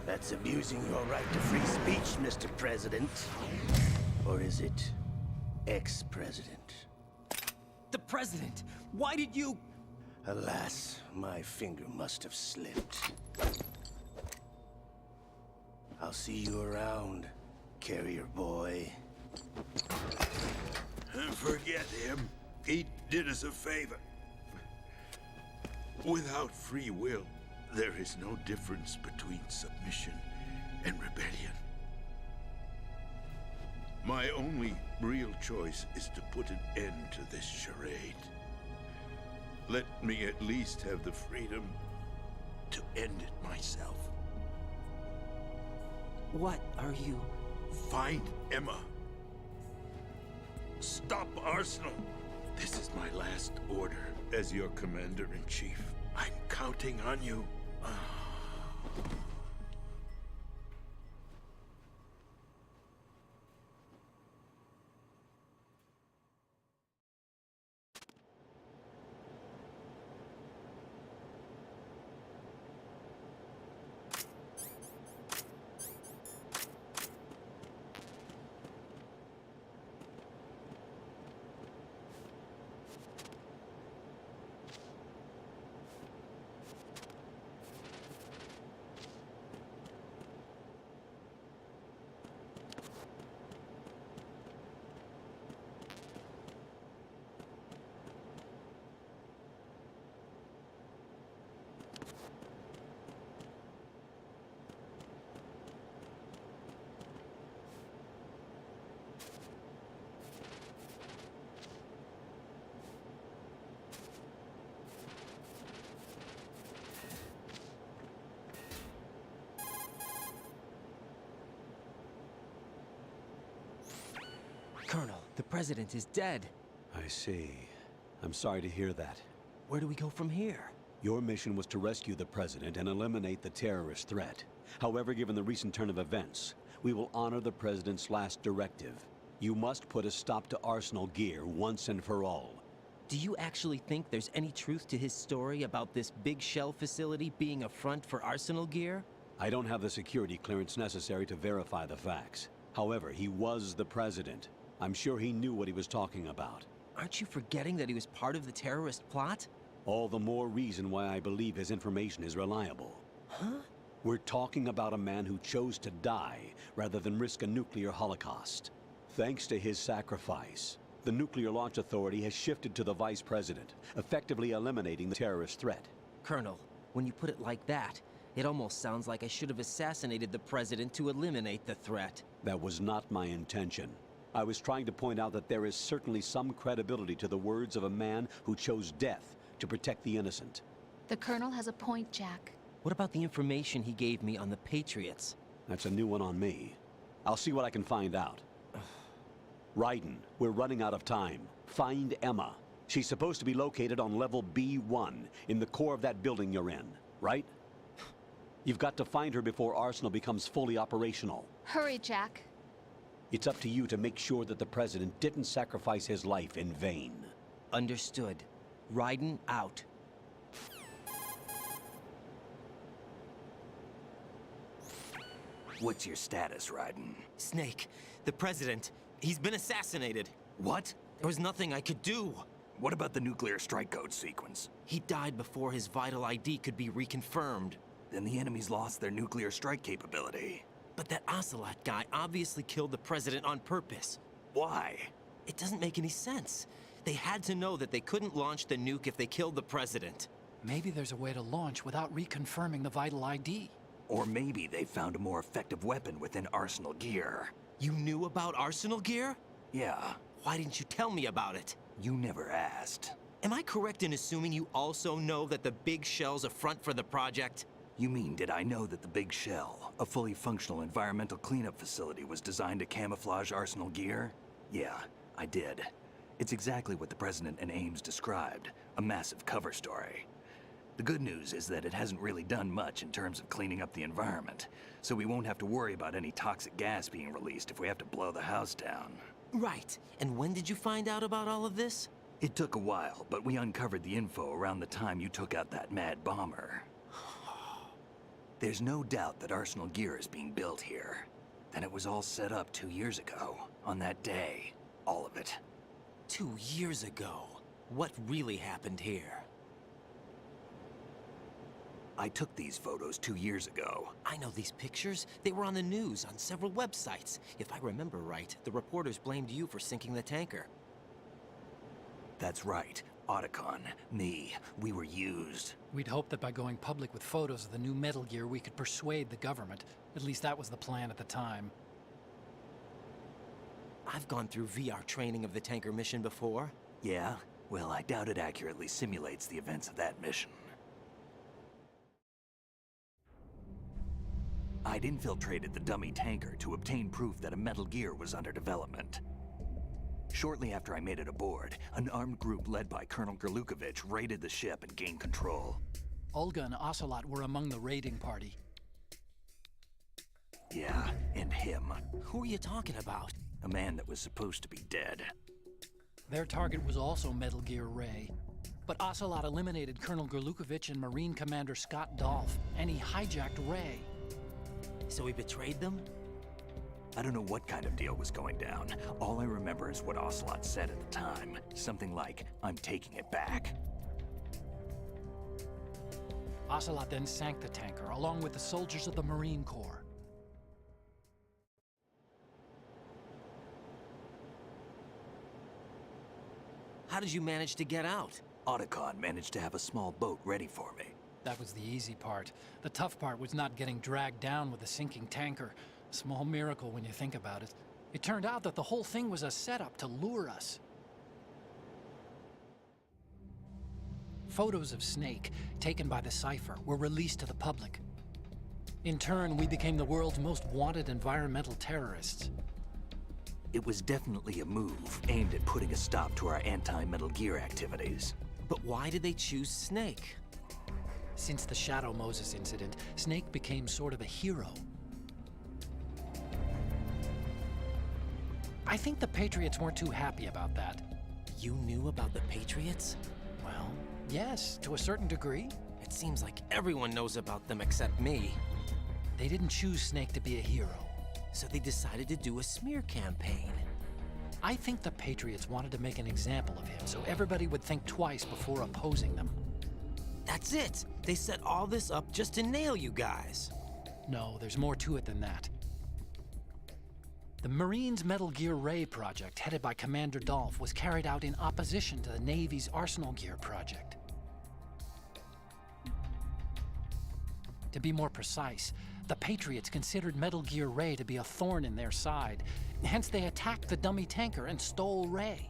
That's abusing your right to free speech, Mr. President. Or is it ex-president? The president! Why did you... Alas, my finger must have slipped. I'll see you around, carrier boy. Forget him. He did us a favor. Without free will, there is no difference between submission and rebellion. My only real choice is to put an end to this charade. Let me at least have the freedom to end it myself. What are you... Find Emma. Stop Arsenal. This is my last order as your commander-in-chief. I'm counting on you. Colonel, the President is dead. I see. I'm sorry to hear that. Where do we go from here? Your mission was to rescue the President and eliminate the terrorist threat. However, given the recent turn of events, we will honor the President's last directive. You must put a stop to Arsenal Gear once and for all. Do you actually think there's any truth to his story about this big shell facility being a front for Arsenal Gear? I don't have the security clearance necessary to verify the facts. However, he was the President. I'm sure he knew what he was talking about. Aren't you forgetting that he was part of the terrorist plot? All the more reason why I believe his information is reliable. Huh? We're talking about a man who chose to die rather than risk a nuclear holocaust. Thanks to his sacrifice, the Nuclear Launch Authority has shifted to the Vice President, effectively eliminating the terrorist threat. Colonel, when you put it like that, it almost sounds like I should have assassinated the President to eliminate the threat. That was not my intention. I was trying to point out that there is certainly some credibility to the words of a man who chose death to protect the innocent. The Colonel has a point, Jack. What about the information he gave me on the Patriots? That's a new one on me. I'll see what I can find out. Raiden, we're running out of time. Find Emma. She's supposed to be located on level B1, in the core of that building you're in, right? You've got to find her before Arsenal becomes fully operational. Hurry, Jack. It's up to you to make sure that the President didn't sacrifice his life in vain. Understood. Raiden out. What's your status, Raiden? Snake, the President, he's been assassinated. What? There was nothing I could do. What about the nuclear strike code sequence? He died before his vital ID could be reconfirmed. Then the enemy's lost their nuclear strike capability. But that Ocelot guy obviously killed the President on purpose. Why? It doesn't make any sense. They had to know that they couldn't launch the nuke if they killed the President. Maybe there's a way to launch without reconfirming the vital ID. Or maybe they found a more effective weapon within Arsenal Gear. You knew about Arsenal Gear? Yeah. Why didn't you tell me about it? You never asked. Am I correct in assuming you also know that the Big Shell's a front for the project? You mean, did I know that the Big Shell, a fully functional environmental cleanup facility, was designed to camouflage Arsenal Gear? Yeah, I did. It's exactly what the President and Ames described, a massive cover story. The good news is that it hasn't really done much in terms of cleaning up the environment, so we won't have to worry about any toxic gas being released if we have to blow the house down. Right. And when did you find out about all of this? It took a while, but we uncovered the info around the time you took out that mad bomber. There's no doubt that Arsenal Gear is being built here. And it was all set up 2 years ago, on that day. All of it. 2 years ago? What really happened here? I took these photos 2 years ago. I know these pictures. They were on the news, on several websites. If I remember right, the reporters blamed you for sinking the tanker. That's right. Otacon, me, we were used. We'd hoped that by going public with photos of the new Metal Gear, we could persuade the government. At least that was the plan at the time. I've gone through VR training of the tanker mission before. Yeah? Well, I doubt it accurately simulates the events of that mission. I'd infiltrated the dummy tanker to obtain proof that a Metal Gear was under development. Shortly after I made it aboard, an armed group led by Colonel Gerlukovich raided the ship and gained control. Olga and Ocelot were among the raiding party. Yeah, and him. Who are you talking about? A man that was supposed to be dead. Their target was also Metal Gear Ray. But Ocelot eliminated Colonel Gerlukovich and Marine Commander Scott Dolph, and he hijacked Ray. So he betrayed them? I don't know what kind of deal was going down. All I remember is what Ocelot said at the time. Something like, "I'm taking it back." Ocelot then sank the tanker, along with the soldiers of the Marine Corps. How did you manage to get out? Otacon managed to have a small boat ready for me. That was the easy part. The tough part was not getting dragged down with a sinking tanker. A small miracle when you think about it. It turned out that the whole thing was a setup to lure us. Photos of Snake, taken by the Cypher, were released to the public. In turn, we became the world's most wanted environmental terrorists. It was definitely a move aimed at putting a stop to our anti-Metal Gear activities. But why did they choose Snake? Since the Shadow Moses incident, Snake became sort of a hero. I think the Patriots weren't too happy about that. You knew about the Patriots? Well, yes, to a certain degree. It seems like everyone knows about them except me. They didn't choose Snake to be a hero. So they decided to do a smear campaign. I think the Patriots wanted to make an example of him so everybody would think twice before opposing them. That's it! They set all this up just to nail you guys. No, there's more to it than that. The Marines' Metal Gear Ray project, headed by Commander Dolph, was carried out in opposition to the Navy's Arsenal Gear project. To be more precise, the Patriots considered Metal Gear Ray to be a thorn in their side. Hence, they attacked the dummy tanker and stole Ray.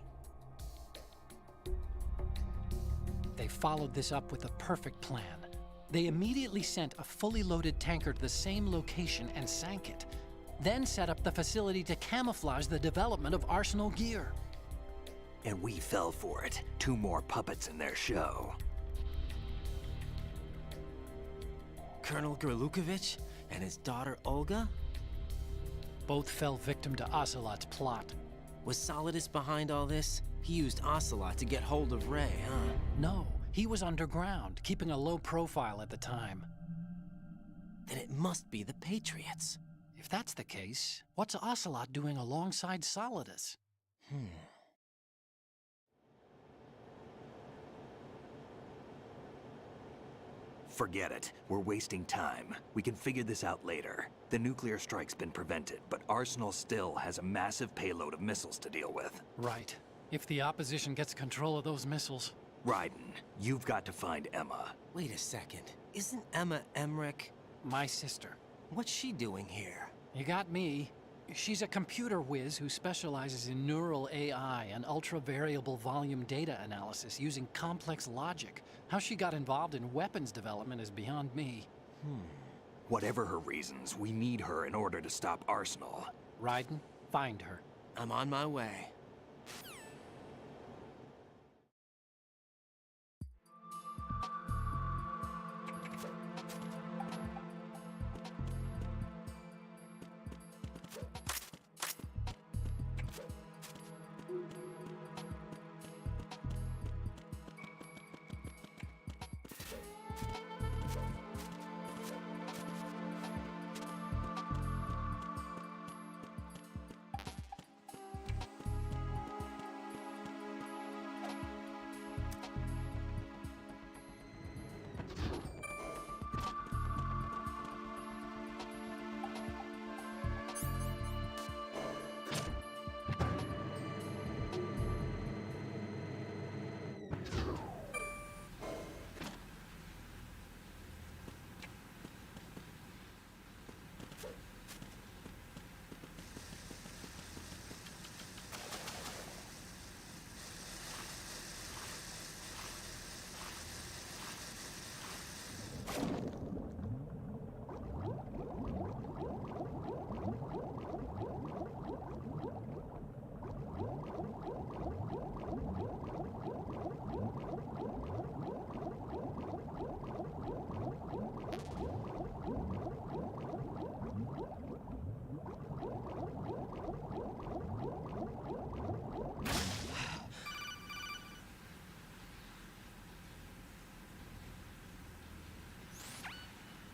They followed this up with a perfect plan. They immediately sent a fully loaded tanker to the same location and sank it. Then set up the facility to camouflage the development of Arsenal Gear. And we fell for it. 2 more puppets in their show. Colonel Gerlukovich and his daughter Olga? Both fell victim to Ocelot's plot. Was Solidus behind all this? He used Ocelot to get hold of Ray, huh? No, he was underground, keeping a low profile at the time. Then it must be the Patriots. If that's the case, what's Ocelot doing alongside Solidus? Forget it. We're wasting time. We can figure this out later. The nuclear strike's been prevented, but Arsenal still has a massive payload of missiles to deal with. Right. If the opposition gets control of those missiles... Raiden, you've got to find Emma. Wait a second. Isn't Emma Emmerich my sister? What's she doing here? You got me. She's a computer whiz who specializes in neural AI and ultra-variable volume data analysis using complex logic. How she got involved in weapons development is beyond me. Whatever her reasons, we need her in order to stop Arsenal. Raiden, find her. I'm on my way.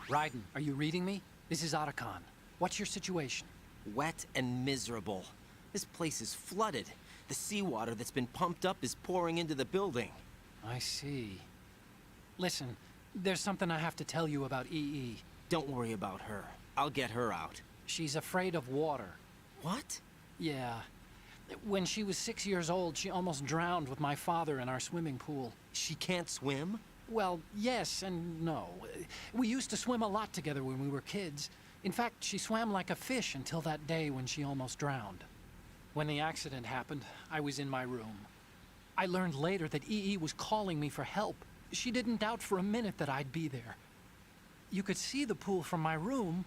Raiden, are you reading me? This is Otacon. What's your situation? Wet and miserable. This place is flooded. The seawater that's been pumped up is pouring into the building. I see. Listen, there's something I have to tell you about EE. Don't worry about her. I'll get her out. She's afraid of water. What? Yeah. When she was 6 years old, she almost drowned with my father in our swimming pool. She can't swim? Well, yes and no. We used to swim a lot together when we were kids. In fact, she swam like a fish until that day when she almost drowned. When the accident happened, I was in my room. I learned later that EE was calling me for help. She didn't doubt for a minute that I'd be there. You could see the pool from my room,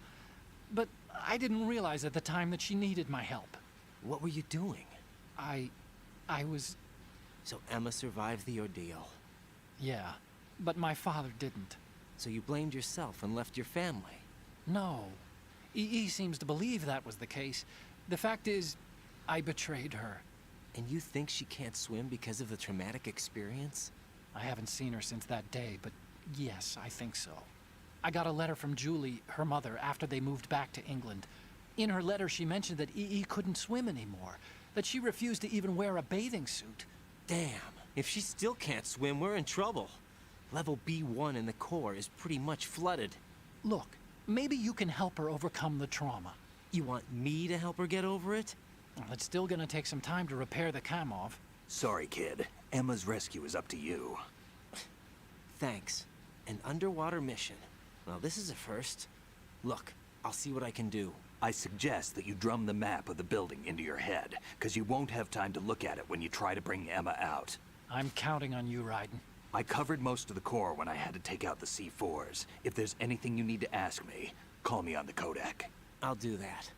but I didn't realize at the time that she needed my help. What were you doing? I was... So Emma survived the ordeal. Yeah, but my father didn't. So you blamed yourself and left your family? No. EE seems to believe that was the case. The fact is, I betrayed her. And you think she can't swim because of the traumatic experience? I haven't seen her since that day, but yes, I think so. I got a letter from Julie, her mother, after they moved back to England. In her letter, she mentioned that EE couldn't swim anymore, that she refused to even wear a bathing suit. Damn. If she still can't swim, we're in trouble. Level B1 in the core is pretty much flooded. Look, maybe you can help her overcome the trauma. You want me to help her get over it? Well, it's still gonna take some time to repair the Kamov. Sorry, kid. Emma's rescue is up to you. Thanks. An underwater mission. Well, this is a first. Look, I'll see what I can do. I suggest that you drum the map of the building into your head, because you won't have time to look at it when you try to bring Emma out. I'm counting on you, Raiden. I covered most of the core when I had to take out the C4s. If there's anything you need to ask me, call me on the codec. I'll do that.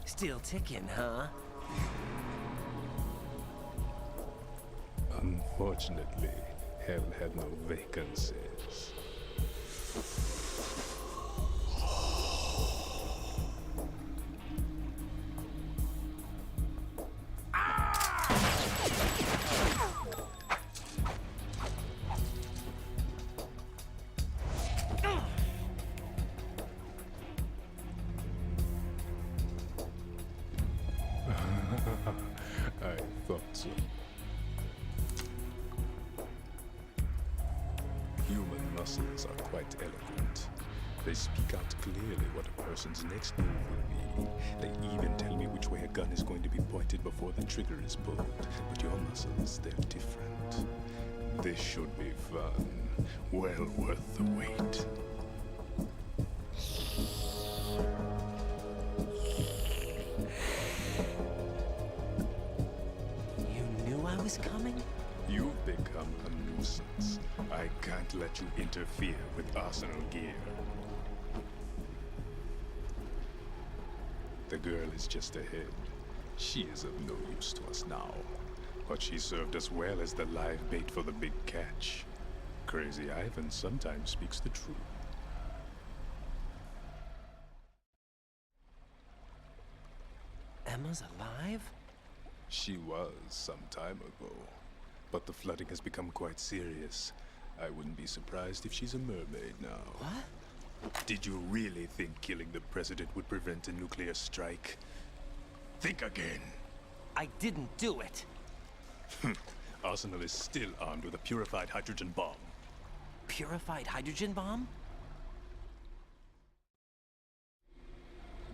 Still ticking, huh? Unfortunately, hell had no vacancies. I thought so. Human muscles are quite eloquent. They speak out clearly what a person's next move will be. They even tell me which way a gun is going to be pointed before the trigger is pulled. But your muscles, they're different. This should be fun. Well worth the wait. I was coming? You've become a nuisance. I can't let you interfere with Arsenal gear. The girl is just ahead. She is of no use to us now. But she served us well as the live bait for the big catch. Crazy Ivan sometimes speaks the truth. Emma's alive? She was some time ago, but the flooding has become quite serious. I wouldn't be surprised if she's a mermaid now. What? Did you really think killing the president would prevent a nuclear strike? Think again. I didn't do it. Arsenal is still armed with a purified hydrogen bomb. Purified hydrogen bomb?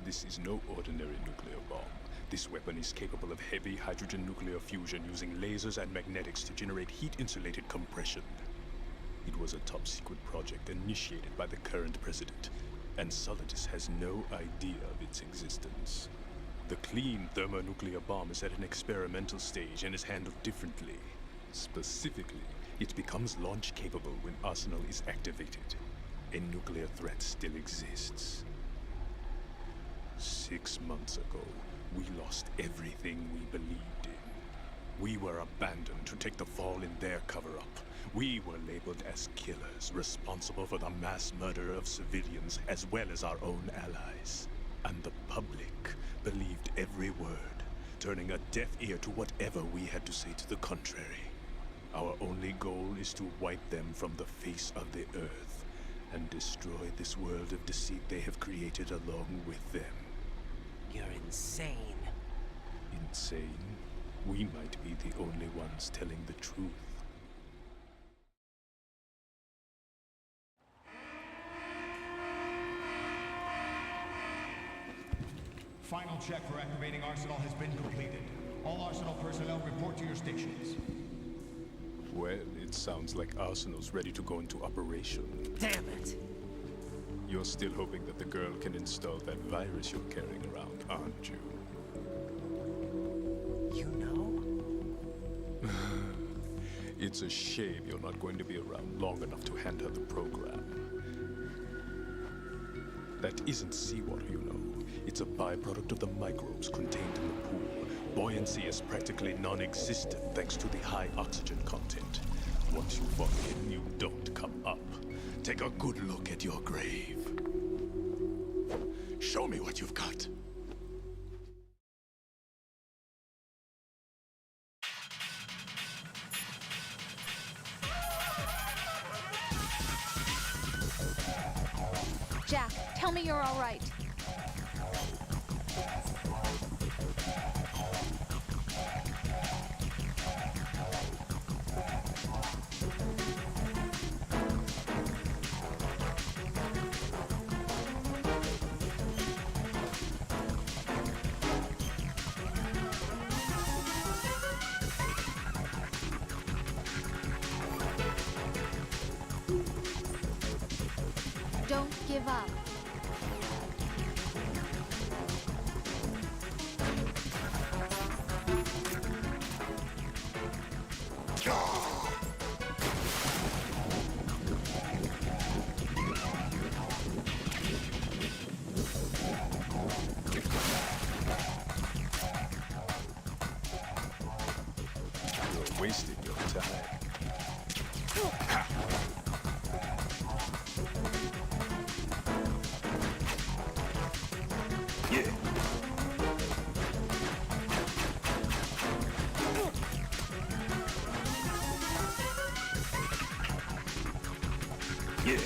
This is no ordinary nuclear bomb. This weapon is capable of heavy hydrogen nuclear fusion using lasers and magnetics to generate heat-insulated compression. It was a top-secret project initiated by the current president, and Solidus has no idea of its existence. The clean thermonuclear bomb is at an experimental stage and is handled differently. Specifically, it becomes launch-capable when Arsenal is activated. A nuclear threat still exists. 6 months ago, we lost everything we believed in. We were abandoned to take the fall in their cover-up. We were labeled as killers, responsible for the mass murder of civilians as well as our own allies. And the public believed every word, turning a deaf ear to whatever we had to say to the contrary. Our only goal is to wipe them from the face of the earth and destroy this world of deceit they have created along with them. You're insane. Insane? We might be the only ones telling the truth. Final check for activating Arsenal has been completed. All Arsenal personnel report to your stations. Well, it sounds like Arsenal's ready to go into operation. Damn it! You're still hoping that the girl can install that virus you're carrying around, aren't you? You know? It's a shame you're not going to be around long enough to hand her the program. That isn't seawater, you know. It's a byproduct of the microbes contained in the pool. Buoyancy is practically non-existent thanks to the high oxygen content. Once you fall in, you don't come up. Take a good look at your grave. Show me what you've got. Jack, tell me you're all right. Don't give up. You're wasting your time. Yeah. Yeah.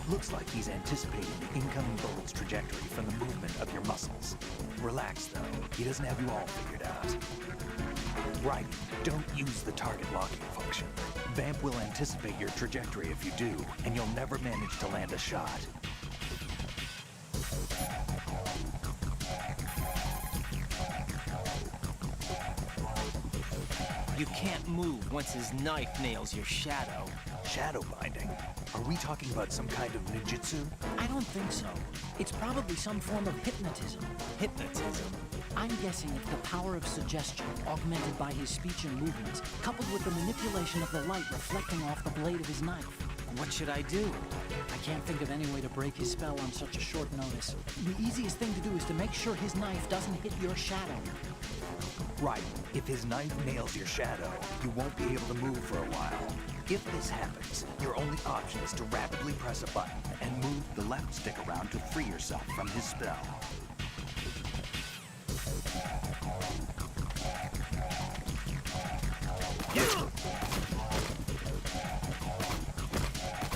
Looks like he's anticipating the incoming bullet's trajectory from the movement of your muscles. Relax, though. He doesn't have you all figured out. Right. Don't use the target locking function. Vamp will anticipate your trajectory if you do, and you'll never manage to land a shot. You can't move once his knife nails your shadow. Shadow binding? Are we talking about some kind of ninjutsu? I don't think so. It's probably some form of hypnotism. Hypnotism? I'm guessing it's the power of suggestion, augmented by his speech and movements, coupled with the manipulation of the light reflecting off the blade of his knife. What should I do? I can't think of any way to break his spell on such a short notice. The easiest thing to do is to make sure his knife doesn't hit your shadow. Right. If his knife nails your shadow, you won't be able to move for a while. If this happens, your only option is to rapidly press a button and move the left stick around to free yourself from his spell. Yeah.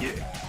Yeah.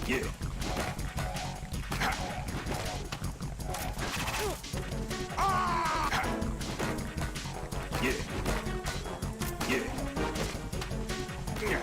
Yeah. Yeah. Yeah. Yeah.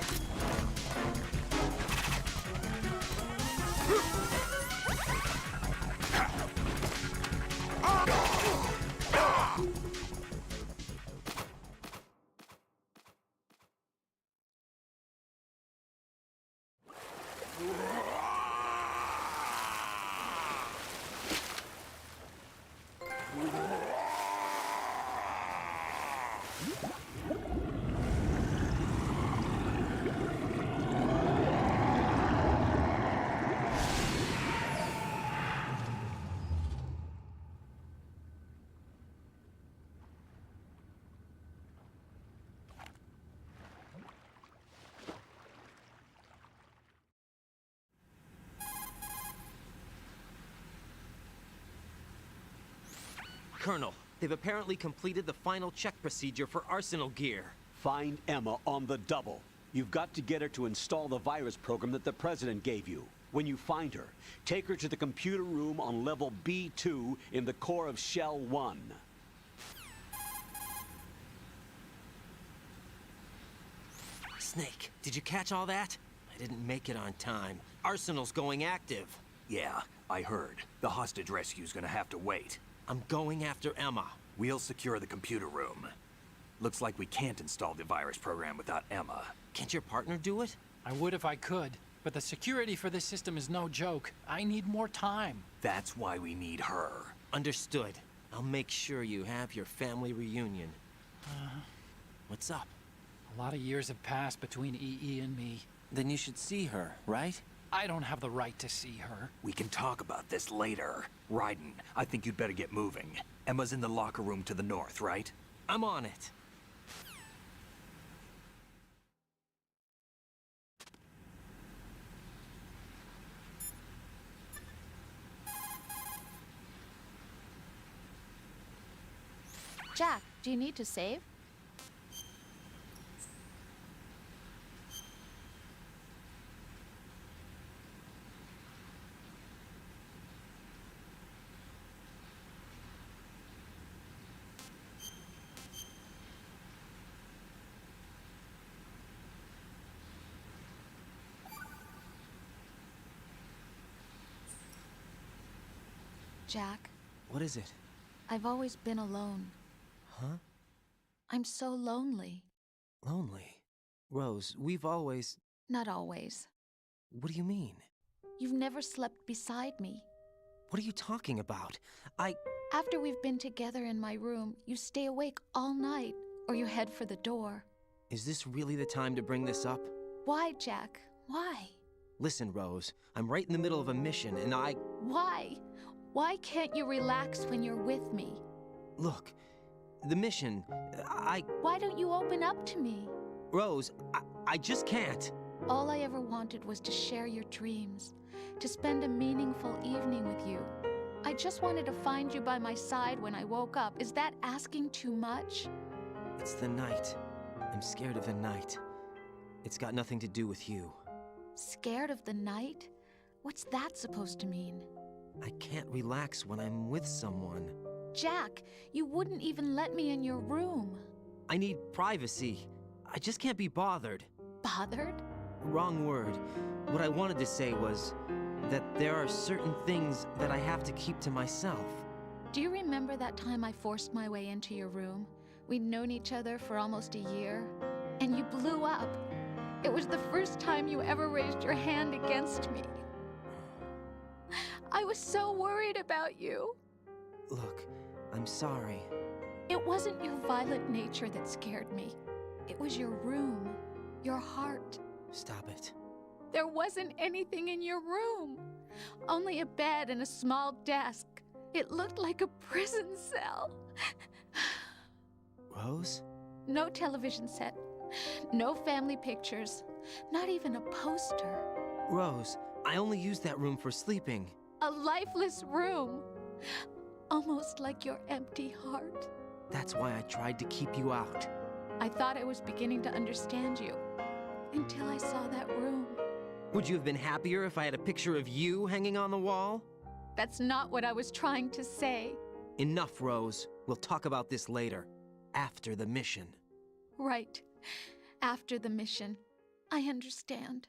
Colonel, they've apparently completed the final check procedure for arsenal gear. Find Emma on the double. You've got to get her to install the virus program that the President gave you. When you find her, take her to the computer room on level B2 in the core of Shell 1. Snake, did you catch all that? I didn't make it on time. Arsenal's going active. Yeah, I heard. The hostage rescue's gonna have to wait. I'm going after Emma. We'll secure the computer room. Looks like we can't install the virus program without Emma. Can't your partner do it? I would if I could, but the security for this system is no joke. I need more time. That's why we need her. Understood. I'll make sure you have your family reunion. What's up? A lot of years have passed between EE and me. Then you should see her, right? I don't have the right to see her. We can talk about this later. Raiden, I think you'd better get moving. Emma's in the locker room to the north, right? I'm on it. Jack, do you need to save? Jack. What is it? I've always been alone. Huh? I'm so lonely. Lonely? Rose, we've always... Not always. What do you mean? You've never slept beside me. What are you talking about? After we've been together in my room, you stay awake all night, or you head for the door. Is this really the time to bring this up? Why, Jack? Why? Listen, Rose, I'm right in the middle of a mission, and Why? Why can't you relax when you're with me? Look, the mission, Why don't you open up to me? Rose, I just can't. All I ever wanted was to share your dreams, to spend a meaningful evening with you. I just wanted to find you by my side when I woke up. Is that asking too much? It's the night. I'm scared of the night. It's got nothing to do with you. Scared of the night? What's that supposed to mean? I can't relax when I'm with someone. Jack, you wouldn't even let me in your room. I need privacy. I just can't be bothered. Bothered? Wrong word. What I wanted to say was that there are certain things that I have to keep to myself. Do you remember that time I forced my way into your room? We'd known each other for almost a year, and you blew up. It was the first time you ever raised your hand against me. I was so worried about you. Look, I'm sorry. It wasn't your violent nature that scared me. It was your room, your heart. Stop it. There wasn't anything in your room. Only a bed and a small desk. It looked like a prison cell. Rose? No television set. No family pictures. Not even a poster. Rose, I only use that room for sleeping. A lifeless room. Almost like your empty heart. That's why I tried to keep you out. I thought I was beginning to understand you. Until I saw that room. Would you have been happier if I had a picture of you hanging on the wall? That's not what I was trying to say. Enough, Rose. We'll talk about this later. After the mission. Right. After the mission. I understand.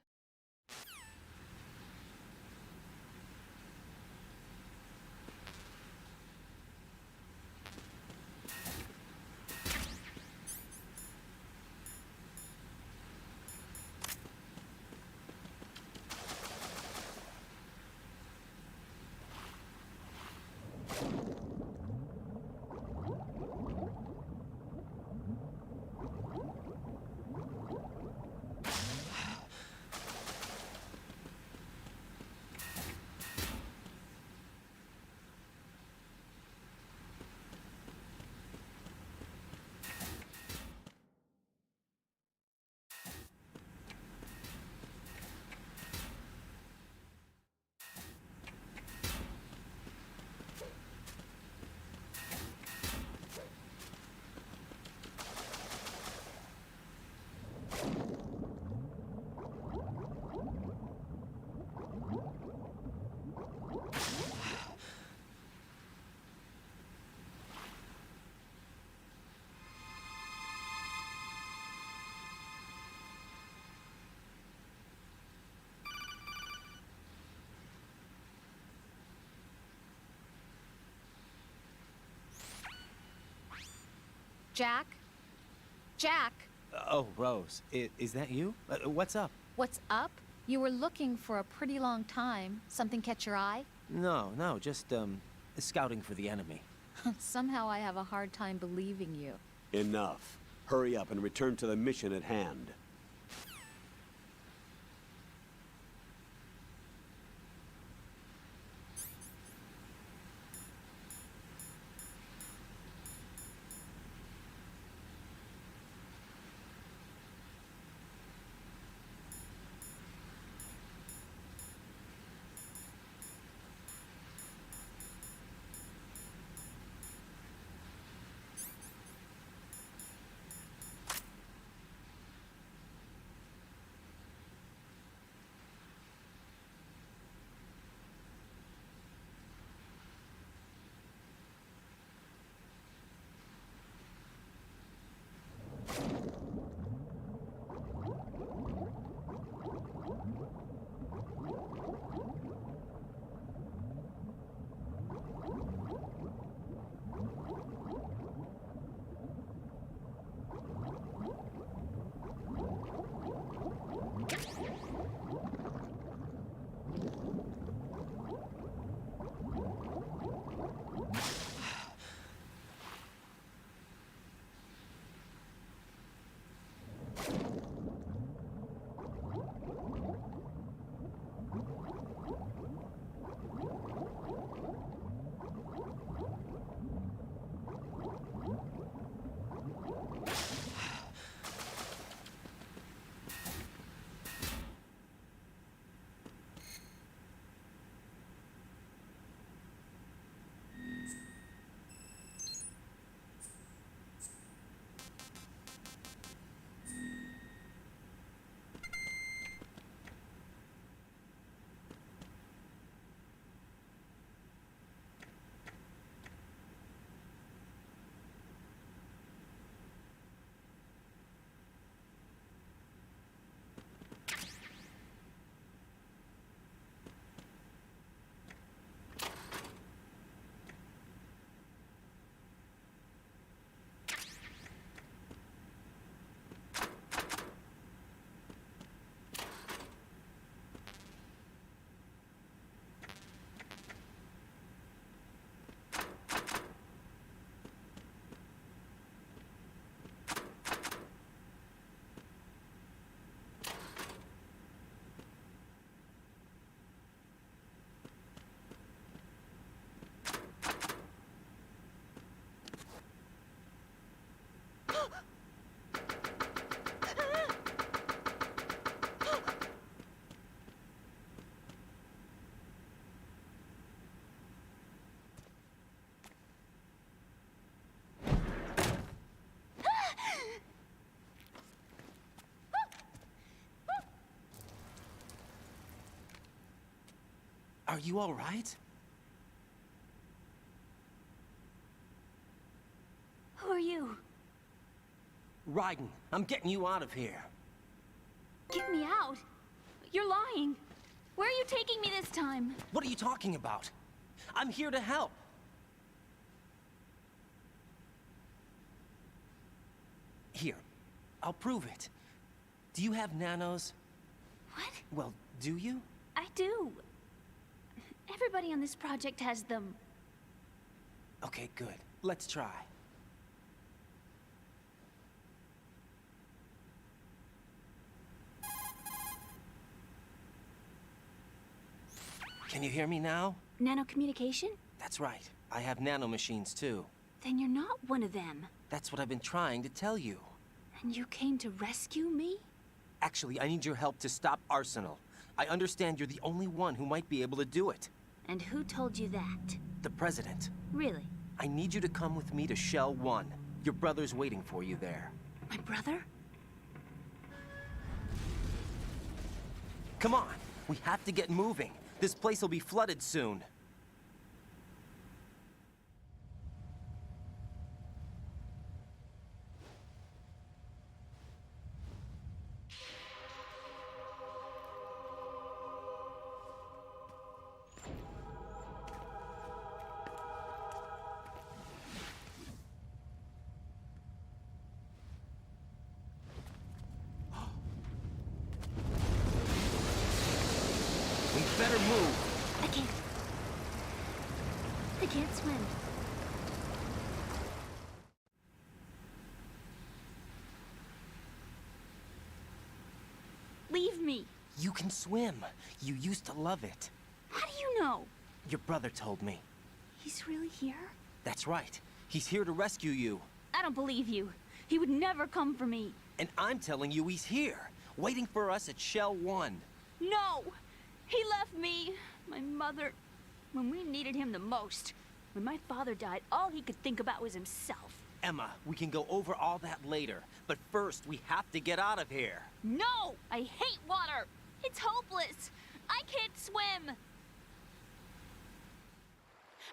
Jack? Jack? Oh, Rose. Is that you? What's up? What's up? You were looking for a pretty long time. Something catch your eye? No, just, scouting for the enemy. Somehow I have a hard time believing you. Enough. Hurry up and return to the mission at hand. Are you all right? Who are you? Raiden, I'm getting you out of here. Get me out. You're lying. Where are you taking me this time? What are you talking about? I'm here to help. Here, I'll prove it. Do you have nanos? What? Well, do you? I do. Everybody on this project has them. Okay, good. Let's try. Can you hear me now? Nanocommunication? That's right. I have nanomachines too. Then you're not one of them. That's what I've been trying to tell you. And you came to rescue me? Actually, I need your help to stop Arsenal. I understand you're the only one who might be able to do it. And who told you that? The President. Really? I need you to come with me to Shell 1. Your brother's waiting for you there. My brother? Come on! We have to get moving. This place will be flooded soon. We better move. I can't. I can't swim. Leave me. You can swim. You used to love it. How do you know? Your brother told me. He's really here? That's right. He's here to rescue you. I don't believe you. He would never come for me. And I'm telling you he's here, waiting for us at Shell 1. No! He left me, my mother, when we needed him the most. When my father died, all he could think about was himself. Emma, we can go over all that later, but first we have to get out of here. No! I hate water! It's hopeless! I can't swim!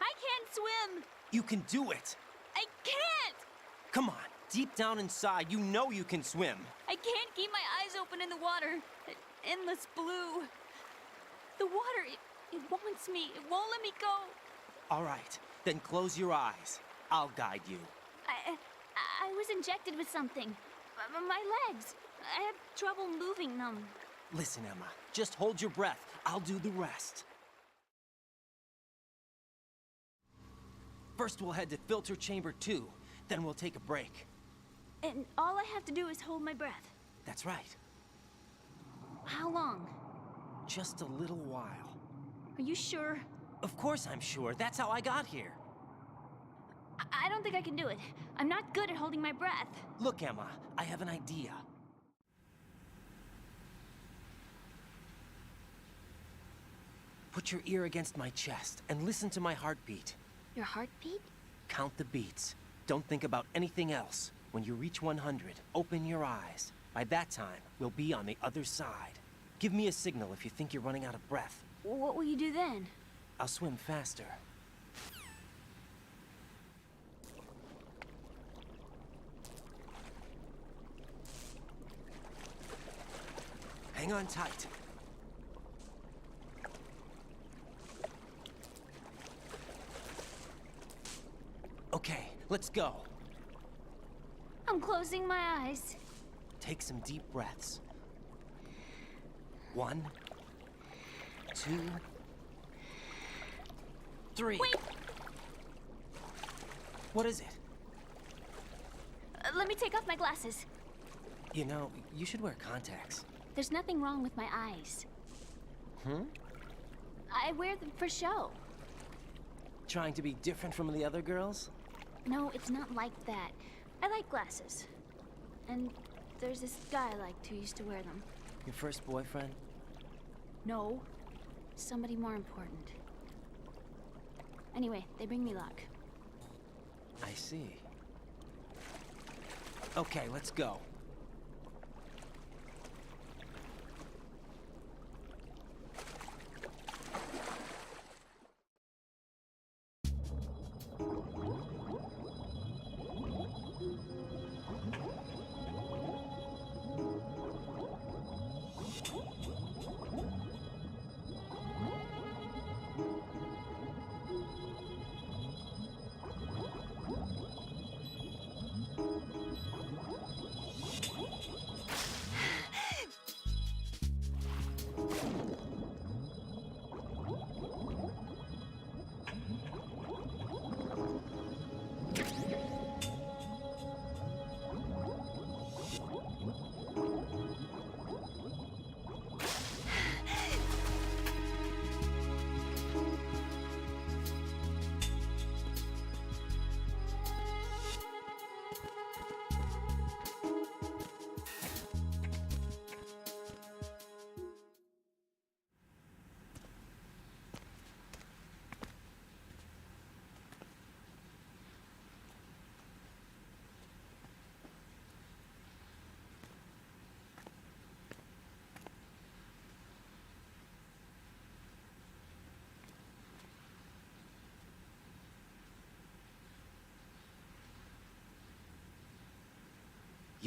I can't swim! You can do it! I can't! Come on, deep down inside, you know you can swim. I can't keep my eyes open in the water. Endless blue. The water, it wants me. It won't let me go. All right, then close your eyes. I'll guide you. I was injected with something. My legs. I have trouble moving them. Listen, Emma, just hold your breath. I'll do the rest. First, we'll head to Filter Chamber 2. Then we'll take a break. And all I have to do is hold my breath. That's right. How long? Just a little while. Are you sure? Of course I'm sure. That's how I got here. I don't think I can do it. I'm not good at holding my breath. Look, Emma, I have an idea. Put your ear against my chest and listen to my heartbeat. Your heartbeat? Count the beats. Don't think about anything else. When you reach 100, open your eyes. By that time, we'll be on the other side. Give me a signal if you think you're running out of breath. What will you do then? I'll swim faster. Hang on tight. Okay, let's go. I'm closing my eyes. Take some deep breaths. 1, 2, 3. Wait! What is it? Let me take off my glasses. You know, you should wear contacts. There's nothing wrong with my eyes. I wear them for show. Trying to be different from the other girls? No, it's not like that. I like glasses. And there's this guy I liked who used to wear them. Your first boyfriend? No. Somebody more important. Anyway, they bring me luck. I see. Okay, let's go.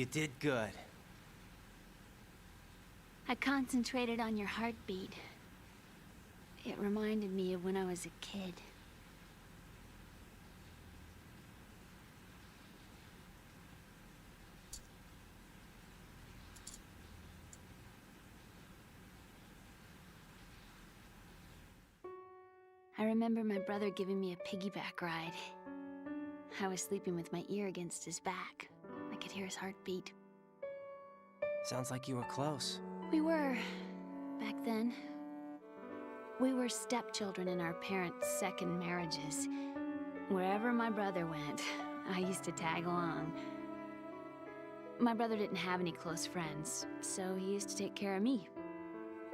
You did good. I concentrated on your heartbeat. It reminded me of when I was a kid. I remember my brother giving me a piggyback ride. I was sleeping with my ear against his back. I could hear his heartbeat. Sounds like you were close. We were, back then. We were stepchildren in our parents' second marriages. Wherever my brother went, I used to tag along. My brother didn't have any close friends, so he used to take care of me.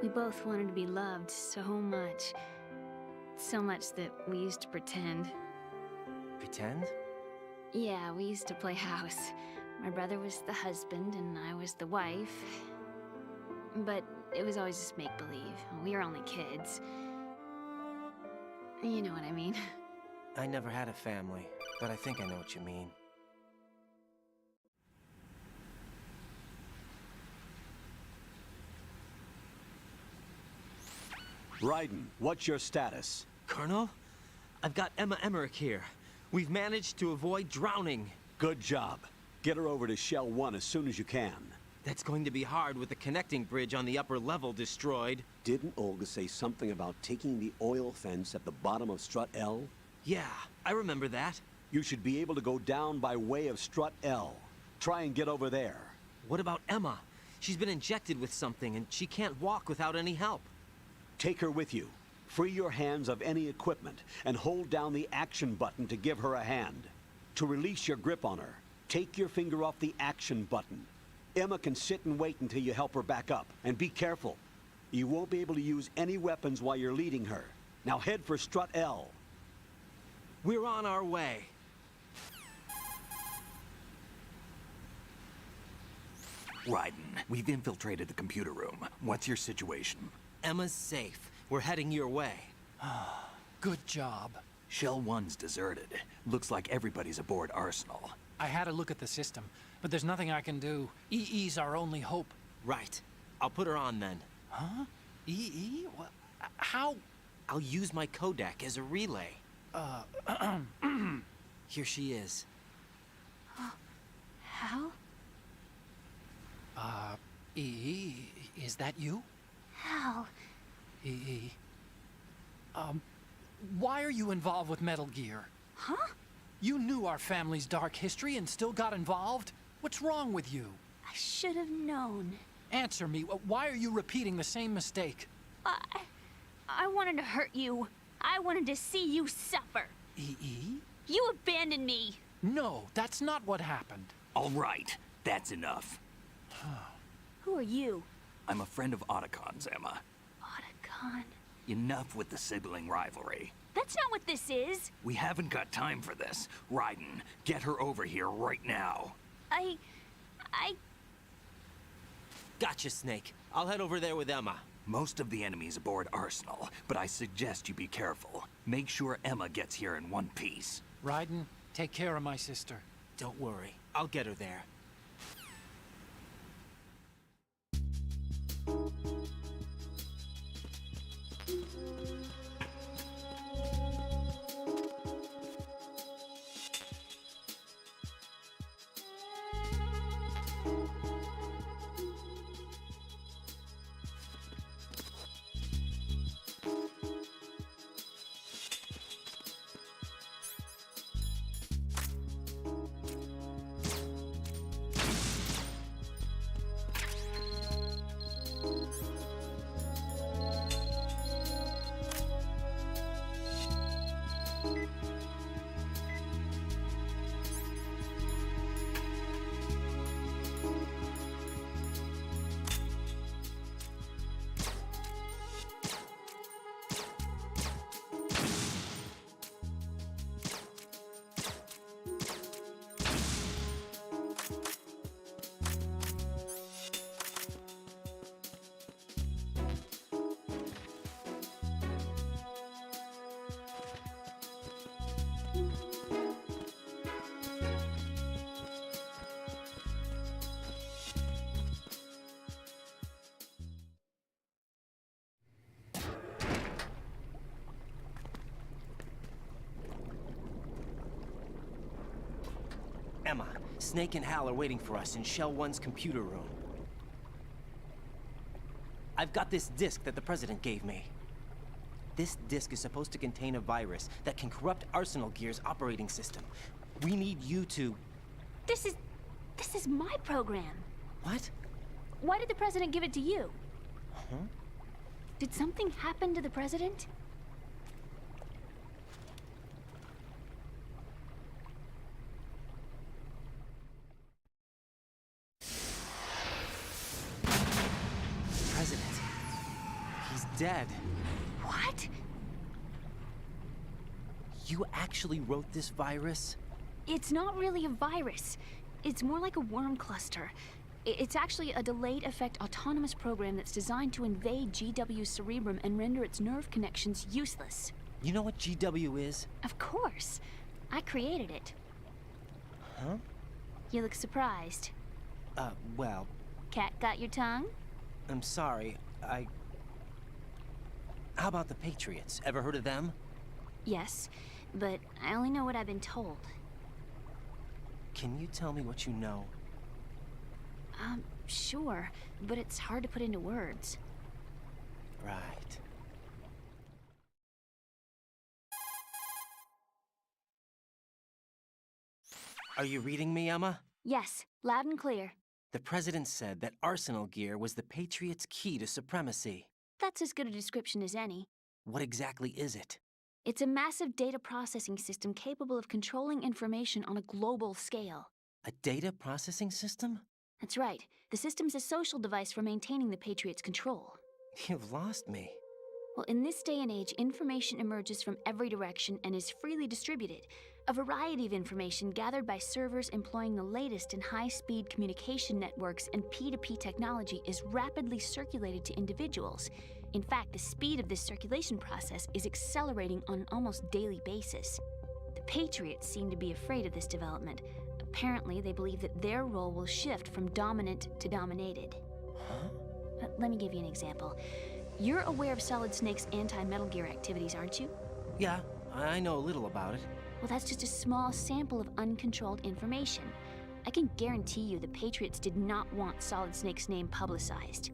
We both wanted to be loved so much. So much that we used to pretend. Pretend? Yeah, we used to play house. My brother was the husband and I was the wife. But it was always just make-believe. We were only kids. You know what I mean. I never had a family, but I think I know what you mean. Raiden, what's your status? Colonel, I've got Emma Emmerich here. We've managed to avoid drowning. Good job. Get her over to Shell 1 as soon as you can. That's going to be hard with the connecting bridge on the upper level destroyed. Didn't Olga say something about taking the oil fence at the bottom of Strut L? Yeah, I remember that. You should be able to go down by way of Strut L. Try and get over there. What about Emma? She's been injected with something and she can't walk without any help. Take her with you. Free your hands of any equipment and hold down the action button to give her a hand. To release your grip on her, take your finger off the action button. Emma can sit and wait until you help her back up. And be careful. You won't be able to use any weapons while you're leading her. Now head for Strut L. We're on our way. Raiden, we've infiltrated the computer room. What's your situation? Emma's safe. We're heading your way. Good job. Shell 1's deserted. Looks like everybody's aboard Arsenal. I had a look at the system, but there's nothing I can do. EE's our only hope. Right. I'll put her on then. Huh? EE? What? How? I'll use my Kodak as a relay. Here she is. How? EE, is that you? How? EE. Why are you involved with Metal Gear? Huh? You knew our family's dark history and still got involved? What's wrong with you? I should have known. Answer me. Why are you repeating the same mistake? I wanted to hurt you. I wanted to see you suffer. EE? You abandoned me. No, that's not what happened. All right, that's enough. Who are you? I'm a friend of Otacon's, Emma. Otacon? Enough with the sibling rivalry. That's not what this is. We haven't got time for this. Raiden, get her over here right now. I... Gotcha, Snake. I'll head over there with Emma. Most of the enemy's aboard Arsenal, but I suggest you be careful. Make sure Emma gets here in one piece. Raiden, take care of my sister. Don't worry. I'll get her there. Emma, Snake and Hal are waiting for us in Shell 1's computer room. I've got this disk that the President gave me. This disk is supposed to contain a virus that can corrupt Arsenal Gear's operating system. We need you to... This is my program. What? Why did the President give it to you? Huh? Did something happen to the President? President. He's dead. What? You actually wrote this virus? It's not really a virus. It's more like a worm cluster. It's actually a delayed effect autonomous program that's designed to invade GW's cerebrum and render its nerve connections useless. You know what GW is? Of course. I created it. Huh? You look surprised. Well... Cat got your tongue? I'm sorry, How about the Patriots? Ever heard of them? Yes, but I only know what I've been told. Can you tell me what you know? Sure, but it's hard to put into words. Right. Are you reading me, Emma? Yes, loud and clear. The President said that Arsenal Gear was the Patriots' key to supremacy. That's as good a description as any. What exactly is it? It's a massive data processing system capable of controlling information on a global scale. A data processing system? That's right. The system's a social device for maintaining the Patriots' control. You've lost me. Well, in this day and age, information emerges from every direction and is freely distributed. A variety of information gathered by servers employing the latest in high-speed communication networks and P2P technology is rapidly circulated to individuals. In fact, the speed of this circulation process is accelerating on an almost daily basis. The Patriots seem to be afraid of this development. Apparently, they believe that their role will shift from dominant to dominated. Huh? Let me give you an example. You're aware of Solid Snake's anti-Metal Gear activities, aren't you? Yeah, I know a little about it. Well, that's just a small sample of uncontrolled information. I can guarantee you the Patriots did not want Solid Snake's name publicized.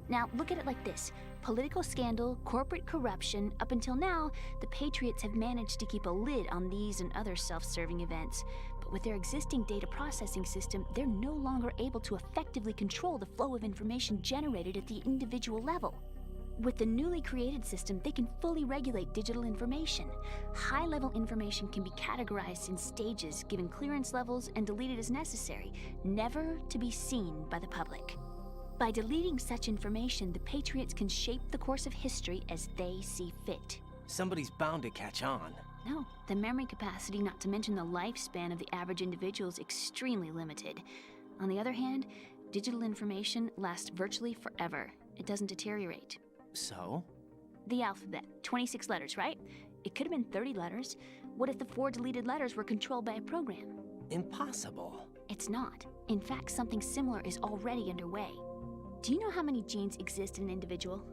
Now, look at it like this. Political scandal, corporate corruption, up until now, the Patriots have managed to keep a lid on these and other self-serving events. But with their existing data processing system, they're no longer able to effectively control the flow of information generated at the individual level. With the newly created system, they can fully regulate digital information. High-level information can be categorized in stages, given clearance levels, and deleted as necessary, never to be seen by the public. By deleting such information, the Patriots can shape the course of history as they see fit. Somebody's bound to catch on. No, the memory capacity, not to mention the lifespan of the average individual, is extremely limited. On the other hand, digital information lasts virtually forever. It doesn't deteriorate. So? The alphabet, 26 letters, right? It could have been 30 letters. What if the 4 deleted letters were controlled by a program? Impossible. It's not. In fact, something similar is already underway. Do you know how many genes exist in an individual?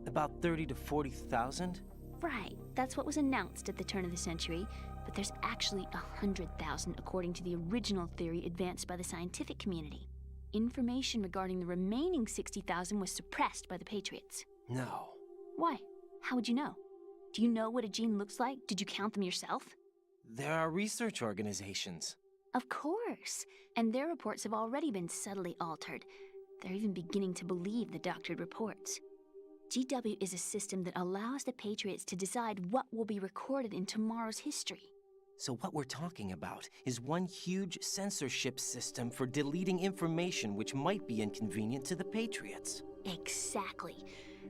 About 30 to 40,000? Right. That's what was announced at the turn of the century. But there's actually 100,000 according to the original theory advanced by the scientific community. Information regarding the remaining 60,000 was suppressed by the Patriots. No. Why? How would you know? Do you know what a gene looks like? Did you count them yourself? There are research organizations. Of course. And their reports have already been subtly altered. They're even beginning to believe the doctored reports. GW is a system that allows the Patriots to decide what will be recorded in tomorrow's history. So what we're talking about is one huge censorship system for deleting information which might be inconvenient to the Patriots. Exactly.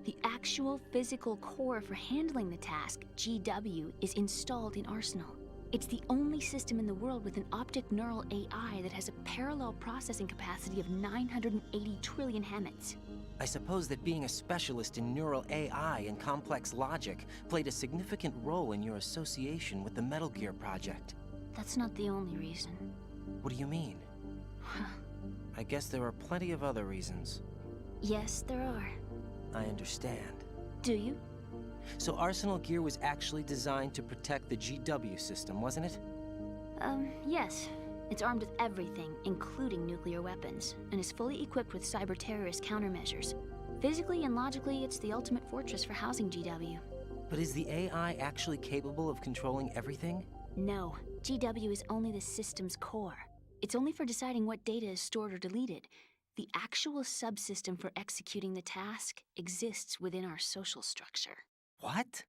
The actual physical core for handling the task, GW, is installed in Arsenal. It's the only system in the world with an optic neural AI that has a parallel processing capacity of 980 trillion Hammets. I suppose that being a specialist in neural AI and complex logic played a significant role in your association with the Metal Gear project. That's not the only reason. What do you mean? I guess there are plenty of other reasons. Yes, there are. I understand. Do you? So Arsenal Gear was actually designed to protect the GW system, wasn't it? Yes. It's armed with everything, including nuclear weapons, and is fully equipped with cyber-terrorist countermeasures. Physically and logically, it's the ultimate fortress for housing GW. But is the AI actually capable of controlling everything? No, GW is only the system's core. It's only for deciding what data is stored or deleted. The actual subsystem for executing the task exists within our social structure. What?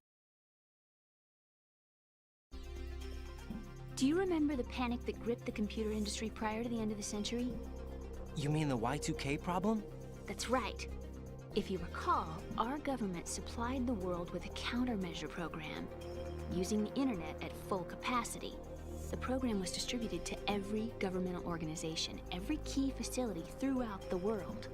Do you remember the panic that gripped the computer industry prior to the end of the century? You mean the Y2K problem? That's right. If you recall, our government supplied the world with a countermeasure program, using the internet at full capacity. The program was distributed to every governmental organization, every key facility throughout the world.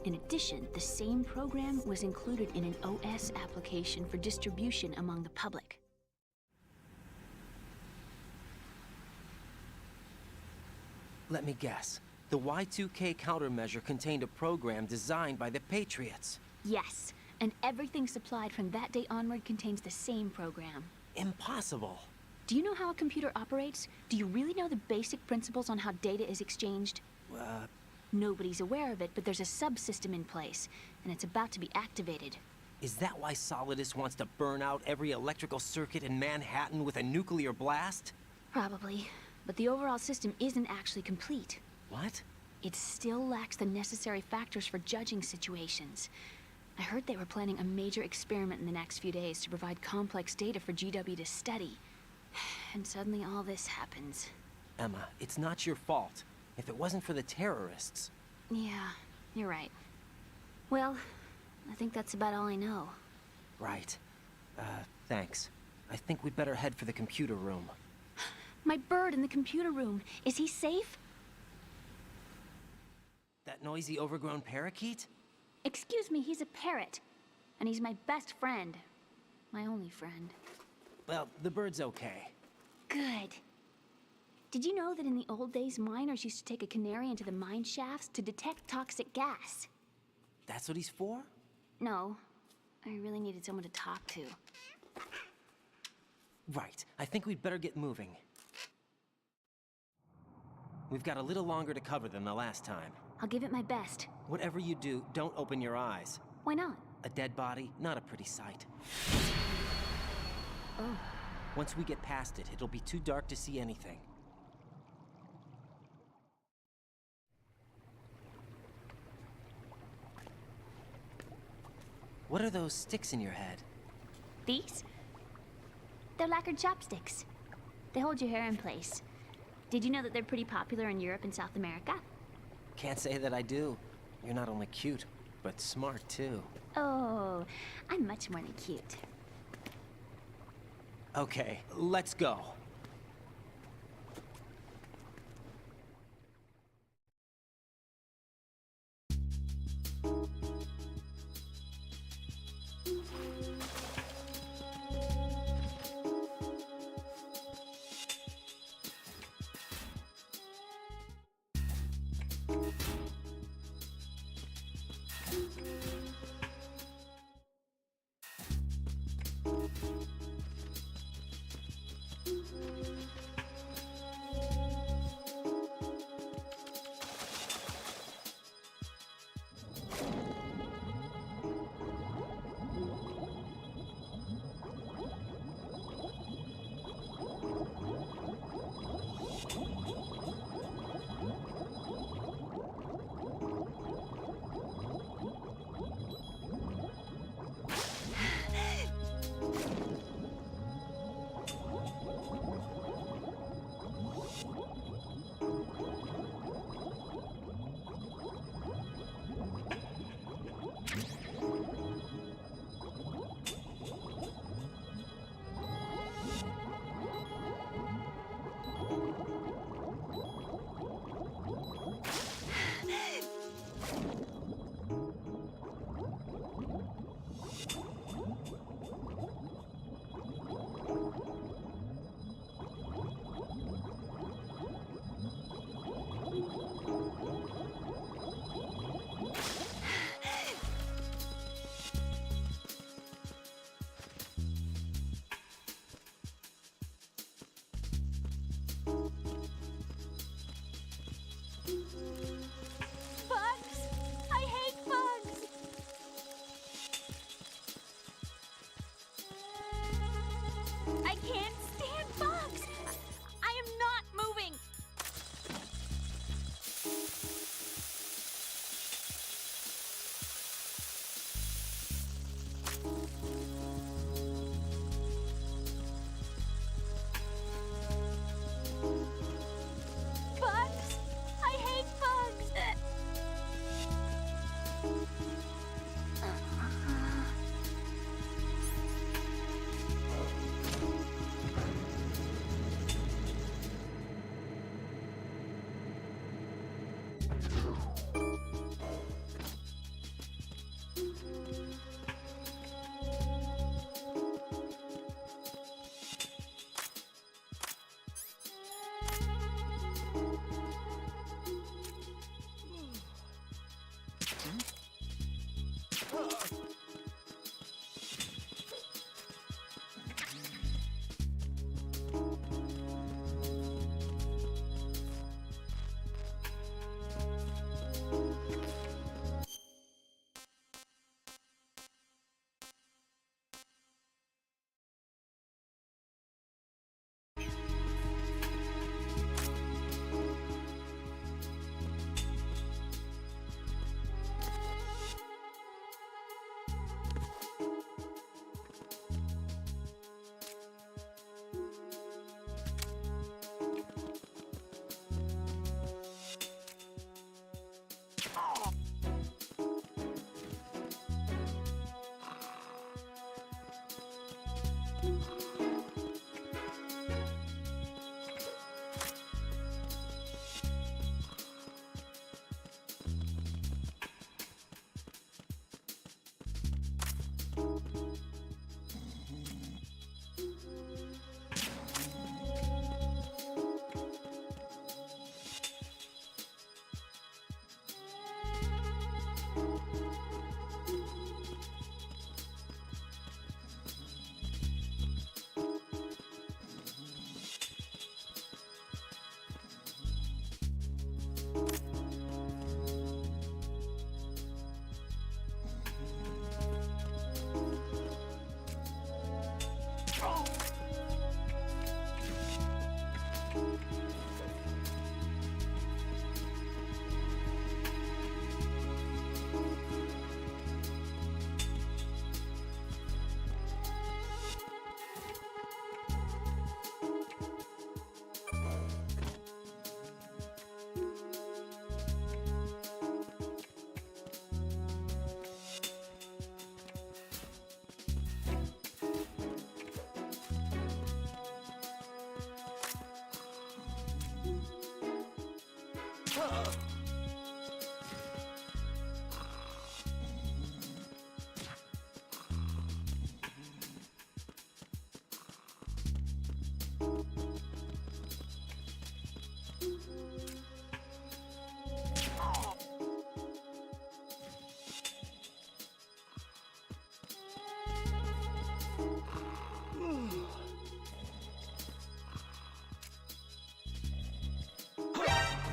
In addition, the same program was included in an OS application for distribution among the public. Let me guess. The Y2K countermeasure contained a program designed by the Patriots. Yes, and everything supplied from that day onward contains the same program. Impossible. Do you know how a computer operates? Do you really know the basic principles on how data is exchanged? Nobody's aware of it, but there's a subsystem in place, and it's about to be activated. Is that why Solidus wants to burn out every electrical circuit in Manhattan with a nuclear blast? Probably, but the overall system isn't actually complete. What? It still lacks the necessary factors for judging situations. I heard they were planning a major experiment in the next few days to provide complex data for GW to study. And suddenly all this happens. Emma, it's not your fault. If it wasn't for the terrorists... Yeah, you're right. Well, I think that's about all I know. Right. Thanks. I think we'd better head for the computer room. My bird in the computer room. Is he safe? That noisy, overgrown parakeet? Excuse me, he's a parrot. And he's my best friend. My only friend. Well, the bird's okay. Good. Did you know that in the old days, miners used to take a canary into the mine shafts to detect toxic gas? That's what he's for? No. I really needed someone to talk to. Right. I think we'd better get moving. We've got a little longer to cover than the last time. I'll give it my best. Whatever you do, don't open your eyes. Why not? A dead body, not a pretty sight. Oh. Once we get past it, it'll be too dark to see anything. What are those sticks in your head? These? They're lacquered chopsticks. They hold your hair in place. Did you know that they're pretty popular in Europe and South America? Can't say that I do. You're not only cute, but smart too. Oh, I'm much more than cute. Okay, let's go. I can't stand bugs! I am not moving! Bugs! I hate bugs!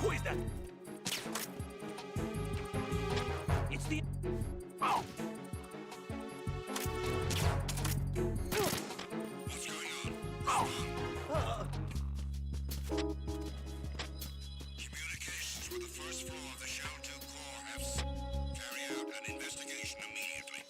Who is that? It's the... Oh! What's going on? Communications with the first floor of the Shell 2 core have... Carry out an investigation immediately.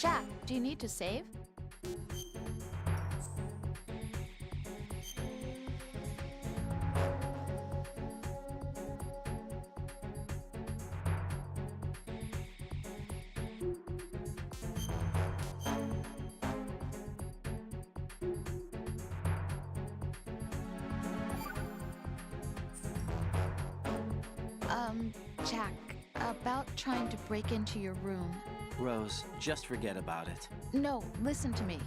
Jack, do you need to save? Jack, about trying to break into your room. Rose, just forget about it. No, listen to me.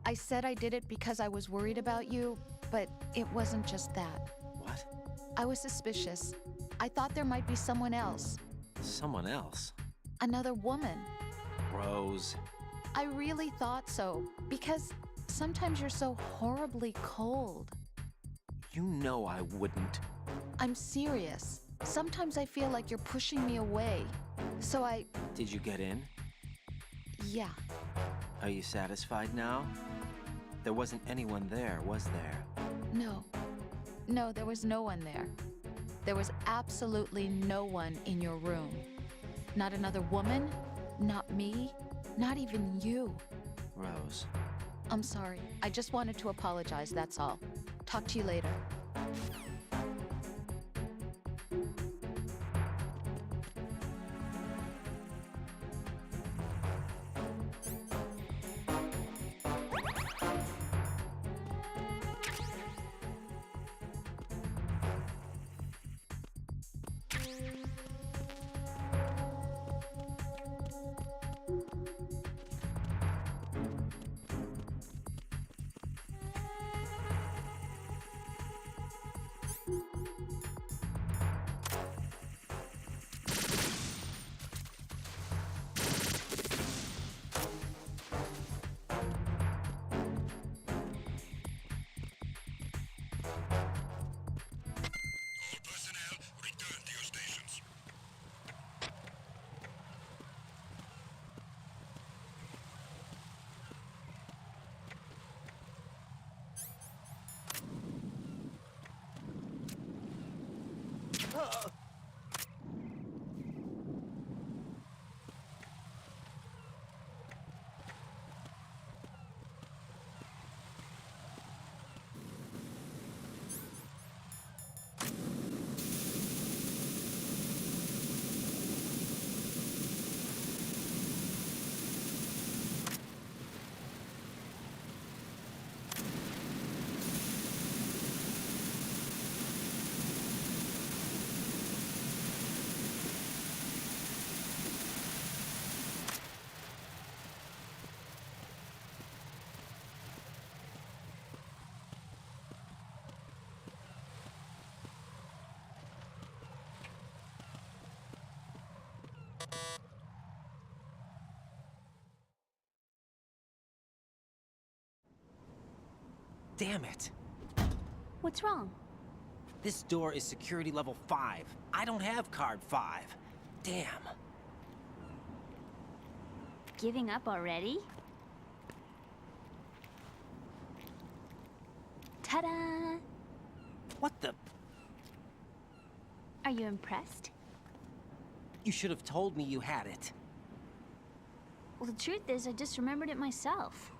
I said I did it because I was worried about you, but it wasn't just that. What? I was suspicious. I thought there might be someone else. Someone else? Another woman. Rose. I really thought so, because sometimes you're so horribly cold. You know I wouldn't. I'm serious. Sometimes I feel like you're pushing me away. So I... Did you get in? Yeah. Are you satisfied now? There wasn't anyone there, was there? No. No, there was no one there. There was absolutely no one in your room. Not another woman, not me, not even you. Rose. I'm sorry. I just wanted to apologize, that's all. Talk to you later. Damn it! What's wrong? This door is security level 5. I don't have card 5. Damn. Giving up already? Ta-da! What the? Are you impressed? You should have told me you had it. Well, the truth is, I just remembered it myself.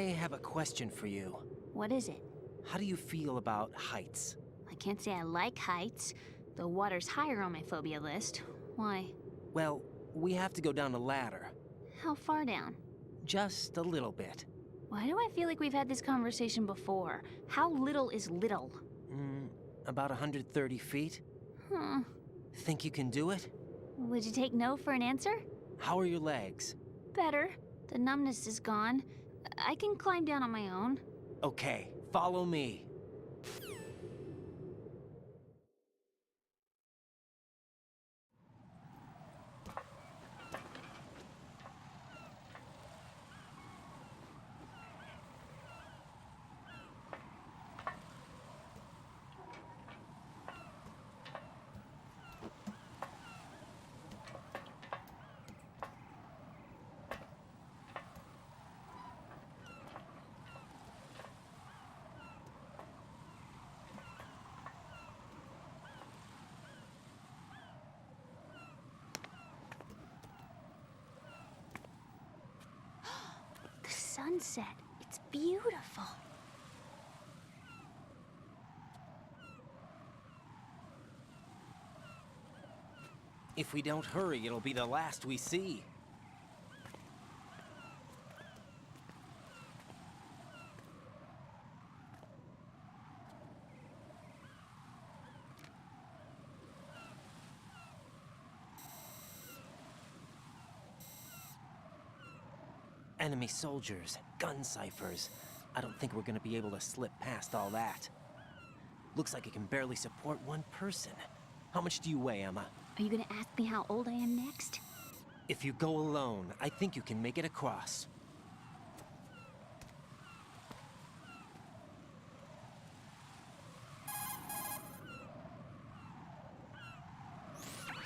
I have a question for you. What is it? How do you feel about heights? I can't say I like heights. The water's higher on my phobia list. Why? Well, we have to go down a ladder. How far down? Just a little bit. Why do I feel like we've had this conversation before? How little is little? About 130 feet. Huh. Think you can do it? Would you take no for an answer? How are your legs? Better. The numbness is gone. I can climb down on my own. Okay, follow me. Sunset. It's beautiful. If we don't hurry, it'll be the last we see. Enemy soldiers, gun ciphers. I don't think we're gonna be able to slip past all that. Looks like it can barely support one person. How much do you weigh, Emma? Are you gonna ask me how old I am next? If you go alone, I think you can make it across.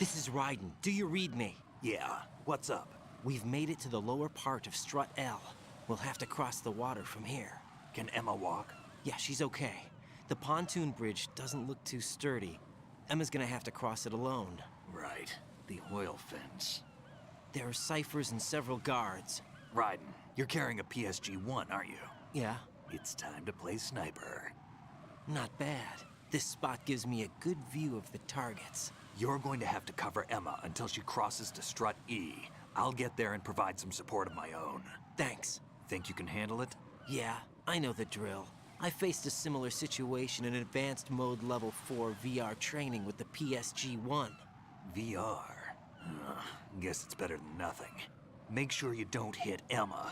This is Raiden. Do you read me? Yeah, what's up? We've made it to the lower part of Strut L. We'll have to cross the water from here. Can Emma walk? Yeah, she's okay. The pontoon bridge doesn't look too sturdy. Emma's gonna have to cross it alone. Right. The oil fence. There are ciphers and several guards. Raiden, you're carrying a PSG-1, aren't you? Yeah. It's time to play sniper. Not bad. This spot gives me a good view of the targets. You're going to have to cover Emma until she crosses to Strut E. I'll get there and provide some support of my own. Thanks. Think you can handle it? Yeah, I know the drill. I faced a similar situation in Advanced Mode Level 4 VR training with the PSG-1. VR? Guess it's better than nothing. Make sure you don't hit Emma.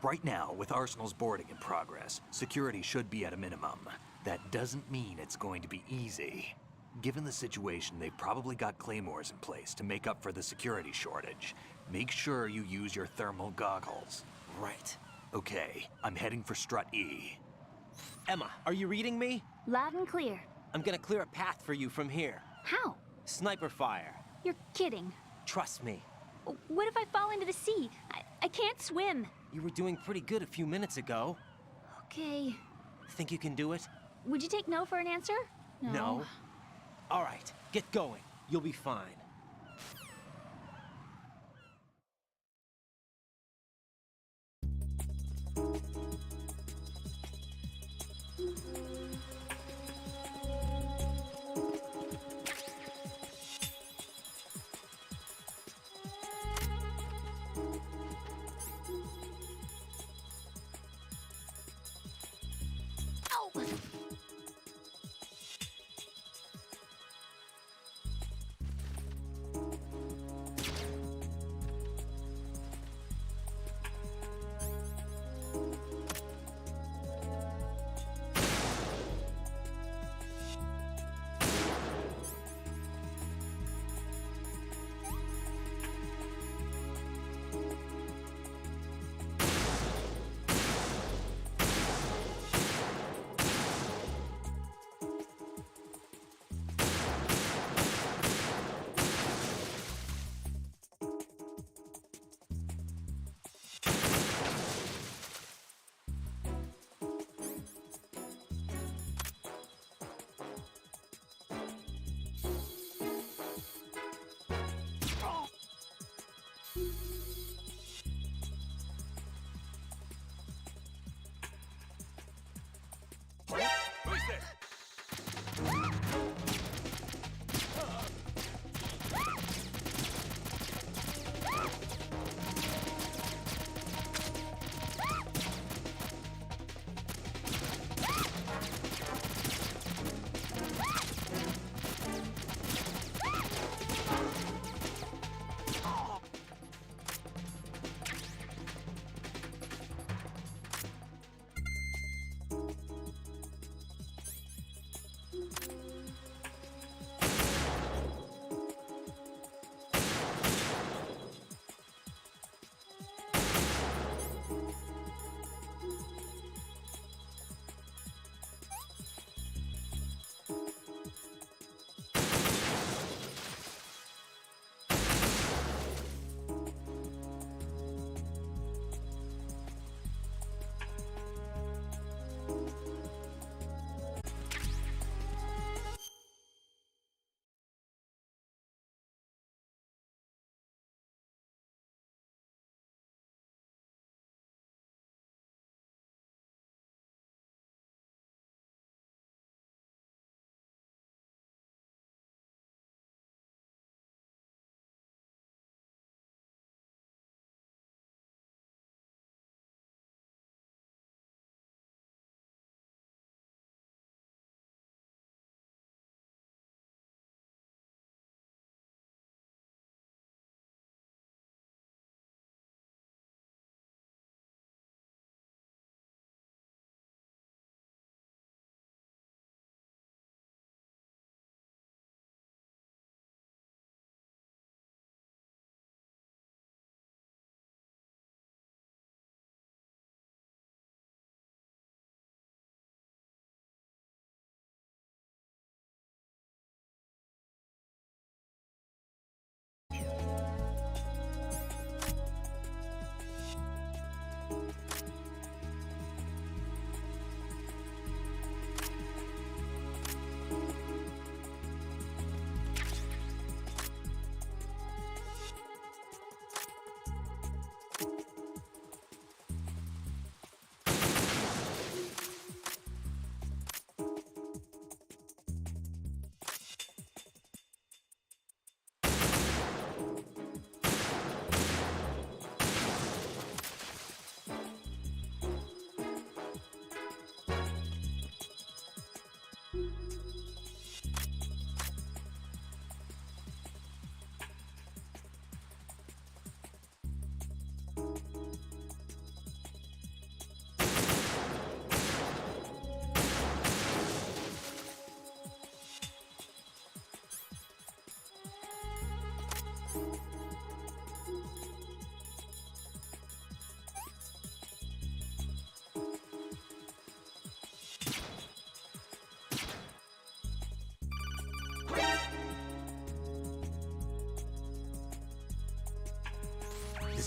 Right now, with Arsenal's boarding in progress, security should be at a minimum. That doesn't mean it's going to be easy. Given the situation, they've probably got claymores in place to make up for the security shortage. Make sure you use your thermal goggles. Right. Okay, I'm heading for Strut E. Emma, are you reading me? Loud and clear. I'm gonna clear a path for you from here. How? Sniper fire. You're kidding. Trust me. What if I fall into the sea? I can't swim. You were doing pretty good a few minutes ago. Okay. Think you can do it? Would you take no for an answer? No. All right, get going. You'll be fine.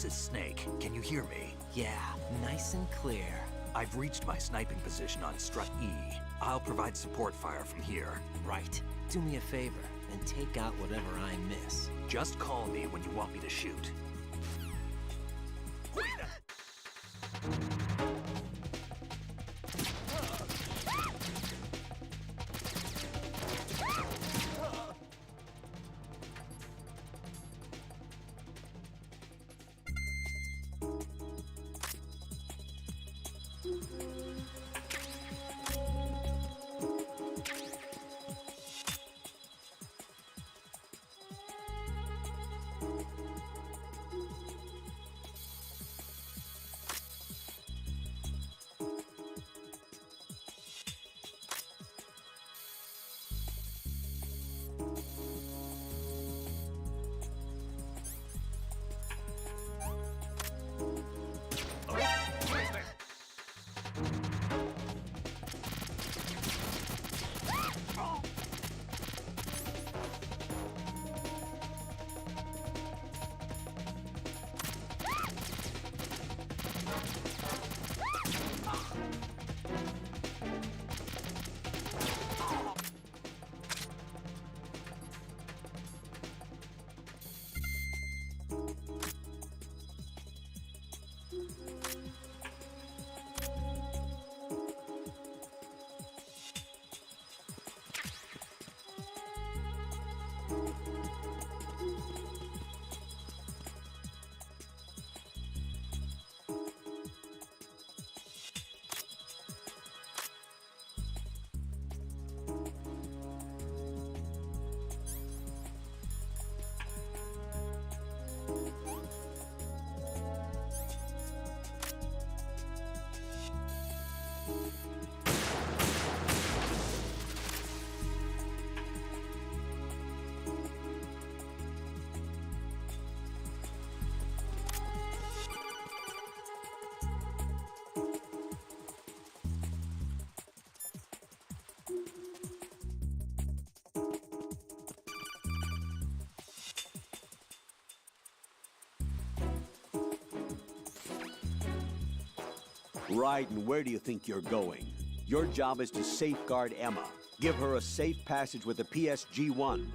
This is Snake. Can you hear me? Yeah, nice and clear. I've reached my sniping position on Strut E. I'll provide support fire from here. Right. Do me a favor and take out whatever I miss. Just call me when you want me to shoot. Raiden, where do you think you're going? Your job is to safeguard Emma. Give her a safe passage with the PSG-1.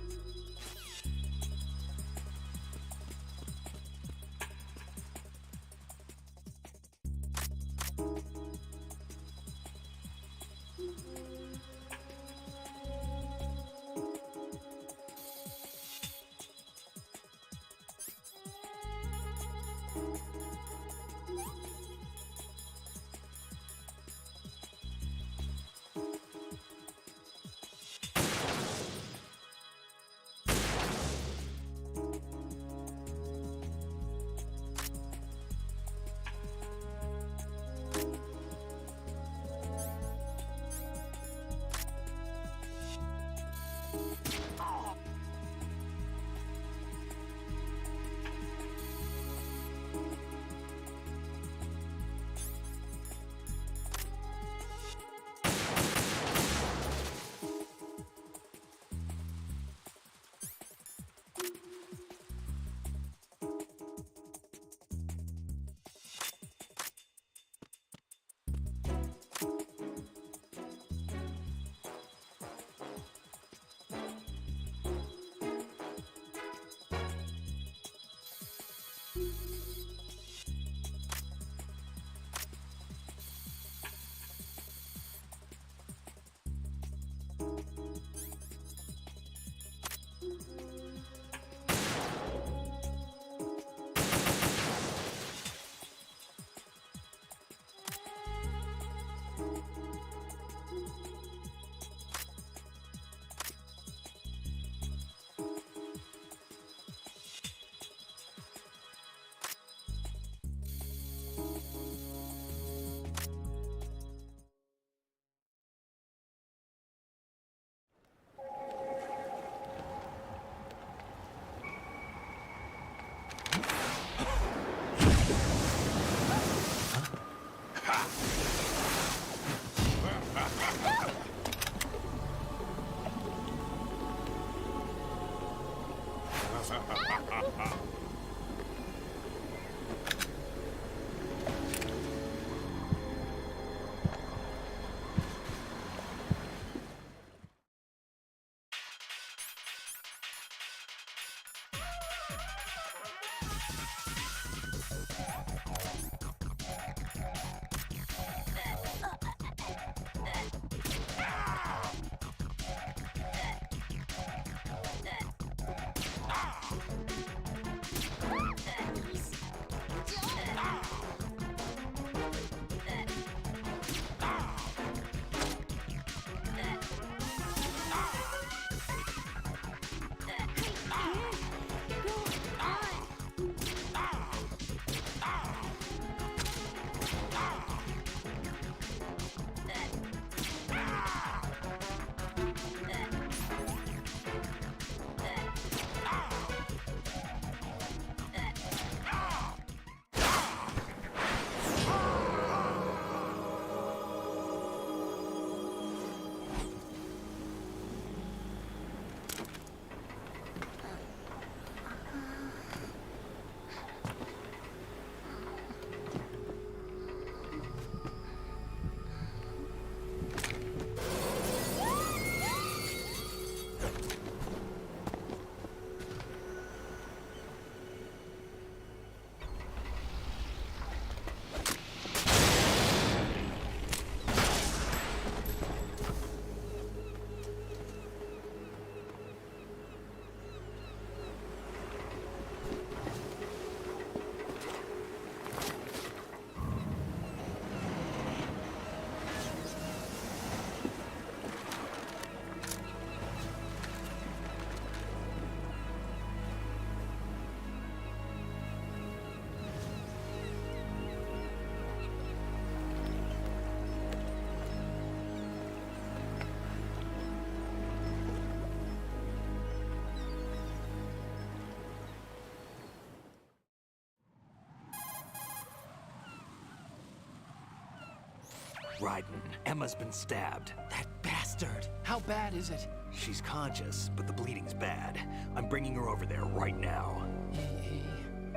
Raiden, Emma's been stabbed. That bastard! How bad is it? She's conscious, but the bleeding's bad. I'm bringing her over there right now.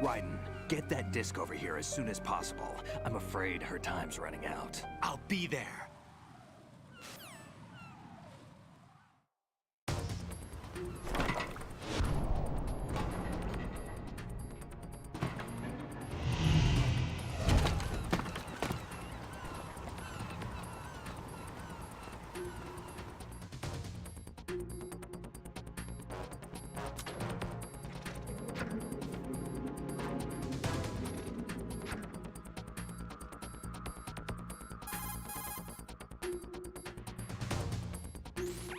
Raiden, get that disc over here as soon as possible. I'm afraid her time's running out. I'll be there.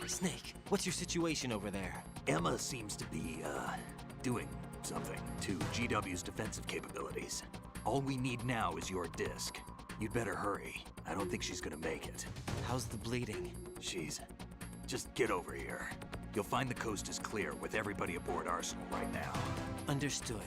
Snake, what's your situation over there? Emma seems to be, doing something to GW's defensive capabilities. All we need now is your disc. You'd better hurry. I don't think she's gonna make it. How's the bleeding? Just get over here. You'll find the coast is clear with everybody aboard Arsenal right now. Understood.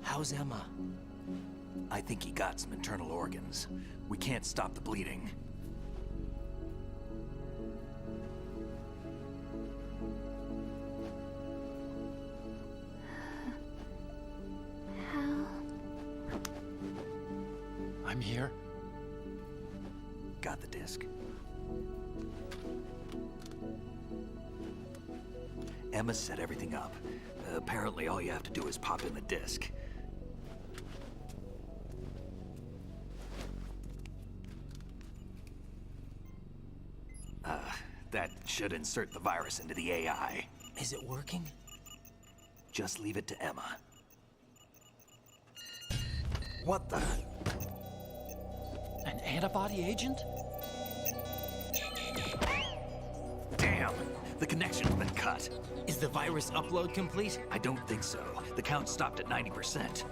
How's Emma? I think he got some internal organs. We can't stop the bleeding. I'm here. Got the disc. Emma set everything up. Apparently all you have to do is pop in the disc. That should insert the virus into the AI. Is it working? Just leave it to Emma. What the? An antibody agent? Damn! The connection's been cut. Is the virus upload complete? I don't think so. The count stopped at 90%.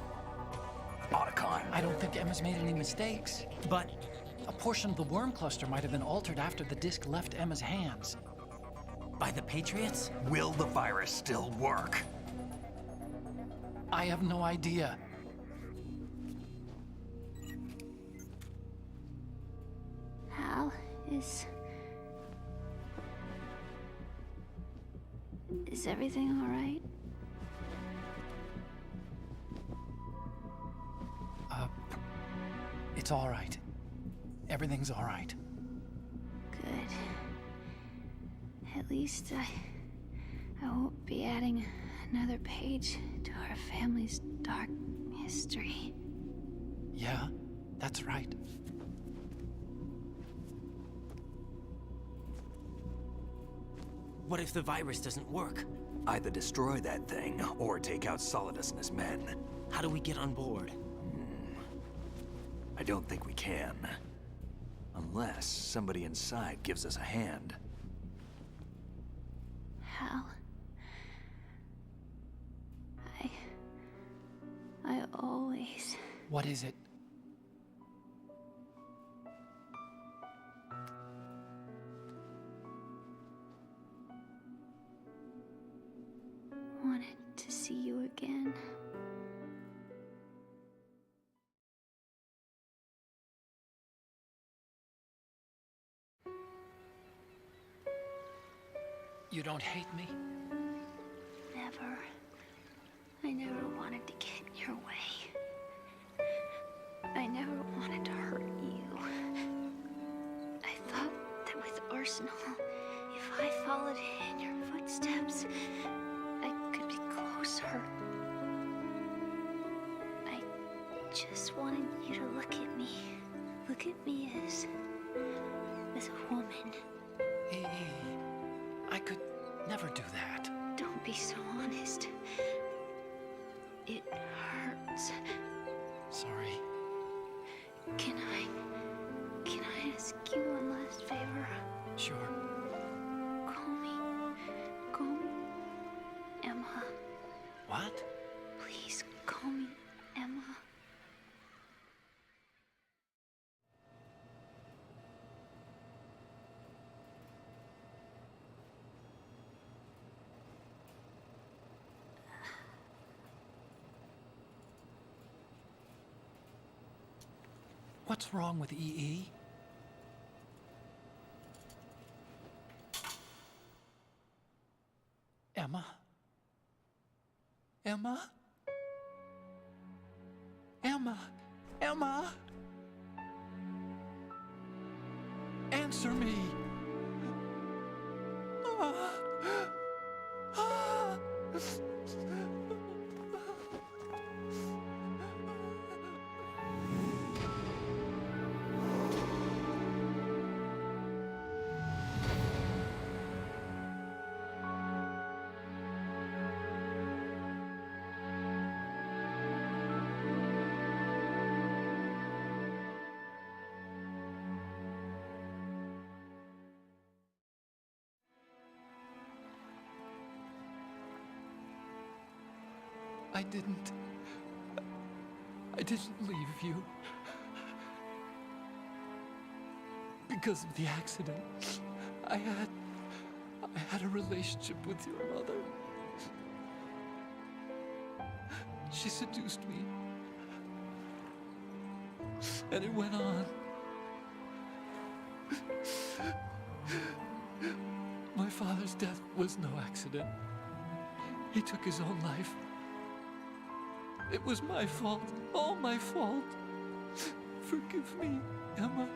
Otacon. I don't think Emma's made any mistakes. But a portion of the worm cluster might have been altered after the disk left Emma's hands. by the Patriots? Will the virus still work? I have no idea. Hal, is everything all right? It's all right. Everything's all right. Good. At least I won't be adding another page to our family's dark history. Yeah, that's right. What if the virus doesn't work? Either destroy that thing, or take out Solidus and his men. How do we get on board? I don't think we can. Unless somebody inside gives us a hand. Hal, I always... What is it? wanted to see you again. You don't hate me? Never. I never wanted to get in your way. I never wanted to hurt you. I thought that with Arsenal, if I followed in your footsteps, I could be closer. I just wanted you to look at me. Look at me as a woman. I could never do that. Don't be so honest. It hurts. Sorry. Can I ask you one last favor? Sure. Call me Emma. What? Please call me Emma. What's wrong with EE? Emma? Emma? Emma? Emma? Answer me! I didn't leave you. Because of the accident, I had a relationship with your mother. She seduced me. And it went on. My father's death was no accident. He took his own life. It was my fault, all my fault. Forgive me, Emma.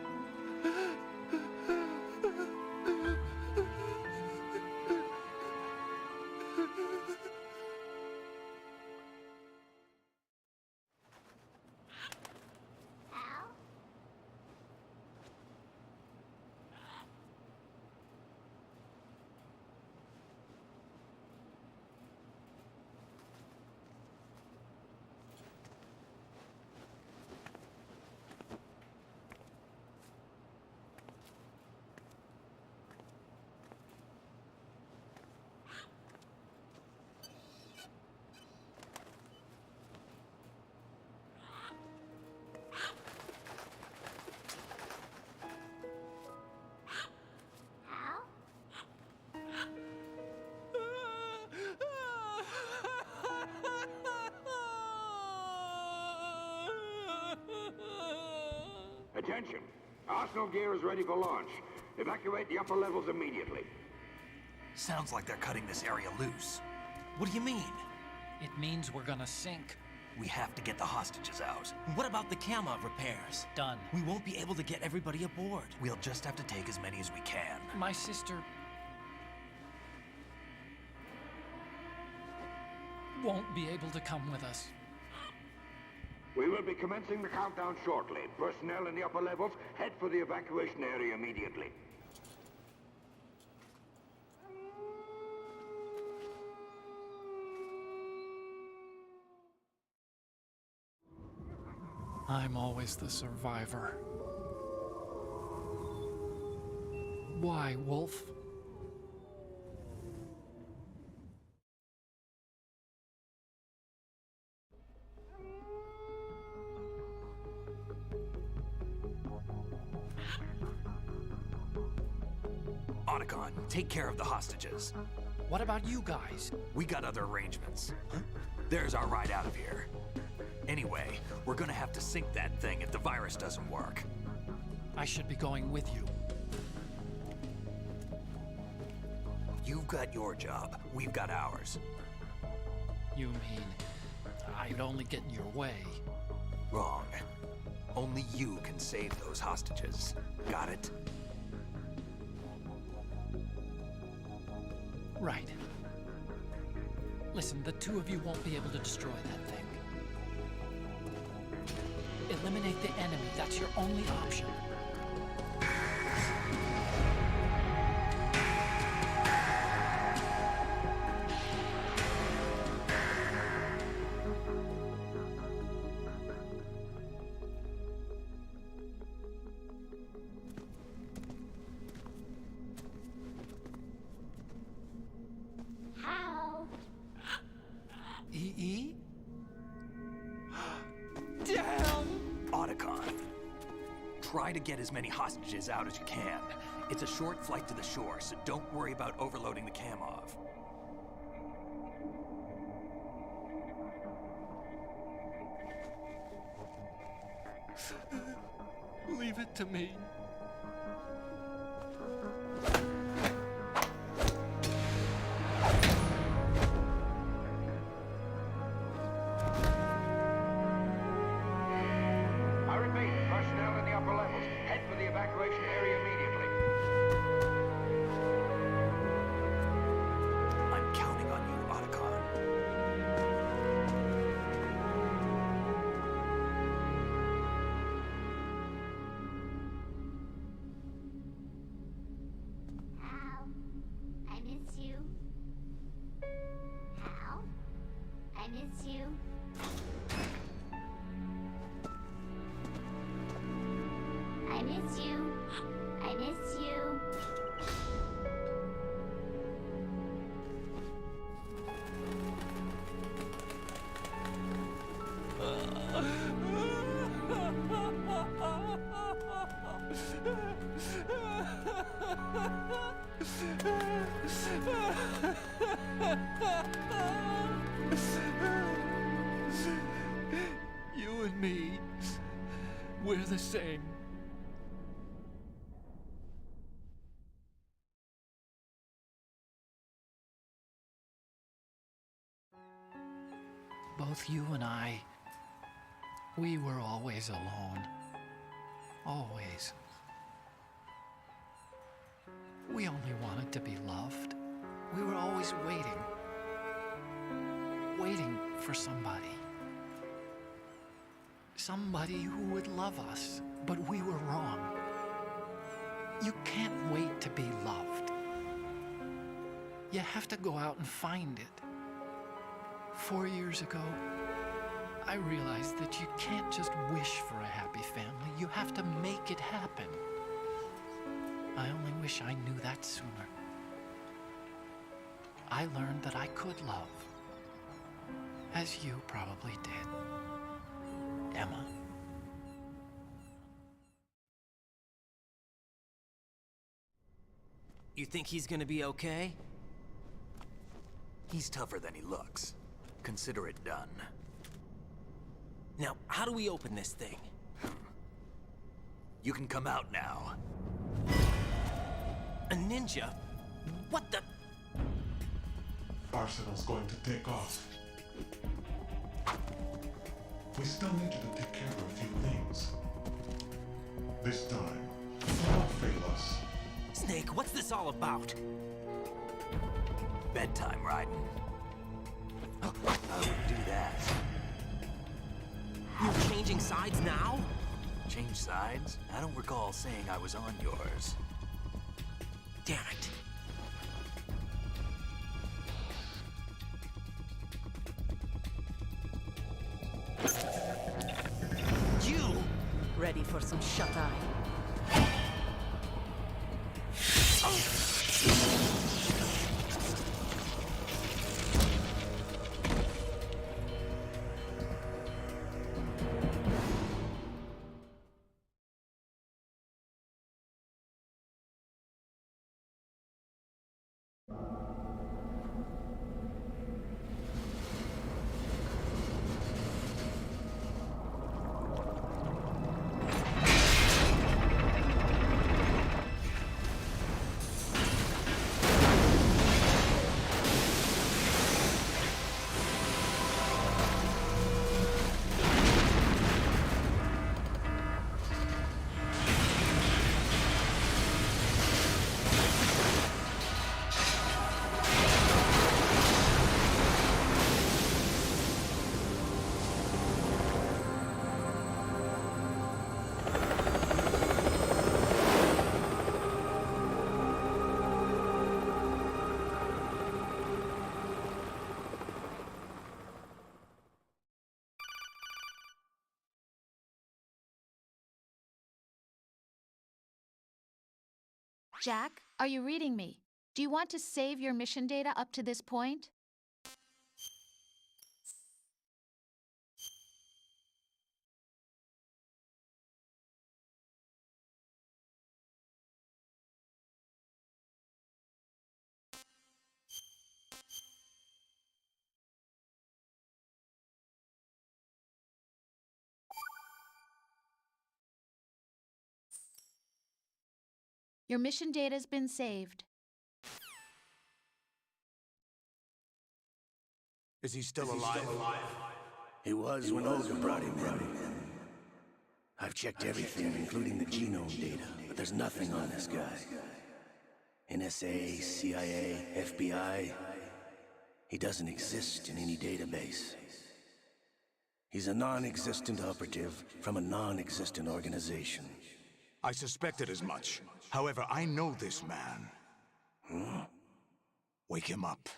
Attention. Arsenal gear is ready for launch. Evacuate the upper levels immediately. Sounds like they're cutting this area loose. What do you mean? It means we're gonna sink. We have to get the hostages out. What about the camo repairs? Done. We won't be able to get everybody aboard. We'll just have to take as many as we can. My sister won't be able to come with us. We will be commencing the countdown shortly. Personnel in the upper levels, head for the evacuation area immediately. I'm always the survivor. Why, Wolf? Otacon, take care of the hostages. What about you guys? We got other arrangements. There's our ride out of here. Anyway, we're gonna have to sink that thing if the virus doesn't work. I should be going with you. You've got your job. We've got ours. You mean I'd only get in your way? Wrong. Only you can save those hostages. Got it? Right. Listen, the two of you won't be able to destroy that thing. Eliminate the enemy. That's your only option. EE? Damn! Otacon, try to get as many hostages out as you can. It's a short flight to the shore, so don't worry about overloading the Kamov. Leave it to me. I repeat, personnel in the upper levels, head for the evacuation area immediately. I'm counting on you, Otacon. Hal, I miss you. Hal, I miss you. I miss you. I miss you. You and me, we're the same. Both you and I, we were always alone. Always. We only wanted to be loved. We were always waiting. Waiting for somebody. Somebody who would love us, but we were wrong. You can't wait to be loved. You have to go out and find it. 4 years ago, I realized that you can't just wish for a happy family. You have to make it happen. I only wish I knew that sooner. I learned that I could love, as you probably did, Emma. You think he's gonna be okay? He's tougher than he looks. Consider it done. Now, how do we open this thing? You can come out now. A ninja? What the? Arsenal's going to take off. We still need you to take care of a few things. This time, don't fail us. Snake, what's this all about? Bedtime, Raiden. I would do that. You're changing sides now? Change sides? I don't recall saying I was on yours. Damn it. You! Ready for some shut-eye? Jack, are you reading me? Do you want to save your mission data up to this point? Your mission data's been saved. Is he still alive? He was when Olga brought him in. I've checked everything, including the genome data, but there's nothing on this guy. NSA, CIA, FBI. He doesn't exist in any database. He's a non-existent operative from a non-existent organization. I suspected as much. However, I know this man. Huh? Wake him up.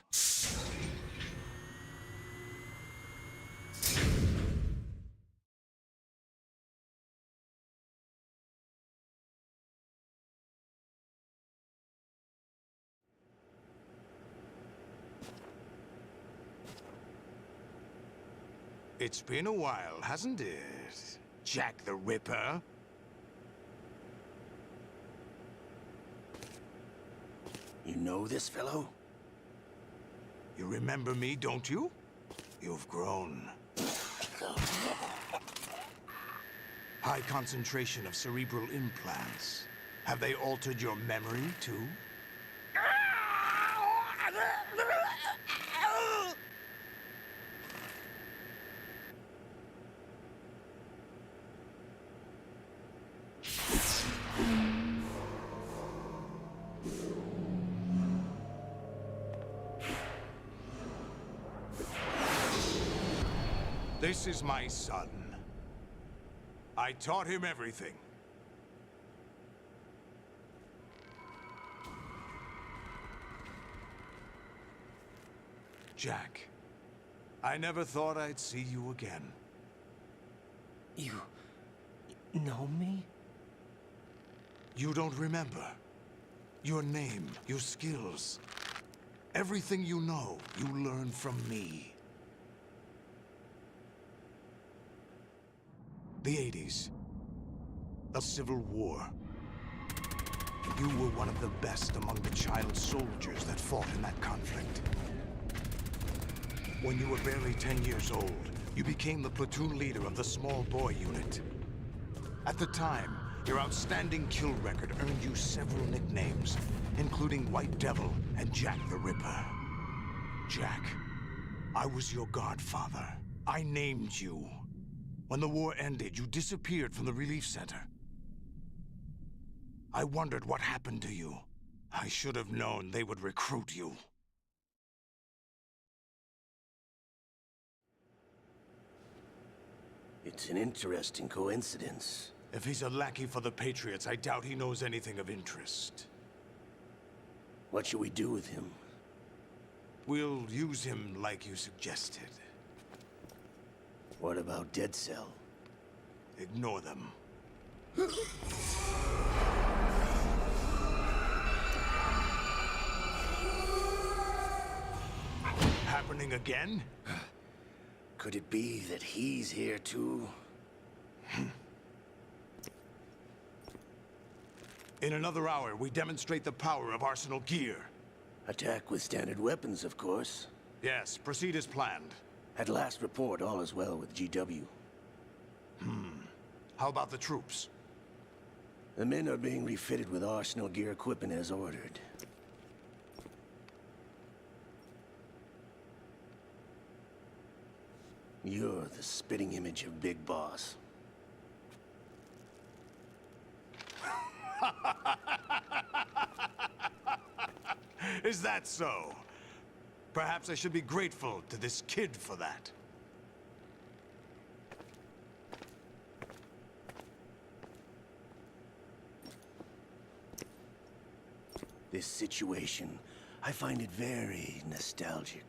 It's been a while, hasn't it? Jack the Ripper? You know this fellow? You remember me, don't you? You've grown. High concentration of cerebral implants. Have they altered your memory, too? This is my son. I taught him everything. Jack, I never thought I'd see you again. You know me? You don't remember. Your name, your skills. Everything you know, you learned from me. The 80s. The Civil War. You were one of the best among the child soldiers that fought in that conflict. When you were barely 10 years old, you became the platoon leader of the small boy unit. At the time, Your outstanding kill record earned you several nicknames, including White Devil and Jack the Ripper. Jack, I was your godfather. I named you. When the war ended, you disappeared from the relief center. I wondered what happened to you. I should have known they would recruit you. It's an interesting coincidence. If he's a lackey for the Patriots, I doubt he knows anything of interest. What should we do with him? We'll use him like you suggested. What about Dead Cell? Ignore them. Happening again? Could it be that he's here too? In another hour, we demonstrate the power of Arsenal gear. Attack with standard weapons, of course. Yes, proceed as planned. At last report, all is well with GW. How about the troops? The men are being refitted with Arsenal gear equipment as ordered. You're the spitting image of Big Boss. Is that so? Perhaps I should be grateful to this kid for that. This situation, I find it very nostalgic.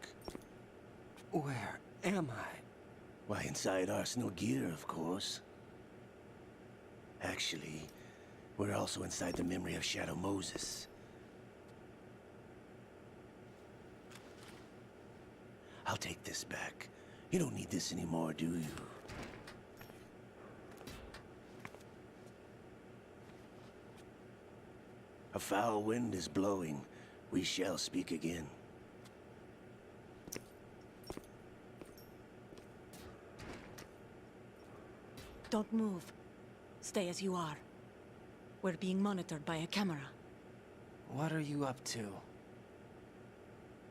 Where am I? Why, inside Arsenal gear, of course. Actually, we're also inside the memory of Shadow Moses. I'll take this back. You don't need this anymore, do you? A foul wind is blowing. We shall speak again. Don't move. Stay as you are. We're being monitored by a camera. What are you up to?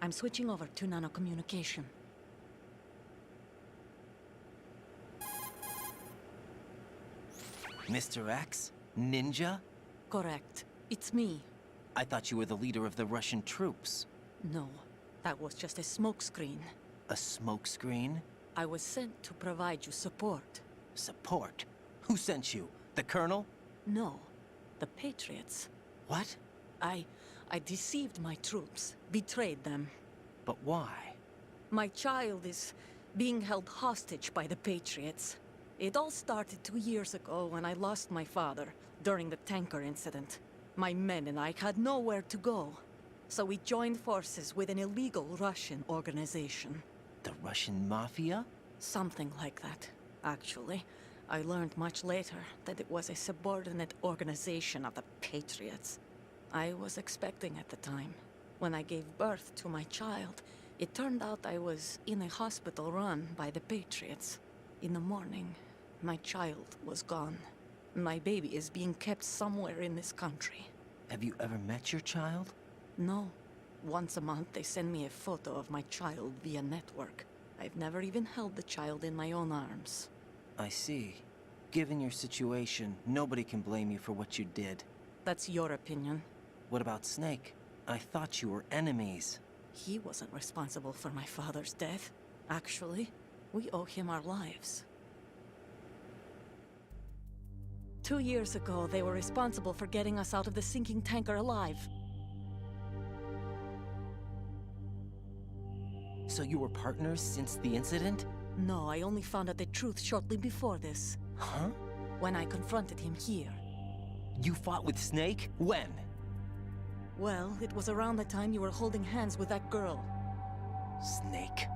I'm switching over to nanocommunication. Mr. X? Ninja? Correct. It's me. I thought you were the leader of the Russian troops. No, that was just a smokescreen. A smokescreen? I was sent to provide you support. Support? Who sent you? The Colonel? No, the Patriots. What? I deceived my troops, betrayed them. But why? My child is being held hostage by the Patriots. It all started 2 years ago when I lost my father during the tanker incident. My men and I had nowhere to go, so we joined forces with an illegal Russian organization. The Russian Mafia? Something like that, actually. I learned much later that it was a subordinate organization of the Patriots. I was expecting at the time. When I gave birth to my child, it turned out I was in a hospital run by the Patriots. In the morning, my child was gone. My baby is being kept somewhere in this country. Have you ever met your child? No. Once a month, they send me a photo of my child via network. I've never even held the child in my own arms. I see. Given your situation, nobody can blame you for what you did. That's your opinion. What about Snake? I thought you were enemies. He wasn't responsible for my father's death. Actually, we owe him our lives. 2 years ago, they were responsible for getting us out of the sinking tanker alive. So you were partners since the incident? No, I only found out the truth shortly before this. Huh? When I confronted him here. You fought with Snake? When? Well, it was around the time you were holding hands with that girl. Snake.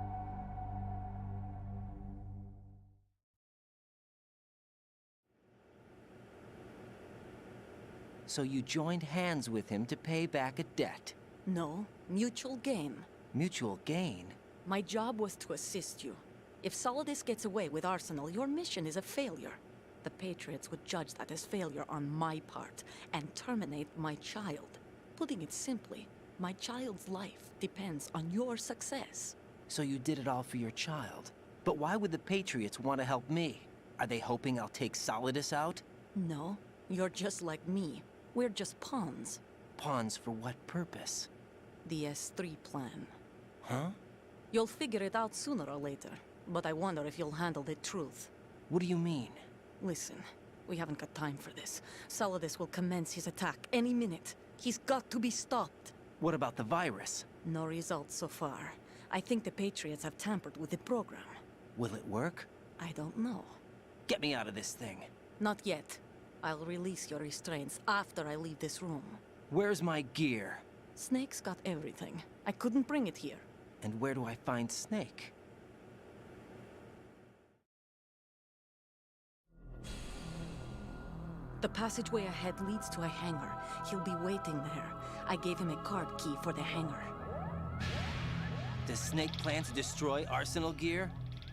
So you joined hands with him to pay back a debt? No, mutual gain. Mutual gain? My job was to assist you. If Solidus gets away with Arsenal, your mission is a failure. The Patriots would judge that as failure on my part and terminate my child. Putting it simply, my child's life depends on your success. So you did it all for your child. But why would the Patriots want to help me? Are they hoping I'll take Solidus out? No, you're just like me. We're just pawns. Pawns for what purpose? The S3 plan. Huh? You'll figure it out sooner or later, but I wonder if you'll handle the truth. What do you mean? Listen, we haven't got time for this. Solidus will commence his attack any minute. He's got to be stopped. What about the virus? No results so far. I think the Patriots have tampered with the program. Will it work? I don't know. Get me out of this thing. Not yet. I'll release your restraints after I leave this room. Where's my gear? Snake's got everything. I couldn't bring it here. And where do I find Snake? The passageway ahead leads to a hangar. He'll be waiting there. I gave him a card key for the hangar. Does Snake plan to destroy Arsenal gear?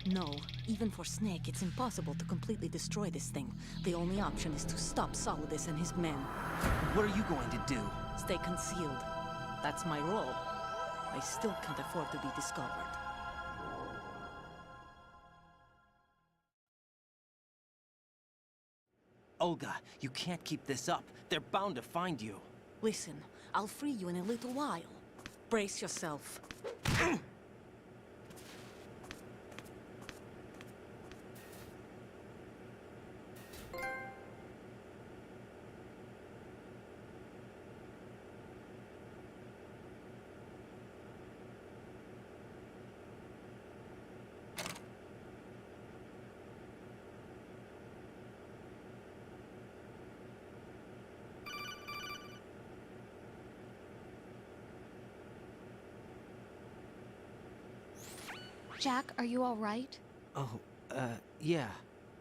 No. Even for Snake, it's impossible to completely destroy this thing. The only option is to stop Solidus and his men. What are you going to do? Stay concealed. That's my role. I still can't afford to be discovered. Olga, you can't keep this up. They're bound to find you. Listen, I'll free you in a little while. Brace yourself. Jack, are you all right? Oh, yeah.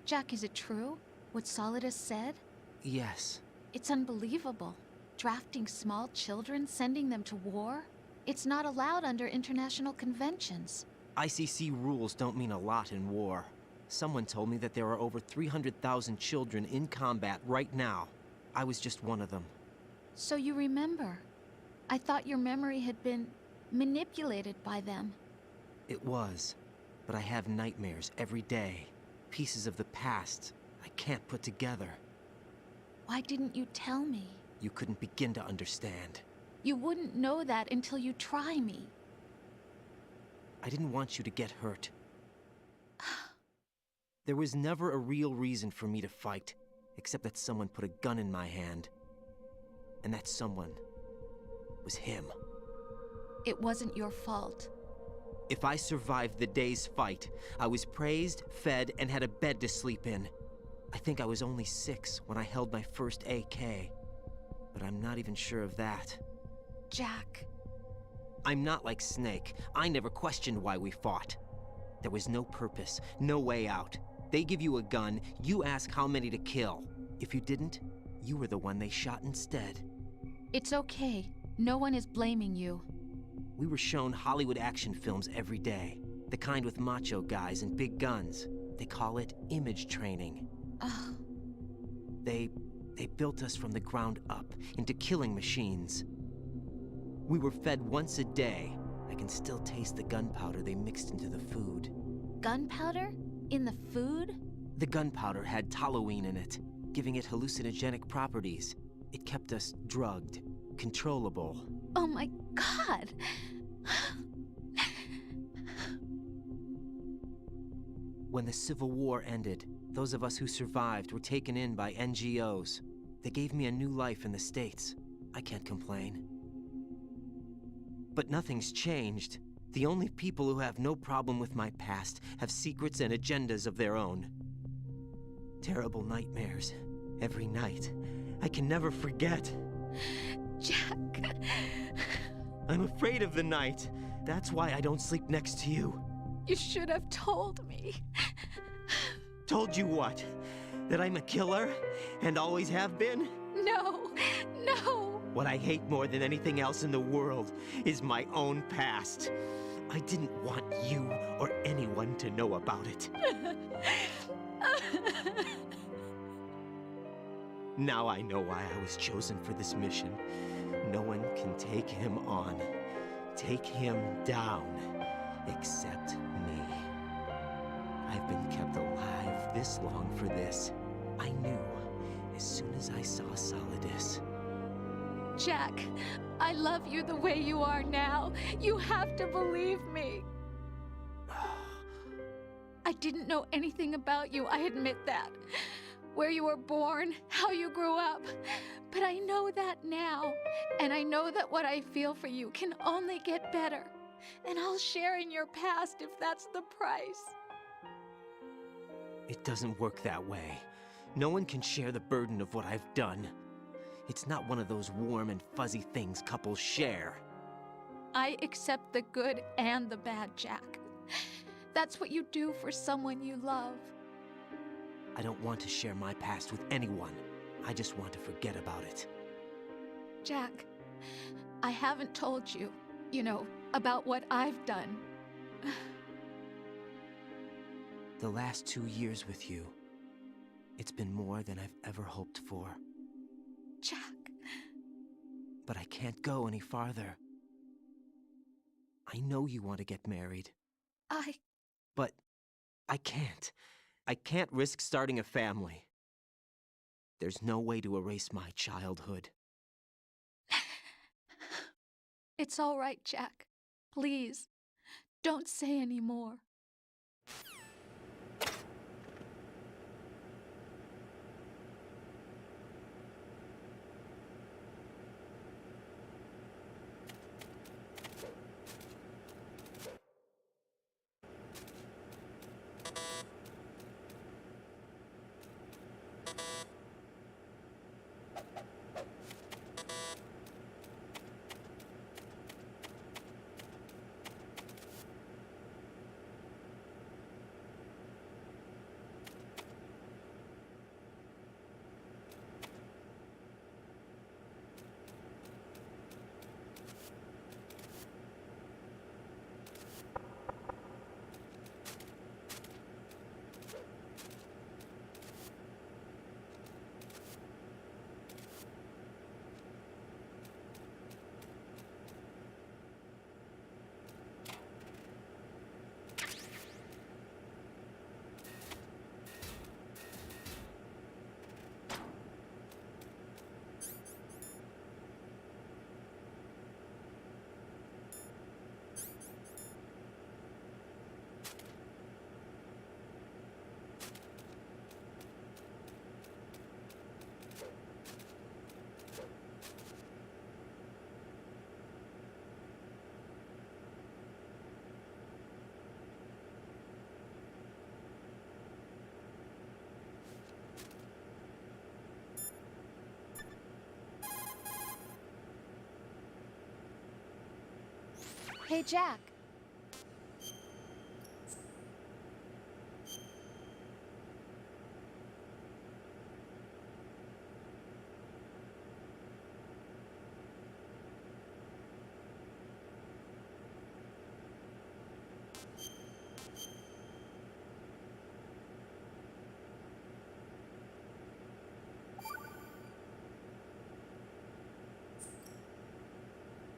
Jack, is it true? What Solidus said? Yes. It's unbelievable. Drafting small children, sending them to war? It's not allowed under international conventions. ICC rules don't mean a lot in war. Someone told me that there are over 300,000 children in combat right now. I was just one of them. So you remember. I thought your memory had been manipulated by them. It was, but I have nightmares every day. Pieces of the past I can't put together. Why didn't you tell me? You couldn't begin to understand. You wouldn't know that until you try me. I didn't want you to get hurt. There was never a real reason for me to fight, except that someone put a gun in my hand. And that someone was him. It wasn't your fault. If I survived the day's fight, I was praised, fed, and had a bed to sleep in. I think I was only 6 when I held my first AK. But I'm not even sure of that. Jack. I'm not like Snake. I never questioned why we fought. There was no purpose, no way out. They give you a gun, you ask how many to kill. If you didn't, you were the one they shot instead. It's okay. No one is blaming you. We were shown Hollywood action films every day. The kind with macho guys and big guns. They call it image training. Ugh. They built us from the ground up into killing machines. We were fed once a day. I can still taste the gunpowder they mixed into the food. Gunpowder? In the food? The gunpowder had toluene in it, giving it hallucinogenic properties. It kept us drugged, controllable. Oh my God! When the Civil War ended, those of us who survived were taken in by NGOs. They gave me a new life in the States. I can't complain. But nothing's changed. The only people who have no problem with my past have secrets and agendas of their own. Terrible nightmares. Every night. I can never forget. Jack. I'm afraid of the night. That's why I don't sleep next to you. You should have told me. Told you what? That I'm a killer? And always have been? No, no. What I hate more than anything else in the world is my own past. I didn't want you or anyone to know about it. Now I know why I was chosen for this mission. No one can take him on, take him down, except me. I've been kept alive this long for this. I knew as soon as I saw Solidus. Jack, I love you the way you are now. You have to believe me. I didn't know anything about you, I admit that. Where you were born, how you grew up. But I know that now. And I know that what I feel for you can only get better. And I'll share in your past if that's the price. It doesn't work that way. No one can share the burden of what I've done. It's not one of those warm and fuzzy things couples share. I accept the good and the bad, Jack. That's what you do for someone you love. I don't want to share my past with anyone. I just want to forget about it. Jack, I haven't told you, about what I've done. The last 2 years with you, it's been more than I've ever hoped for. Jack. But I can't go any farther. I know you want to get married. But I can't. I can't risk starting a family. There's no way to erase my childhood. It's all right, Jack. Please, don't say any more. Hey, Jack.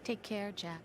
Take care, Jack.